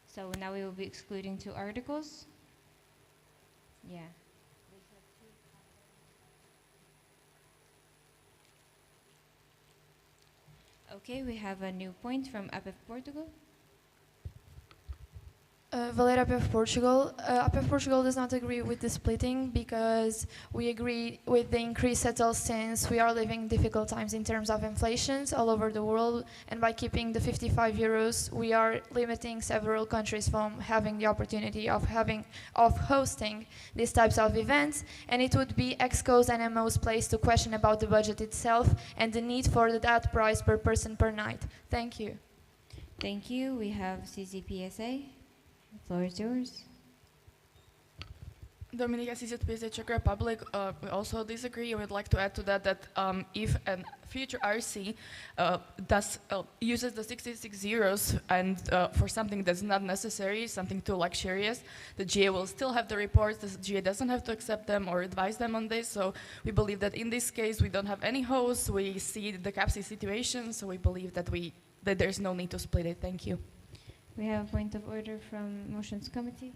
So now we will be excluding 2 articles. Yeah. Okay, we have a new point from APF Portugal. Valera APF Portugal. APF Portugal does not agree with the splitting because we agree with the increase settled since we are living difficult times in terms of inflations all over the world, and by keeping the 55 euros, we are limiting several countries from having the opportunity of hosting these types of events, and it would be EXCO's and MO's place to question about the budget itself and the need for that price per person per night. Thank you. Thank you. We have CCPSA. The floor is yours. Dominica CZPSA Czech Republic, we also disagree. I would like to add to that if a future RC uses the 66 euros and for something that's not necessary, something too luxurious, the GA will still have the reports. The GA doesn't have to accept them or advise them on this. So we believe that in this case we don't have any hosts. We see the CAPSI situation, so we believe that there's no need to split it. Thank you. We have a point of order from Motions Committee.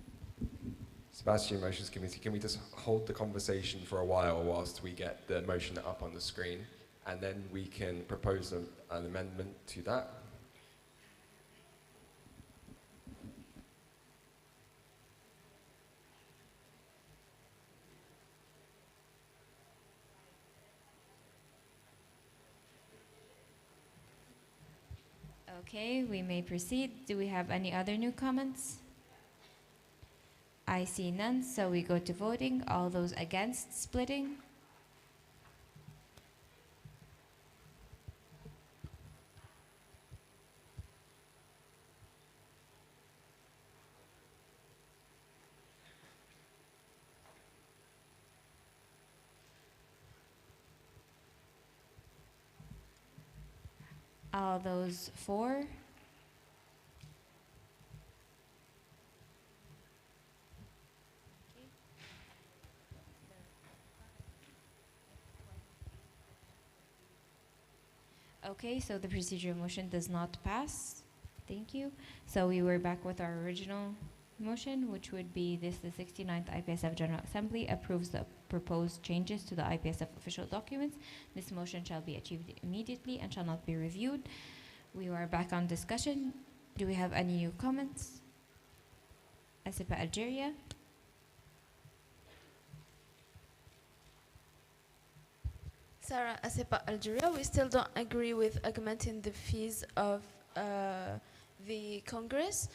Sebastian, Motions Committee, can we just hold the conversation for a while whilst we get the motion up on the screen, and then we can propose an amendment to that? Okay, we may proceed. Do we have any other new comments? I see none, so we go to voting. All those against splitting? All those for? Okay, so the procedural motion does not pass. Thank you. So we were back with our original motion, which would be this: the 69th IPSF General Assembly approves the proposed changes to the IPSF official documents. This motion shall be achieved immediately and shall not be reviewed. We are back on discussion. Do we have any new comments? ASIPA Algeria. Sarah, ASIPA Algeria, we still don't agree with augmenting the fees of the Congress.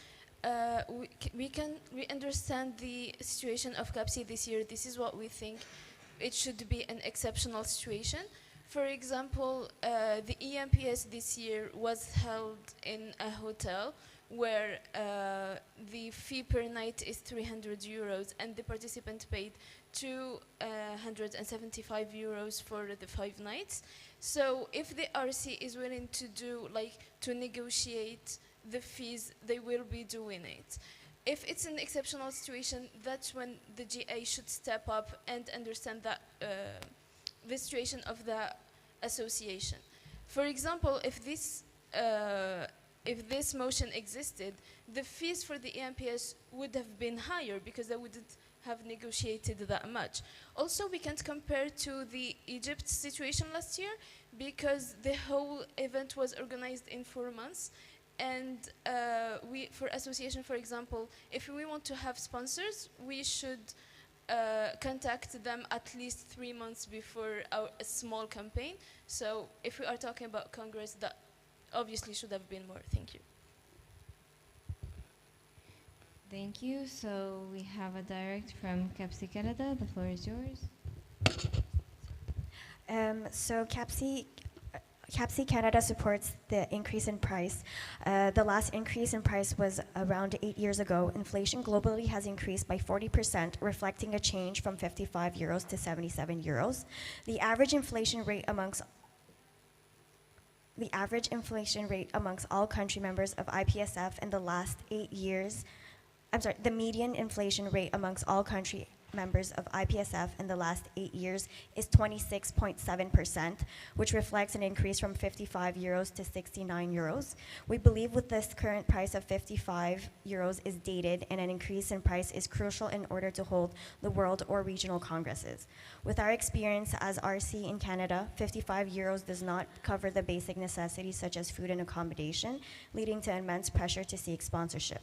We understand the situation of CAPSI this year. This is what we think. It should be an exceptional situation. For example, the EMPS this year was held in a hotel where the fee per night is 300 euros and the participant paid 275 euros for the 5 nights. So if the RC is willing to negotiate the fees, they will be doing it. If it's an exceptional situation, that's when the GA should step up and understand that the situation of the association. For example, if this motion existed, the fees for the EMPS would have been higher because they wouldn't have negotiated that much. Also, we can't compare to the Egypt situation last year because the whole event was organized in 4 months. And for association, for example, if we want to have sponsors, we should contact them at least 3 months before a small campaign. So if we are talking about Congress, that obviously should have been more. Thank you. Thank you. So we have a direct from CAPSI Canada. The floor is yours. So CAPSI Canada supports the increase in price. The last increase in price was around 8 years ago. Inflation globally has increased by 40%, reflecting a change from 55 euros to 77 euros. The average inflation rate amongst all country members of IPSF in the last 8 years, the median inflation rate amongst all country members of IPSF in the last 8 years is 26.7%, which reflects an increase from 55 euros to 69 euros. We believe with this current price of 55 euros is dated, and an increase in price is crucial in order to hold the world or regional congresses. With our experience as RC in Canada, 55 euros does not cover the basic necessities such as food and accommodation, leading to immense pressure to seek sponsorship.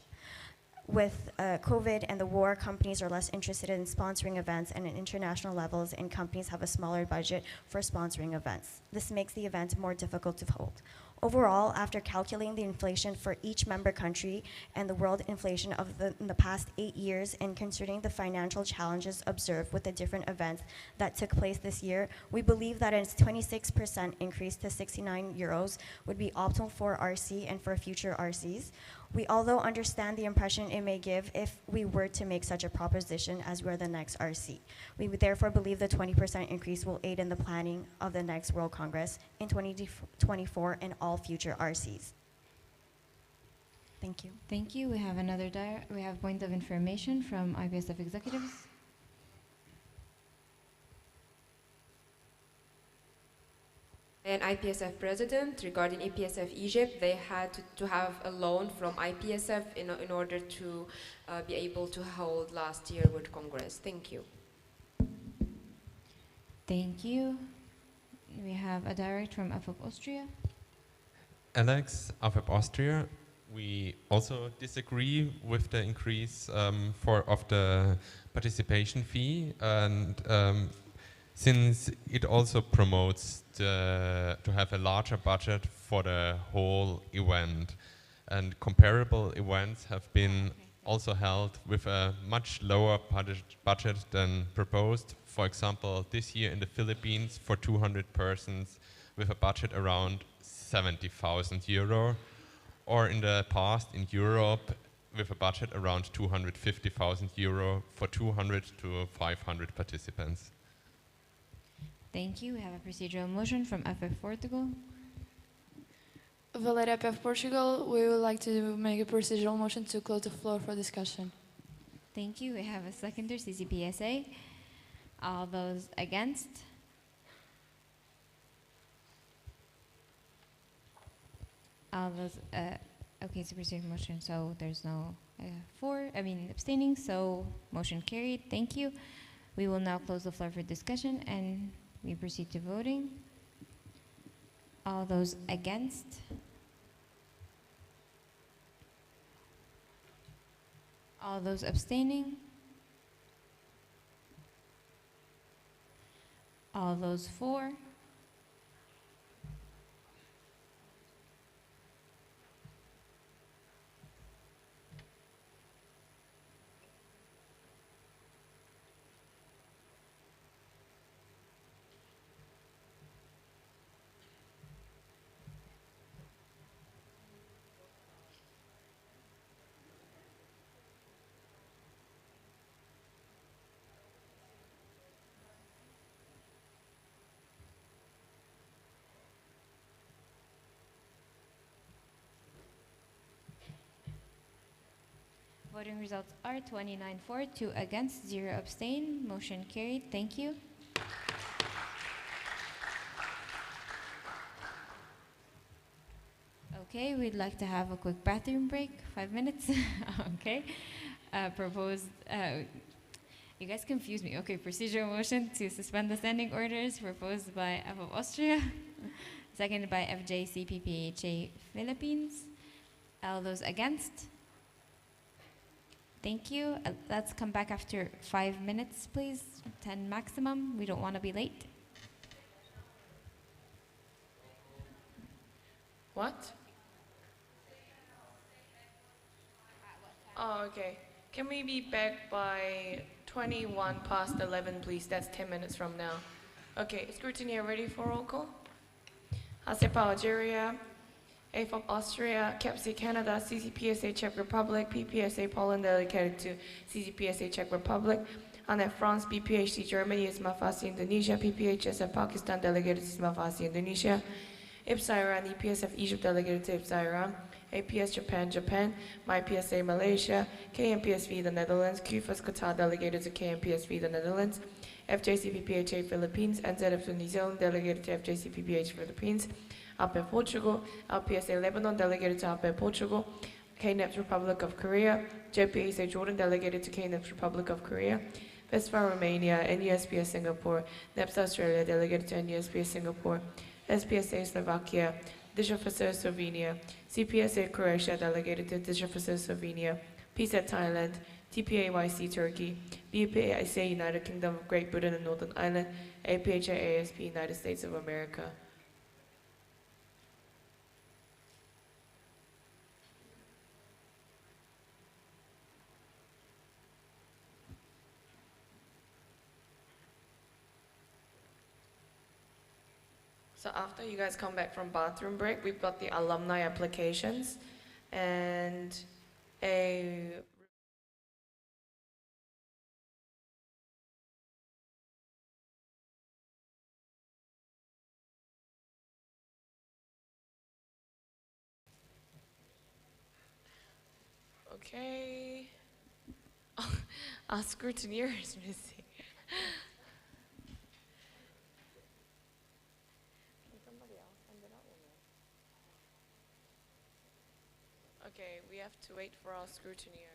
With COVID and the war, companies are less interested in sponsoring events and at international levels, and companies have a smaller budget for sponsoring events. This makes the event more difficult to hold. Overall, after calculating the inflation for each member country and the world inflation of in the past 8 years, and considering the financial challenges observed with the different events that took place this year, we believe that a 26% increase to 69 euros would be optimal for RC and for future RCs. We although understand the impression it may give if we were to make such a proposition as we're the next RC. We would therefore believe the 20% increase will aid in the planning of the next World Congress in 2024 and all future RCs. Thank you. Thank you. We have another we have point of information from IPSF executives. And IPSF president, regarding IPSF Egypt, they had to have a loan from IPSF in order to be able to hold last year World Congress. Thank you. Thank you. We have a direct from IPSF Austria. Alex, IPSF Austria. We also disagree with the increase of the participation fee, and since it also promotes to have a larger budget for the whole event, and comparable events have been also held with a much lower budget than proposed. For example, this year in the Philippines for 200 persons with a budget around 70,000 euro, or in the past in Europe with a budget around 250,000 euro for 200 to 500 participants. Thank you. We have a procedural motion from FF Portugal. Valeria FF Portugal, we would like to make a procedural motion to close the floor for discussion. Thank you. We have a seconder, CCPSA. All those against? All those, okay, it's a procedural motion, so there's no abstaining, so motion carried. Thank you. We will now close the floor for discussion and we proceed to voting. All those against? All those abstaining? All those for? Voting results are 29 for, 2 against, 0 abstain. Motion carried. Thank you. Okay, we'd like to have a quick bathroom break, 5 minutes. Okay. Proposed, you guys confused me. Okay, procedural motion to suspend the standing orders proposed by FF Austria, seconded by FJCPPHA Philippines. All those against? Thank you. Let's come back after 5 minutes, please. 10 maximum. We don't want to be late. What? Oh, okay. Can we be back by 21 past 11, please? That's 10 minutes from now. Okay, scrutiny, ready for roll call? ASEP Algeria, AFOP Austria, CAPC Canada, CCPSA Czech Republic, PPSA Poland delegated to CCPSA Czech Republic, ANEF France, BPHC Germany, ISMAFASI Indonesia, PPHSF Pakistan delegated to ISMAFASI Indonesia, IPSA Iran, EPSF Egypt delegated to IPSA Iran, APS Japan, Japan, MyPSA Malaysia, KMPSV the Netherlands, QFAS Qatar delegated to KMPSV the Netherlands, FJCPPHA Philippines, NZF New Zealand delegated to FJCPPH Philippines, APEF Portugal, LPSA Lebanon delegated to APEF Portugal, KNEPS Republic of Korea, JPSA Jordan delegated to KNEPS Republic of Korea, FESFA Romania, NUSPS Singapore, NEPS Australia delegated to NUSPS Singapore, SPSA Slovakia, Dishafaser Slovenia, CPSA Croatia delegated to Dishafaser Slovenia, PSET Thailand, TPAYC Turkey, BPAIC United Kingdom of Great Britain and Northern Ireland, APHA ASP United States of America. So after you guys come back from bathroom break, we've got the alumni applications and a okay. Our scrutineer is missing. Okay, we have to wait for our scrutineer.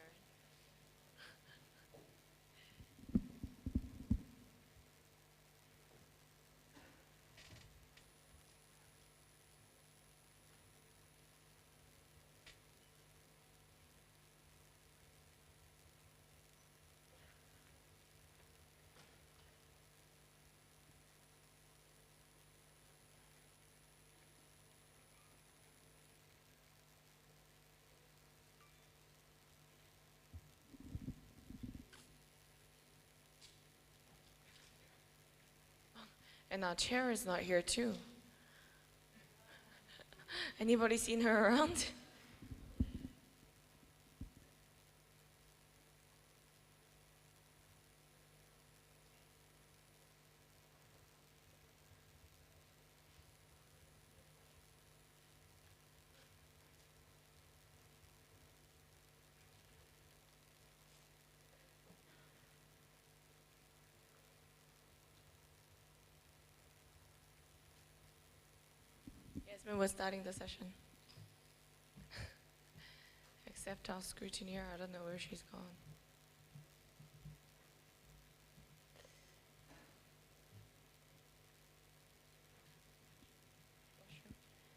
And our chair is not here too. Anybody seen her around? Yasmin was starting the session. Except our scrutineer, I don't know where she's gone.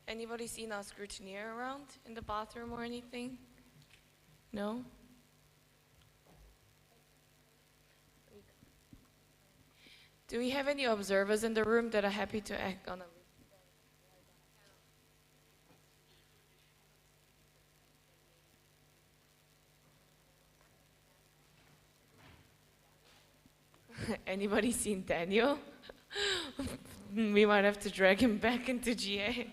Anybody seen our scrutineer around in the bathroom or anything? No? Do we have any observers in the room that are happy to act on a Anybody seen Daniel? We might have to drag him back into GA.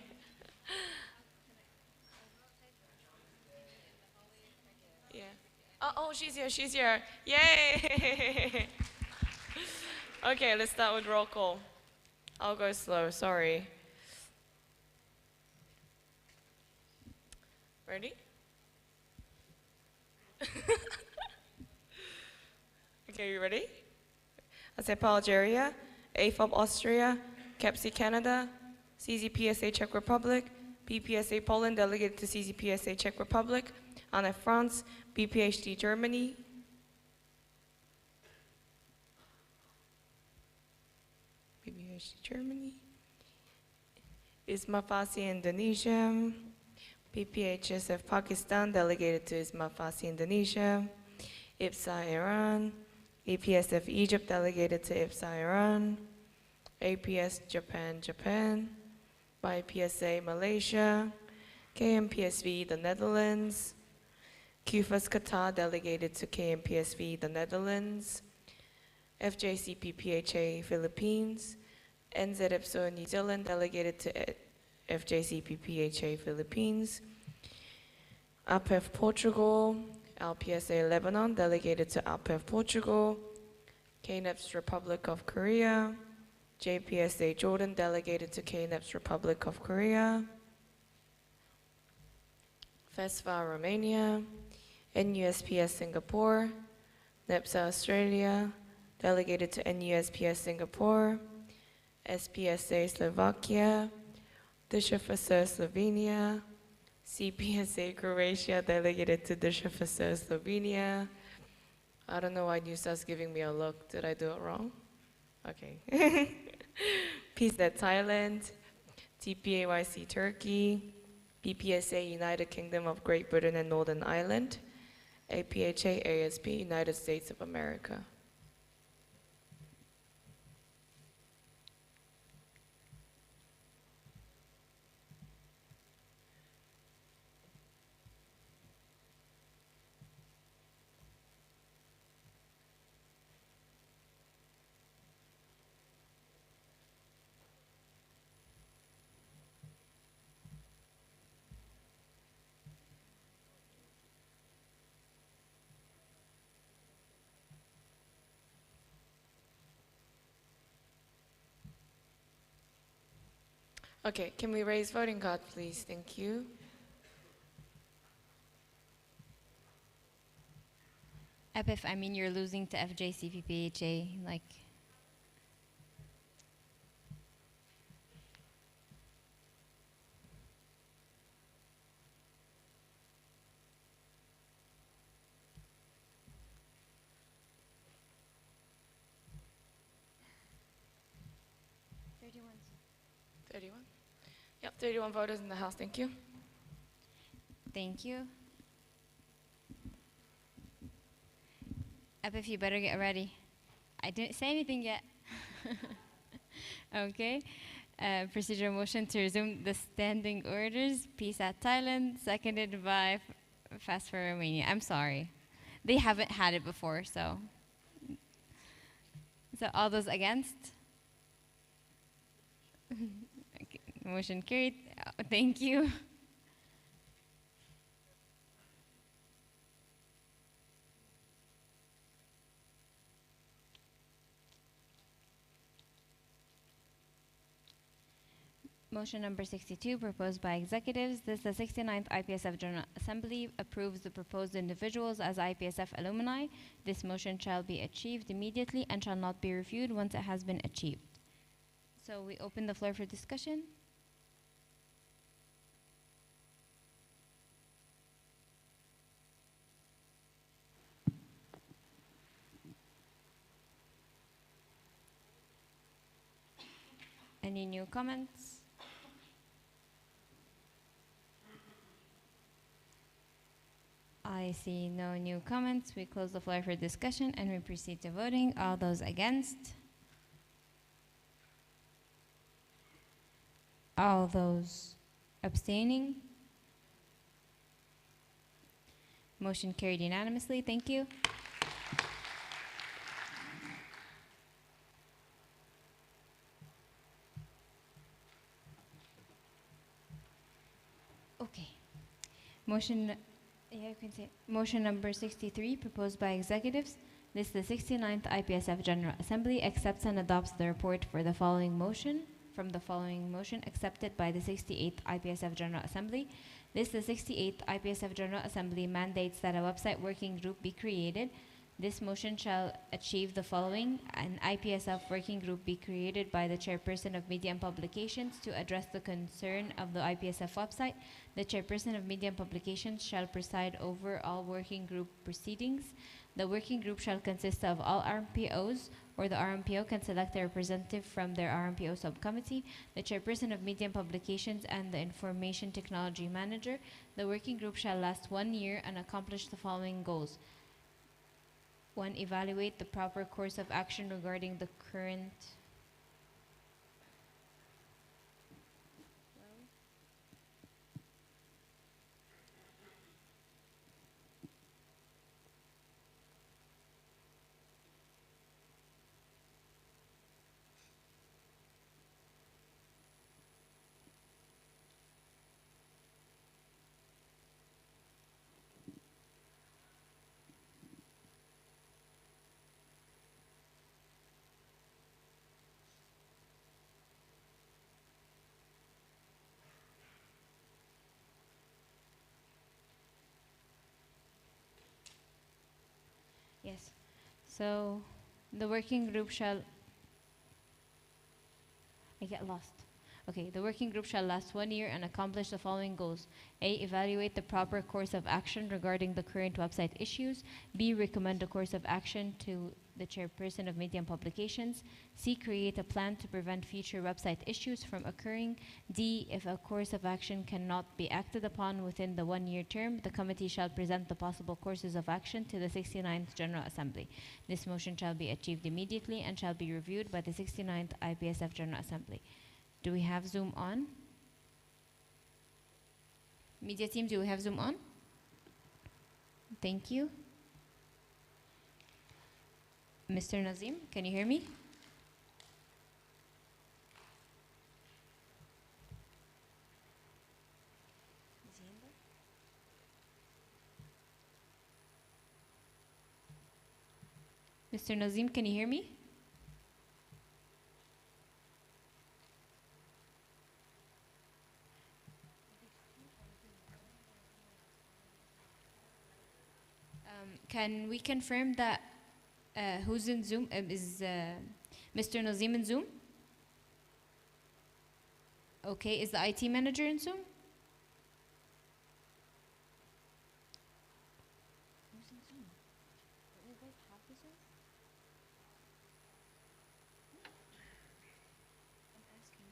Yeah. Oh, she's here, she's here. Yay! Okay, let's start with roll call. I'll go slow, sorry. Ready? Okay, you ready? ASEP Algeria, AFOB Austria, CAPSI Canada, CZPSA Czech Republic, BPSA Poland delegated to CZPSA Czech Republic, ANF France, BPHD Germany, BPHD Germany, ISMA FASI Indonesia, BPHSF Pakistan delegated to ISMA FASI Indonesia, IPSA Iran, IPSF Egypt delegated to IPSA Iran, APS Japan, Japan, IPSA Malaysia, KMPSV the Netherlands, QFAS Qatar delegated to KMPSV the Netherlands, FJCPPHA Philippines, NZFSO New Zealand delegated to FJCPPHA Philippines, APEF Portugal, LPSA Lebanon delegated to APEF Portugal, KNEPS Republic of Korea, JPSA Jordan delegated to KNEPS Republic of Korea, FESVA Romania, NUSPS Singapore, NEPSA Australia, delegated to NUSPS Singapore, SPSA Slovakia, DSHFSA Slovenia, CPSA Croatia, delegated to DSHFSA Slovenia. I don't know why NUSA's giving me a look. Did I do it wrong? Okay. PSET Thailand, TPAYC Turkey, PPSA United Kingdom of Great Britain and Northern Ireland, APHA ASP United States of America. Okay, can we raise voting card, please? Thank you. Epif, I mean, you're losing to FJCPPHA, like. Thirty-one. 31? Yep, 31 voters in the House, thank you. Thank you. Epif, you better get ready. I didn't say anything yet. Okay. Procedural motion to resume the standing orders. PSAT Thailand, seconded by Fast for Romania. I'm sorry. They haven't had it before, so. So all those against? Okay, motion carried. Thank you. Motion number 62, proposed by executives. This, the 69th IPSF General Assembly approves the proposed individuals as IPSF alumni. This motion shall be achieved immediately and shall not be reviewed once it has been achieved. So we open the floor for discussion. Any new comments? I see no new comments. We close the floor for discussion and we proceed to voting. All those against? All those abstaining? Motion carried unanimously. Thank you. Okay. Motion, yeah, you can say motion number 63, proposed by executives. This, the 69th IPSF General Assembly accepts and adopts the report for the following motion, from the following motion accepted by the 68th IPSF General Assembly. This, the 68th IPSF General Assembly mandates that a website working group be created. This motion shall achieve the following: an IPSF working group be created by the chairperson of Media and Publications to address the concern of the IPSF website. The chairperson of Media and Publications shall preside over all working group proceedings. The working group shall consist of all RMPOs, or the RMPO can select a representative from their RMPO subcommittee, the chairperson of Media and Publications, and the information technology manager. The working group shall last 1 year and accomplish the following goals. 1, evaluate the proper course of action regarding the current So the working group shall, I get lost. Okay, the working group shall last 1 year and accomplish the following goals. A, evaluate the proper course of action regarding the current website issues. B, recommend a course of action to the chairperson of Media and Publications. C, create a plan to prevent future website issues from occurring. D, if a course of action cannot be acted upon within the 1 year term, the committee shall present the possible courses of action to the 69th General Assembly. This motion shall be achieved immediately and shall be reviewed by the 69th IPSF General Assembly. Do we have Zoom on? Media team, do we have Zoom on? Thank you. Mr. Nazim, can you hear me? Mr. Nazim, can you hear me? Can we confirm that who's in Zoom? Is Mr. Nazim in Zoom? Okay, is the IT manager in Zoom? Who's in Zoom? Do you guys have the Zoom? I'm asking.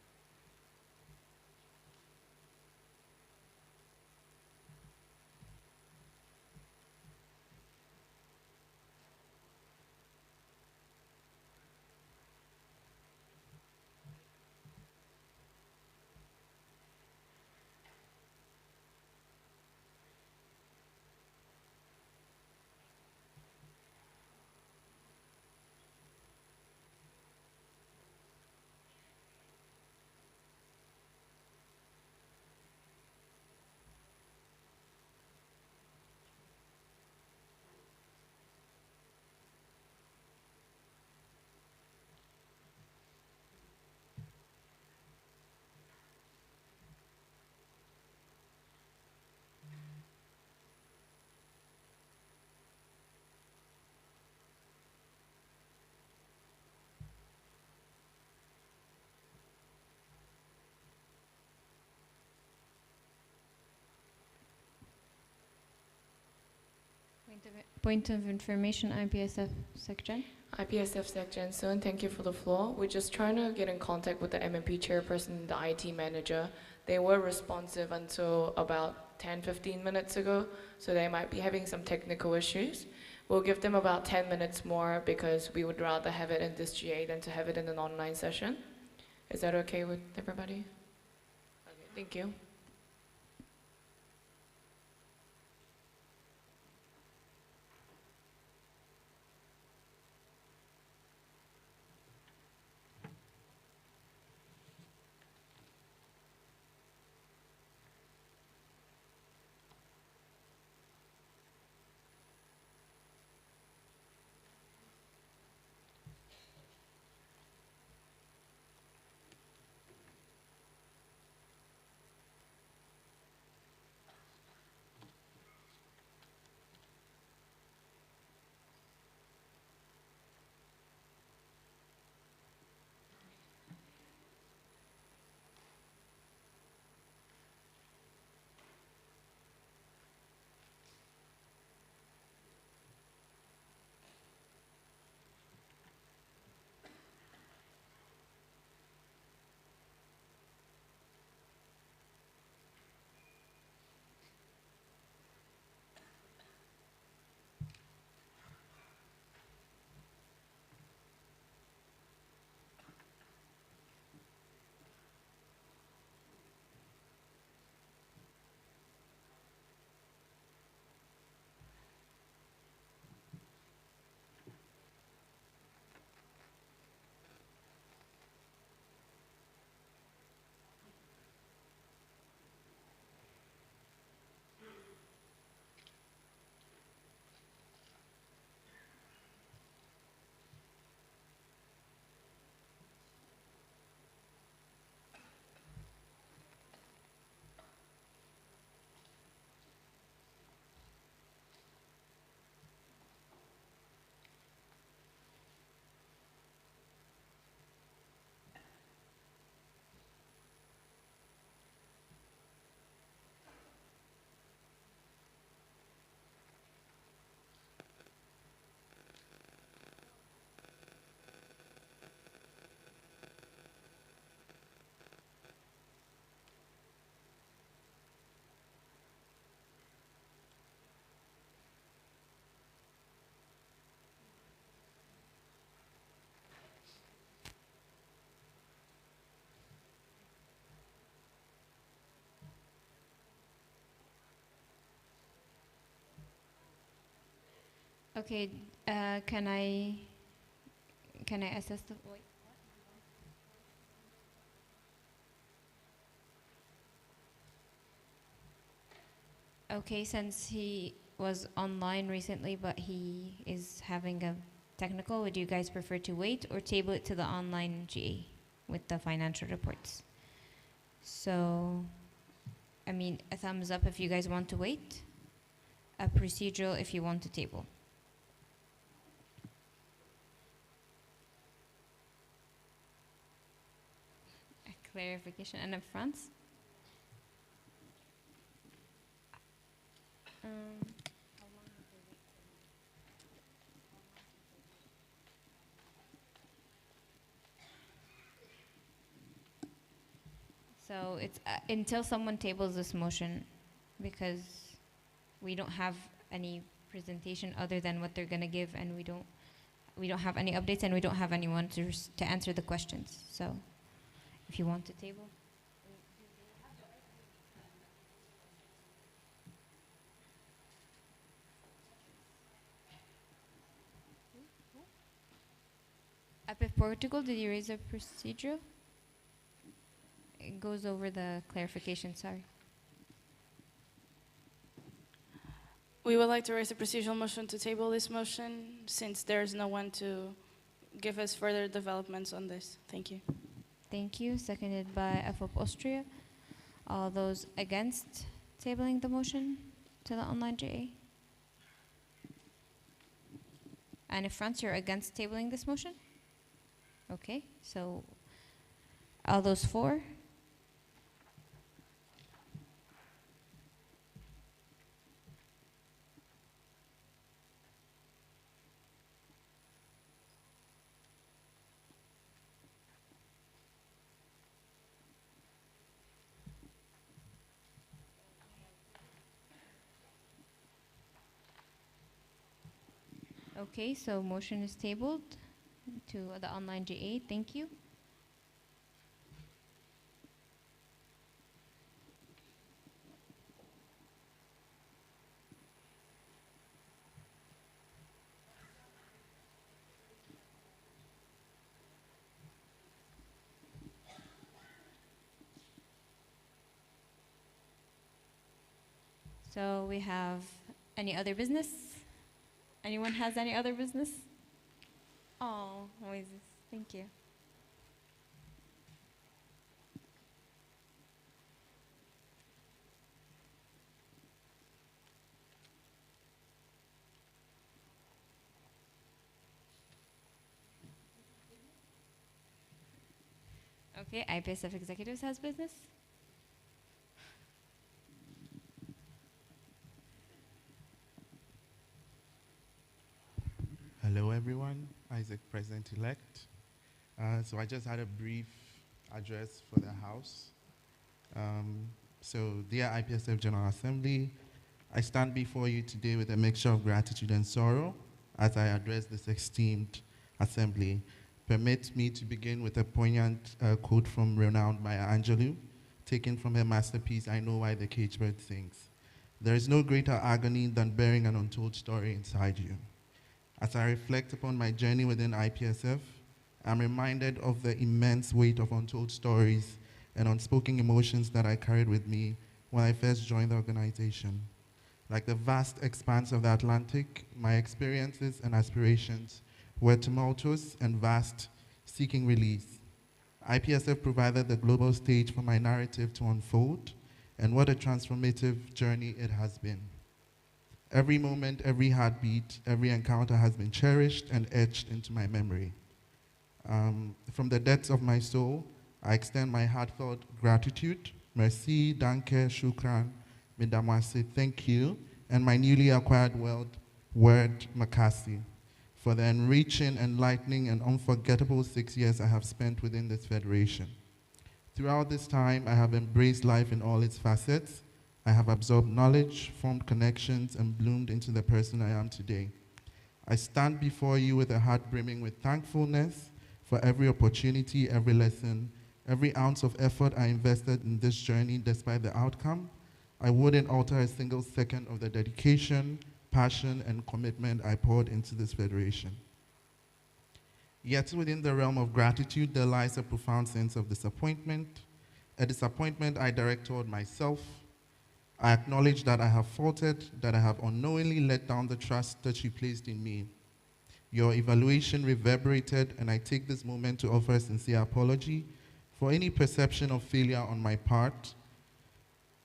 Point of information, IPSF Secretary. IPSF Section Soon, thank you for the floor. We're just trying to get in contact with the MMP chairperson and the IT manager. They were responsive until about 10-15 minutes ago, so they might be having some technical issues. We'll give them about 10 minutes more because we would rather have it in this GA than to have it in an online session. Is that okay with everybody? Okay, thank you. Okay, can I assess the, wait. Okay, since he was online recently, but he is having a technical, would you guys prefer to wait or table it to the online GA with the financial reports? So, I mean, a thumbs up if you guys want to wait, a procedural if you want to table. A clarification and a France? So it's until someone tables this motion, because we don't have any presentation other than what they're gonna give, and we don't have any updates, and we don't have anyone to answer the questions. So, if you want to table. IPF Portugal, did you raise a procedural? It goes over the clarification, sorry. We would like to raise a procedural motion to table this motion since there's no one to give us further developments on this. Thank you. Thank you. Seconded by FOP Austria. All those against tabling the motion to the online GA? And if France, you're against tabling this motion? Okay, so all those for? Okay, so motion is tabled to the online GA. Thank you. So we have any other business? Anyone has any other business? Oh, Moises, thank you. Okay, IPSF Executives has business. Hello, everyone. Isaac, President-elect. So I just had a brief address for the House. So, dear IPSF General Assembly, I stand before you today with a mixture of gratitude and sorrow as I address this esteemed assembly. Permit me to begin with a poignant quote from renowned Maya Angelou, taken from her masterpiece, I Know Why the Caged Bird Sings. There is no greater agony than bearing an untold story inside you. As I reflect upon my journey within IPSF, I'm reminded of the immense weight of untold stories and unspoken emotions that I carried with me when I first joined the organization. Like the vast expanse of the Atlantic, my experiences and aspirations were tumultuous and vast, seeking release. IPSF provided the global stage for my narrative to unfold, and what a transformative journey it has been. Every moment, every heartbeat, every encounter has been cherished and etched into my memory. From the depths of my soul, I extend my heartfelt gratitude, merci, danke, shukran, midamasi, thank you, and my newly acquired word, makasi, for the enriching, enlightening, and unforgettable 6 years I have spent within this federation. Throughout this time, I have embraced life in all its facets. I have absorbed knowledge, formed connections, and bloomed into the person I am today. I stand before you with a heart brimming with thankfulness for every opportunity, every lesson, every ounce of effort I invested in this journey despite the outcome. I wouldn't alter a single second of the dedication, passion, and commitment I poured into this federation. Yet within the realm of gratitude, there lies a profound sense of disappointment, a disappointment I direct toward myself. I acknowledge that I have faltered, that I have unknowingly let down the trust that you placed in me. Your evaluation reverberated, and I take this moment to offer a sincere apology for any perception of failure on my part.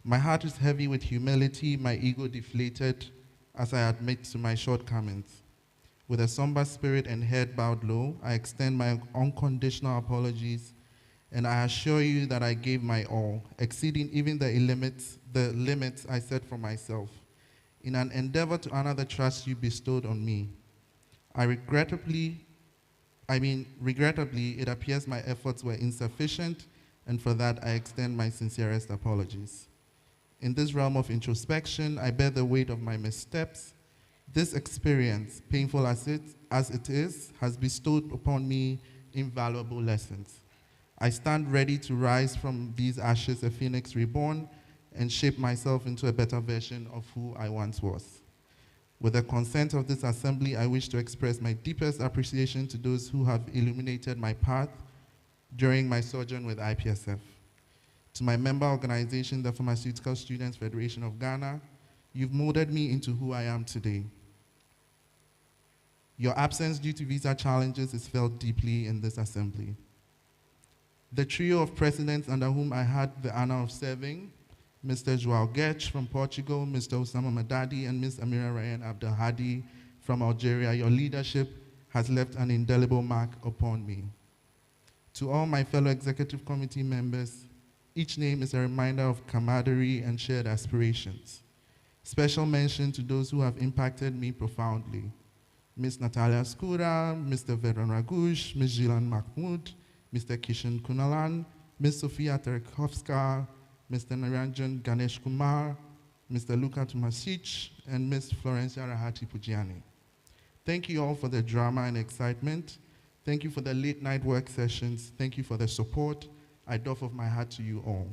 My heart is heavy with humility, my ego deflated as I admit to my shortcomings. With a somber spirit and head bowed low, I extend my unconditional apologies, and I assure you that I gave my all, exceeding even the limits I set for myself, in an endeavor to honor the trust you bestowed on me. Regrettably, it appears my efforts were insufficient, and for that I extend my sincerest apologies. In this realm of introspection, I bear the weight of my missteps. This experience, painful as it is, has bestowed upon me invaluable lessons. I stand ready to rise from these ashes, a phoenix reborn, and shape myself into a better version of who I once was. With the consent of this assembly, I wish to express my deepest appreciation to those who have illuminated my path during my sojourn with IPSF. To my member organization, the Pharmaceutical Students Federation of Ghana, you've molded me into who I am today. Your absence due to visa challenges is felt deeply in this assembly. The trio of presidents under whom I had the honor of serving, Mr. João Guedes from Portugal, Mr. Osama Madadi, and Ms. Amira Ryan Abdelhadi from Algeria, your leadership has left an indelible mark upon me. To all my fellow executive committee members, each name is a reminder of camaraderie and shared aspirations. Special mention to those who have impacted me profoundly. Ms. Natalia Skura, Mr. Vedran Ragush, Ms. Jilan Mahmoud, Mr. Kishan Kunalan, Ms. Sofia Terekovska, Mr. Naranjan Ganesh Kumar, Mr. Luka Tomasic, and Ms. Florencia Rahati Pujiani. Thank you all for the drama and excitement. Thank you for the late night work sessions. Thank you for the support. I doff off my hat to you all.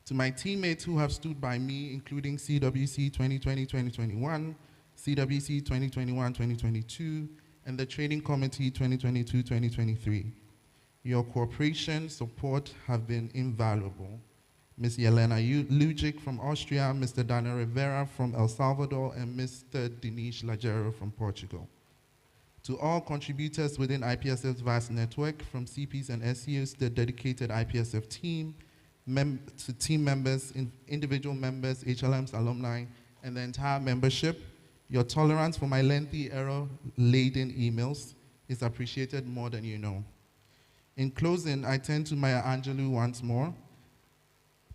To my teammates who have stood by me, including CWC 2020-2021, CWC 2021-2022, and the Training Committee 2022-2023. Your cooperation, support have been invaluable. Ms. Yelena Lujic from Austria, Mr. Daniel Rivera from El Salvador, and Mr. Dinesh Lajero from Portugal. To all contributors within IPSF's vast network, from CPs and SEOs, the dedicated IPSF team, to team members, individual members, HLMs, alumni, and the entire membership, your tolerance for my lengthy, error-laden emails is appreciated more than you know. In closing, I turn to Maya Angelou once more.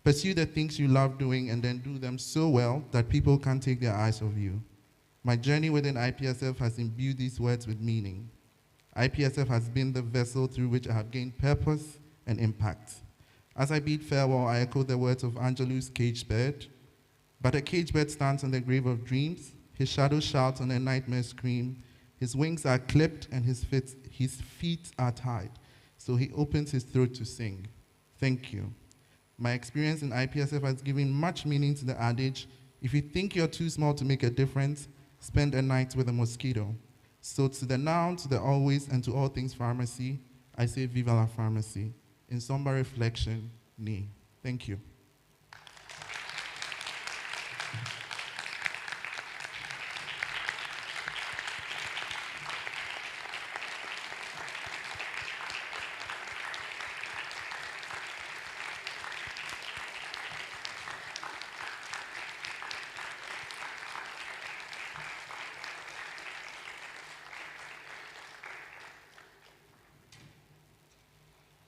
Pursue the things you love doing and then do them so well that people can't take their eyes off you. My journey within IPSF has imbued these words with meaning. IPSF has been the vessel through which I have gained purpose and impact. As I bid farewell, I echo the words of Angelou's caged bird. But a caged bird stands on the grave of dreams. His shadow shouts on a nightmare scream. His wings are clipped and his feet are tied. So he opens his throat to sing. Thank you. My experience in IPSF has given much meaning to the adage, if you think you're too small to make a difference, spend a night with a mosquito. So to the now, to the always, and to all things pharmacy, I say viva la pharmacy. In somber reflection, ni. Thank you.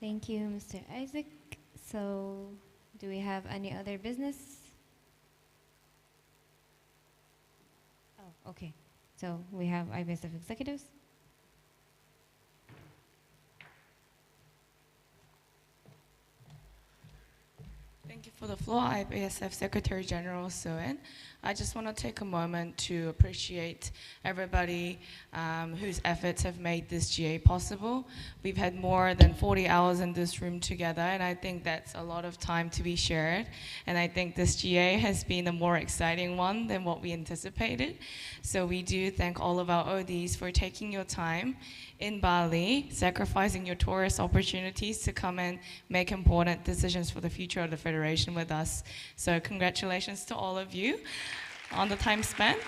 Thank you, Mr. Isaac. So, do we have any other business? Oh, okay. So, we have IPSF executives. Thank you for the floor, IPSF Secretary General Suen. I just want to take a moment to appreciate everybody whose efforts have made this GA possible. We've had more than 40 hours in this room together, and I think that's a lot of time to be shared. And I think this GA has been a more exciting one than what we anticipated. So we do thank all of our ODs for taking your time in Bali, sacrificing your tourist opportunities to come and make important decisions for the future of the Federation with us. So congratulations to all of you on the time spent.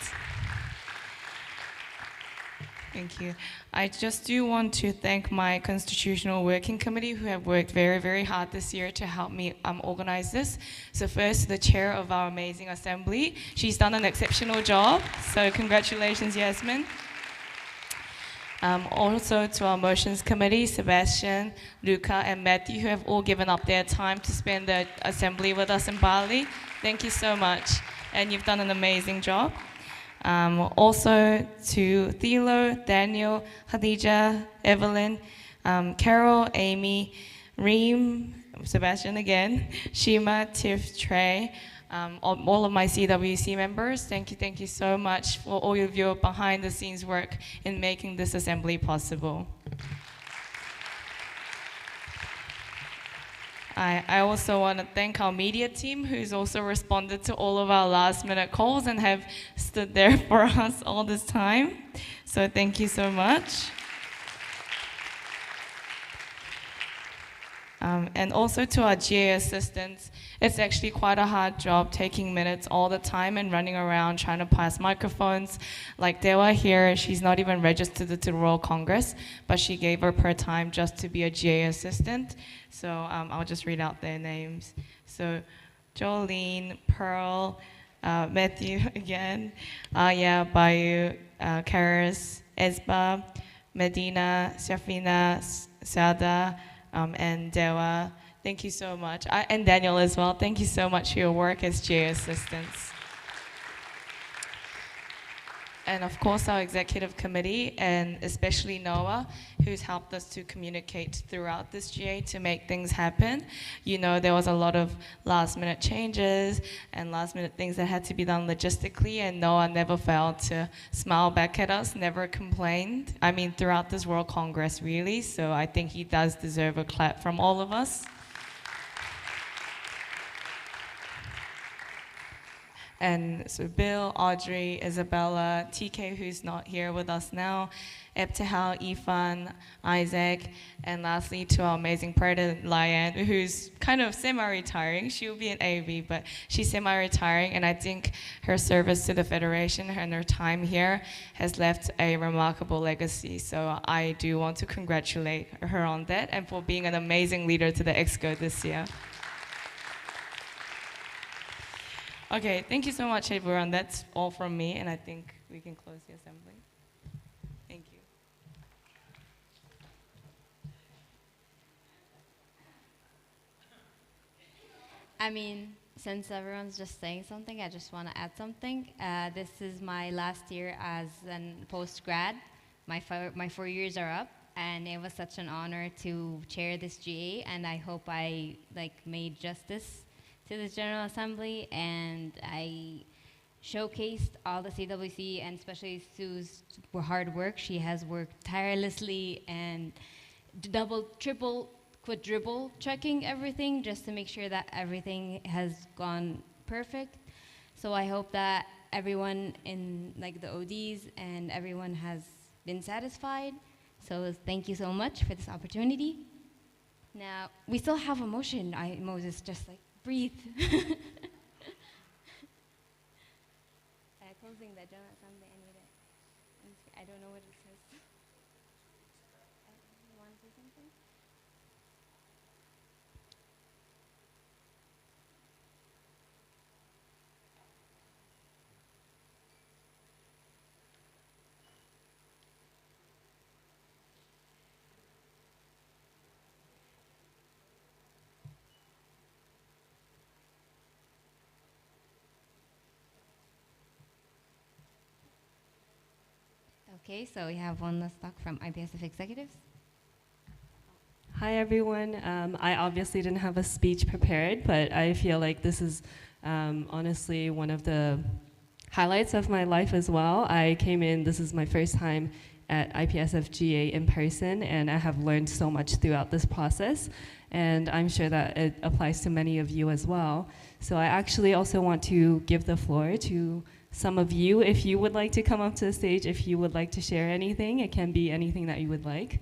Thank you. I just do want to thank my Constitutional Working Committee who have worked very, very hard this year to help me organize this. So first, the chair of our amazing assembly. She's done an exceptional job. So congratulations, Yasmin. Also to our motions committee, Sebastian, Luca, and Matthew, who have all given up their time to spend the assembly with us in Bali. Thank you so much, and you've done an amazing job. Also to Thilo, Daniel, Khadija, Evelyn, Carol, Amy, Reem, Sebastian again, Shima, Tiff, Trey, all of my CWC members, thank you so much for all of your behind the scenes work in making this assembly possible. I also want to thank our media team who's also responded to all of our last minute calls and have stood there for us all this time. So thank you so much. And also to our GA assistants, it's actually quite a hard job taking minutes all the time and running around trying to pass microphones. Like Dewa here, she's not even registered to the Royal Congress, but she gave up her time just to be a GA assistant. So I'll just read out their names. So Jolene, Pearl, Matthew again, Aya, Bayu, Karis, Esba, Medina, Shafina, Sada, and Dewa, thank you so much. And Daniel as well, thank you so much for your work as GA assistants. And of course our executive committee, and especially Noah, who's helped us to communicate throughout this GA to make things happen. You know, there was a lot of last minute changes and last minute things that had to be done logistically, and Noah never failed to smile back at us, never complained. I mean, throughout this World Congress, really. So I think he does deserve a clap from all of us. And so Bill, Audrey, Isabella, TK, who's not here with us now, Ebtihal, Ifan, Isaac, and lastly to our amazing president, Lyanne, who's kind of semi-retiring. She'll be an AV, but she's semi-retiring, and I think her service to the Federation and her time here has left a remarkable legacy. So I do want to congratulate her on that and for being an amazing leader to the EXCO this year. Okay, thank you so much, everyone. That's all from me, and I think we can close the assembly. Thank you. I mean, since everyone's just saying something, I just want to add something. This is my last year as a post-grad. My 4 years are up, and it was such an honor to chair this GA, and I hope I made justice to this General Assembly, and I showcased all the CWC and especially Sue's hard work. She has worked tirelessly and double, triple, quadruple checking everything just to make sure that everything has gone perfect. So I hope that everyone in the ODs and everyone has been satisfied. So thank you so much for this opportunity. Now, we still have a motion. Moses, just breathe. Closing the General Assembly, I don't know what it says. You want to say something? Okay, so we have one last talk from IPSF executives. Hi, everyone. I obviously didn't have a speech prepared, but I feel like this is honestly one of the highlights of my life as well. I came in, this is my first time at IPSF GA in person, and I have learned so much throughout this process, and I'm sure that it applies to many of you as well. So I actually also want to give the floor to some of you. If you would like to come up to the stage, if you would like to share anything, it can be anything that you would like,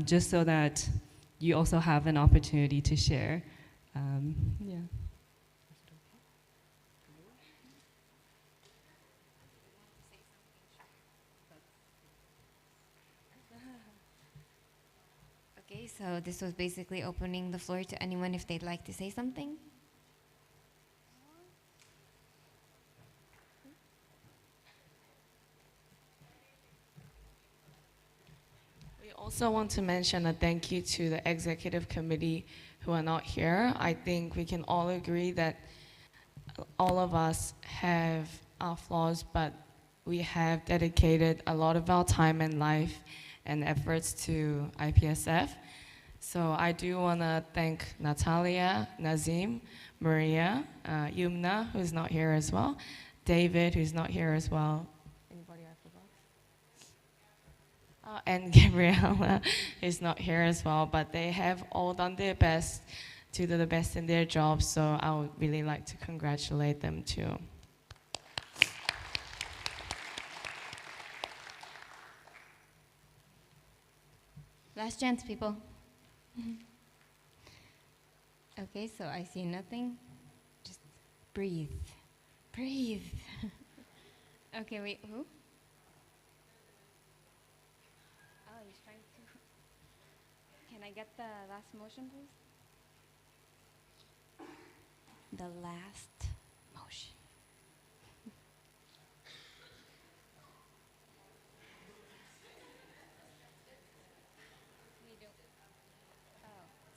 just so that you also have an opportunity to share. Yeah. Okay, so this was basically opening the floor to anyone if they'd like to say something. We also want to mention a thank you to the executive committee who are not here. I think we can all agree that all of us have our flaws, but we have dedicated a lot of our time and life and efforts to IPSF. So I do want to thank Natalia, Nazim, Maria, Yumna, who's not here as well, David, who's not here as well. Anybody I forgot? And Gabriella is not here as well, but they have all done their best to do the best in their jobs, so I would really like to congratulate them too. Last chance, people. Okay, so I see nothing. Just breathe. Breathe. Okay, wait, who? Oh, he's trying to. Can I get the last motion, please? The last motion.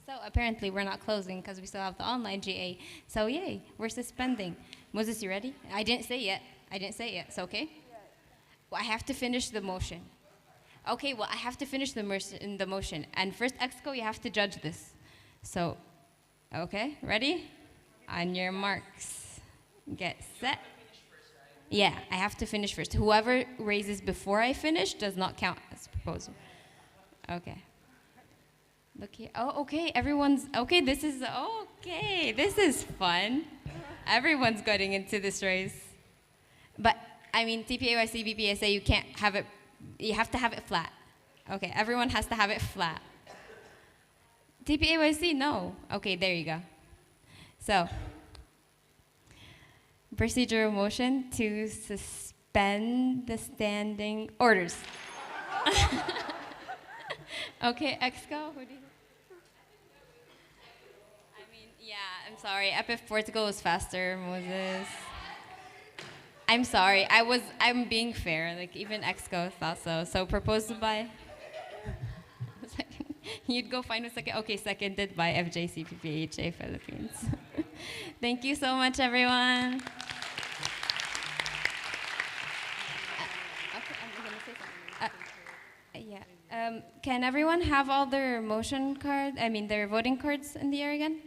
So apparently we're not closing because we still have the online GA. So yay, we're suspending. Moses, you ready? I didn't say it yet. I didn't say it yet. It's okay? Well, I have to finish the motion. Okay, well, I have to finish the motion. And first, Exco, you have to judge this. So, okay, ready? On your marks. Get set. Yeah, I have to finish first. Whoever raises before I finish does not count as proposal. Okay. Look here. Oh, okay. Everyone's okay. This is okay. This is fun. Everyone's getting into this race. But I mean, TPAYC, BPSA, you can't have it. You have to have it flat. Okay. Everyone has to have it flat. TPAYC, no. Okay. There you go. So, procedural motion to suspend the standing orders. Okay, Exco, who do you? I mean, yeah, I'm sorry. IPF Portugal was faster, Moses. I'm sorry. I'm being fair. Like, even Exco thought so. So, proposed by. You'd go find a second. Okay, seconded by FJCPPHA Philippines. Thank you so much, everyone. Okay, I'm going to say something. Yeah. Can everyone have all their their voting cards in the air again?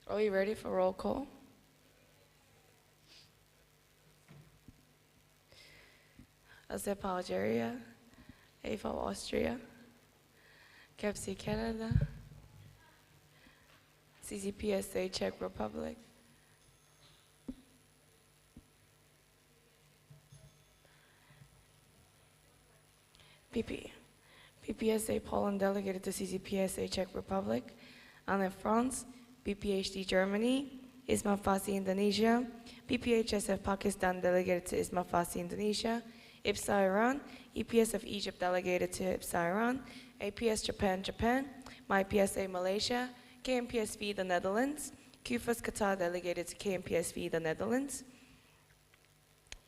Are we ready for roll call? ASEP Algeria, AFO Austria, CAPC Canada, CCPSA Czech Republic, PPSA Poland delegated to CCPSA Czech Republic, ANE France, BPHD Germany, ISMA FASI Indonesia, BPHSF Pakistan delegated to ISMA FASI Indonesia, IPSA Iran, EPSF Egypt delegated to IPSA Iran, APS Japan, MyPSA Malaysia, KMPSV the Netherlands, QFAS Qatar delegated to KMPSV the Netherlands,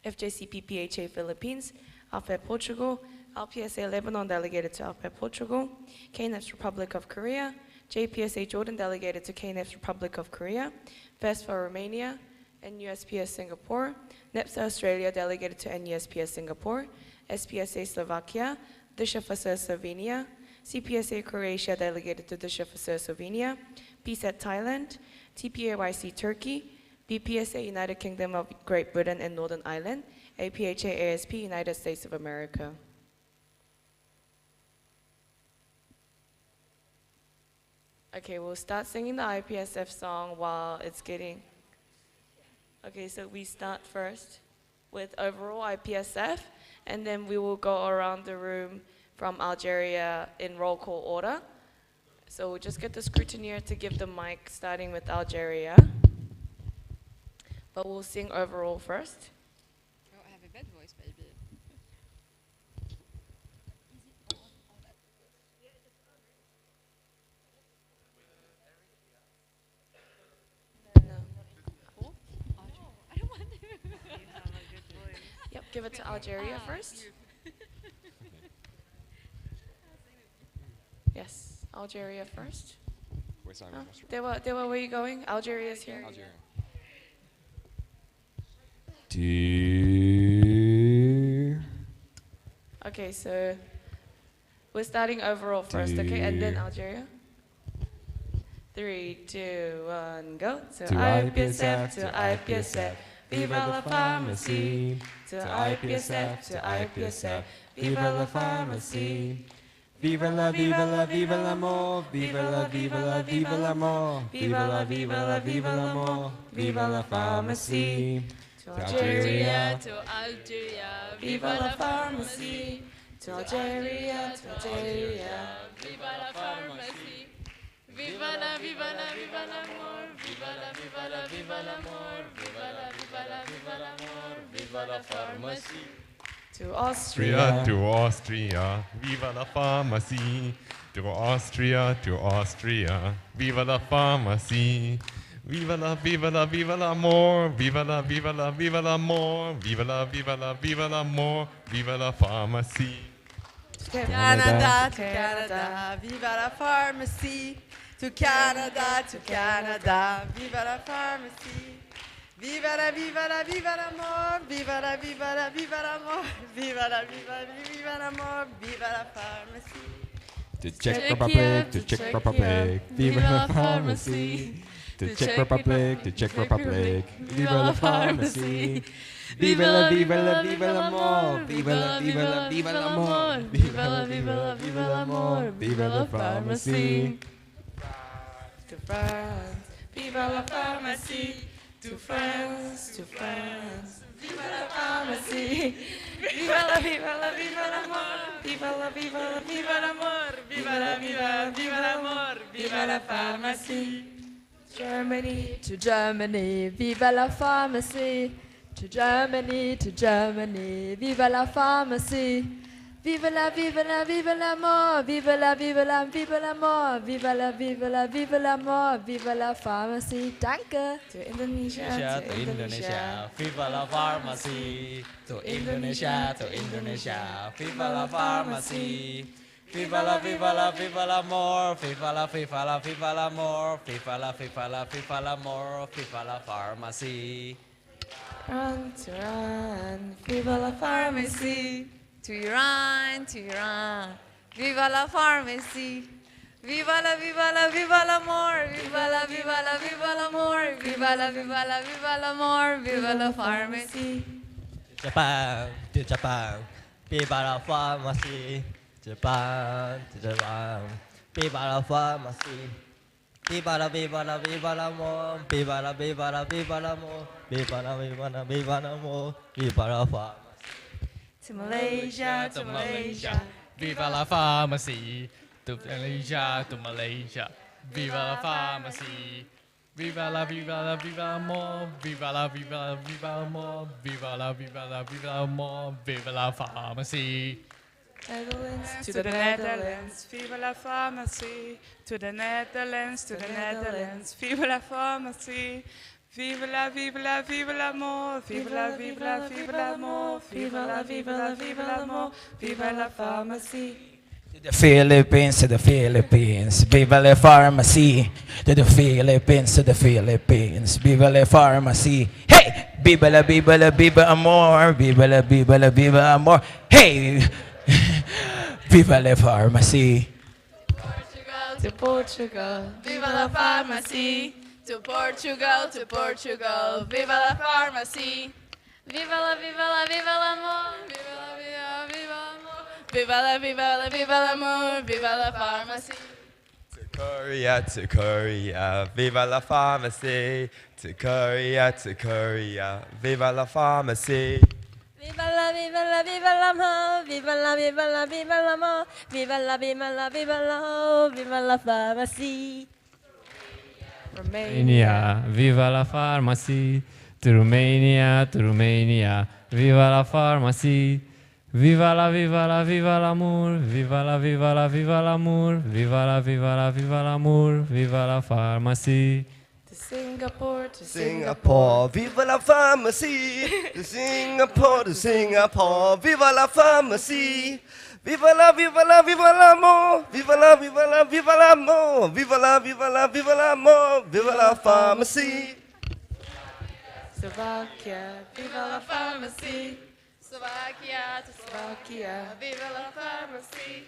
FJCP PHA Philippines, AFEP Portugal, LPSA Lebanon delegated to AFEP Portugal, KNEF's Republic of Korea, JPSA Jordan delegated to KNEF's Republic of Korea, VESFA Romania, NUSPS Singapore, NEPSA Australia delegated to NUSPS Singapore, SPSA Slovakia, DSHFSA Slovenia, CPSA Croatia delegated to DSHFSA Slovenia, PSET Thailand, TPAYC Turkey, BPSA United Kingdom of Great Britain and Northern Ireland, APHA ASP United States of America. Okay, we'll start singing the IPSF song while it's getting... Okay, so we start first with overall IPSF, and then we will go around the room from Algeria in roll call order. So we'll just get the scrutineer to give the mic, starting with Algeria. But we'll sing overall first. Oh, I have a bad voice, baby. Yep, give it to Algeria first. Yes, Algeria first. Where's Simon? Dewa, where are you going? Algeria is here. Algeria. Okay, so we're starting overall first, okay? And then Algeria. 3, 2, 1, go. To IPSF, to IPSF. Viva la pharmacie. To IPSF, to IPSF. Viva la pharmacie. Viva la, viva la, viva l'amour. Viva la, viva la, viva l'amour. Viva la, viva la, viva l'amour. Viva la pharmacie. To Algeria, to Algeria. Viva la pharmacie. To Algeria, to Algeria. Viva la pharmacie. Viva la, viva la, viva l'amour. Viva la, viva la, viva l'amour. Viva la, viva la, viva l'amour. Viva la pharmacie. To Austria, to Austria, viva la pharmacie. To Austria, viva la pharmacie. Viva la, viva la, viva l'amour. Viva la, viva la, viva l'amour. Viva la, viva la, viva l'amour. Viva la pharmacie. Canada, to Canada, viva la pharmacie. To Canada, viva la pharmacie. Viva la, viva la, viva l'amour. Viva la, viva la, viva l'amour. Viva la, viva la, viva l'amour. Viva la pharmacie. To Czech Republic, to Czech Republic, viva la pharmacie. To Czech Republic, viva la pharmacie. Viva la, viva la, viva l'amour. Viva la, viva la, viva l'amour. Viva la, viva la, viva l'amour. Viva la pharmacie. To France, viva la pharmacie. To France, viva la pharmacie. Viva la, viva la, viva l'amour. Viva la, viva la, viva l'amour. Viva la, viva, viva l'amour. Viva la pharmacie. Germany, To Germany, viva la pharmacie. To Germany, viva la pharmacie. Viva la, viva la, viva l'amour. Viva la, viva la, viva l'amour. Viva la, viva la, viva l'amour. Viva la pharmacie. Danke. To Indonesia, To Indonesia, viva la pharmacie. To Indonesia, viva la pharmacie. Viva la, viva la, viva l'amour. Viva la, viva la, viva l'amour. Viva la, viva la, viva l'amour. Viva la pharmacie. Run, to run, viva la pharmacie. To Iran, viva la pharmacie. Viva la, viva la, viva l'amour. Viva la, viva la, viva l'amour. viva l'amour, viva la pharmacie. Japan, to Japan, viva la pharmacie. Japan, to Japan, viva la pharmacie. Viva l'amour, viva l'amour, viva l'amour, viva la pharmacie. To Malaysia, Viva la pharmacie. To Malaysia, to Malaysia. Viva la pharmacie. Viva l'amour. Viva l'amour. Viva l'amour. Viva la pharmacie. Netherlands To the Netherlands, viva la pharmacie. To the Netherlands, to the Netherlands, viva la pharmacie. Viva l'amour, viva l'amour, viva l'amour, viva la pharmacie. To the Philippines, viva la pharmacie. To the Philippines, viva la pharmacie. Hey, viva amor, viva amor. Hey, viva la pharmacie. to Portugal, viva la pharmacie. To Portugal, viva la pharmacie. Viva l'amour, viva l'amour, viva la pharmacie. To Korea, viva la pharmacie. To Korea, viva la pharmacie. Viva l'amour, viva l'amour, viva la pharmacie. Romania, viva la pharmacie. To Romania, viva la pharmacie. Viva l'amour, viva l'amour, viva l'amour, viva la pharmacie. To Singapore, viva la pharmacie. To Singapore, viva la pharmacie. Viva l'amour, viva l'amour, viva l'amour, viva la pharmacie. Slovakia, viva la pharmacie. Slovakia, viva la pharmacie.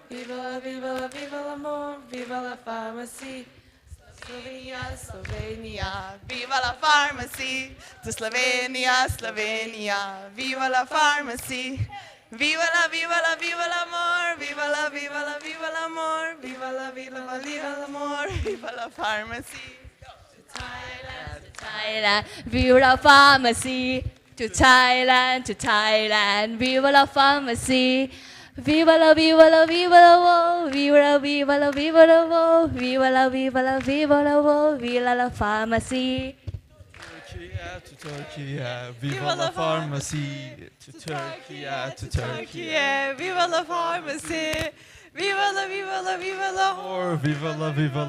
Viva l'amour, viva l'amour, viva la pharmacie. Slovenia, viva la pharmacie. To Slovenia, viva la pharmacie. Viva l'amour, viva l'amour, viva l'amour, viva la pharmacie. To Thailand, viva la pharmacie. To Thailand, viva la pharmacie. Viva l'amour, viva l'amour, viva la pharmacie. To Turkey, viva la pharmacie. To Turkey, viva la pharmacie. Viva l'amour, viva l'amour, viva l'amour,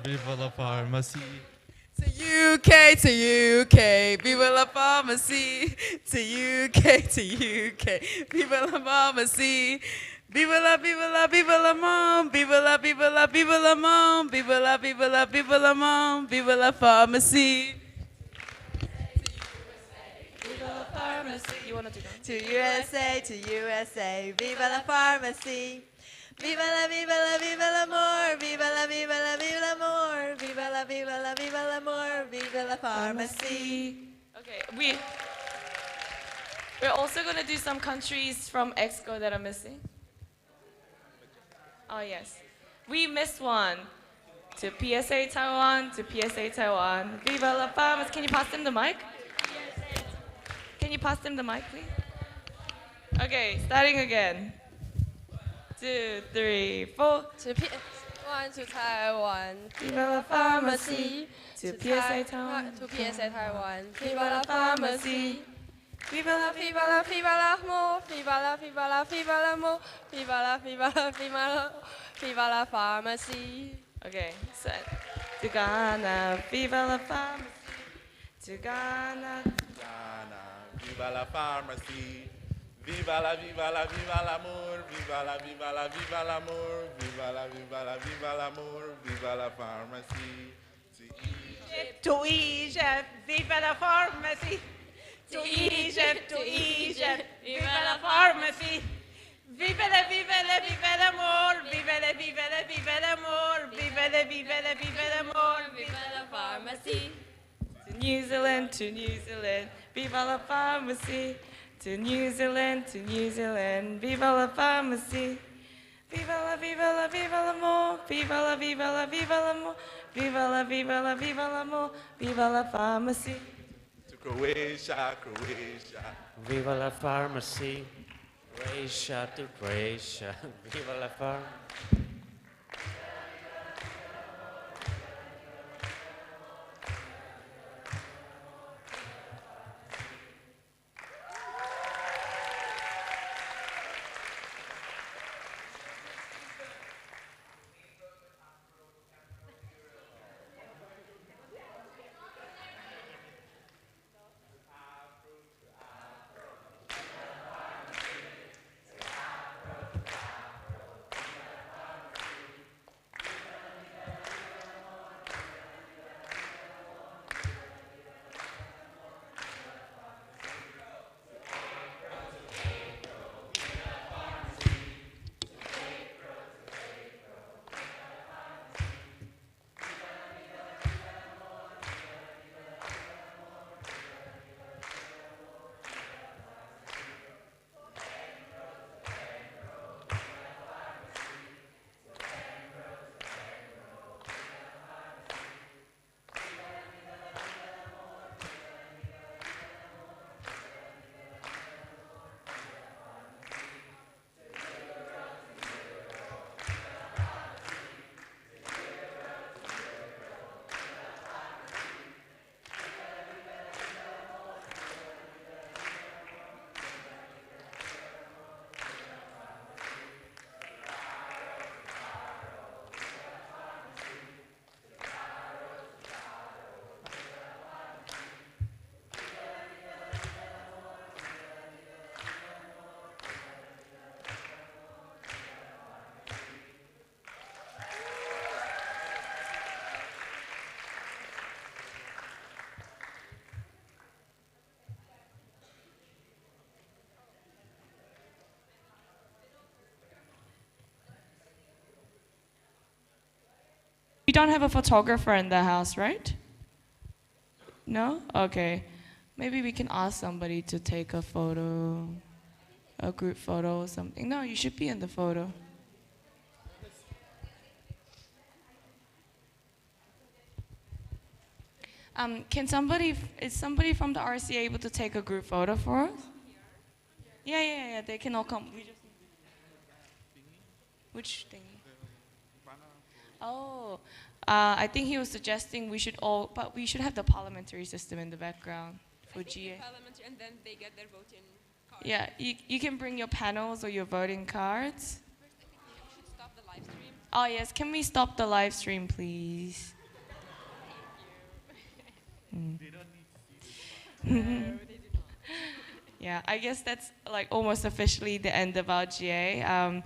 viva la pharmacie. To UK, viva la pharmacie. To UK, viva la pharmacie. Viva l'amour, viva l'amour, viva l'amour, viva la pharmacie. Viva la pharmacie. You want to do that? To USA, viva la pharmacie. Viva l'amour, viva l'amour, viva l'amour, viva la pharmacie. Okay, we're also going to do some countries from Exco that are missing. Oh yes, we missed one. To PSA Taiwan, viva la pharmacie. Can you pass them the mic? Can you pass them the mic, please? Okay, starting again. 2, 3, 4. To Taiwan, viva la pharmacie. To PSA Taiwan, viva la pharmacie. Viva l'amour, viva la pharmacie. Okay, set. To Ghana, viva la pharmacie. To Ghana, viva la pharmacie. Viva l'amour, viva l'amour, viva l'amour, viva la pharmacie. to Egypt, viva la pharmacie. To Egypt, viva la pharmacie. Viva viva l'amore, viva la pharmacie. To New Zealand, viva la pharmacie. To New Zealand, viva la pharmacie. Viva l'amore, viva l'amore, viva l'amore, viva la pharmacie. To Croatia, Croatia. Viva la pharmacy, Croatia to Croatia. Viva la pharmacy. We don't have a photographer in the house, right? No? Okay. Maybe we can ask somebody to take a photo, a group photo or something. No, you should be in the photo. Is somebody from the RCA able to take a group photo for us? Yeah, they can all come. Which thing? Oh, I think he was suggesting we should have the parliamentary system in the background for GA. Parliamentary, and then they get their voting cards. Yeah, you can bring your panels or your voting cards. First, I think we should stop the live stream. Oh yes, can we stop the live stream, please? Yeah, I guess that's like almost officially the end of our GA.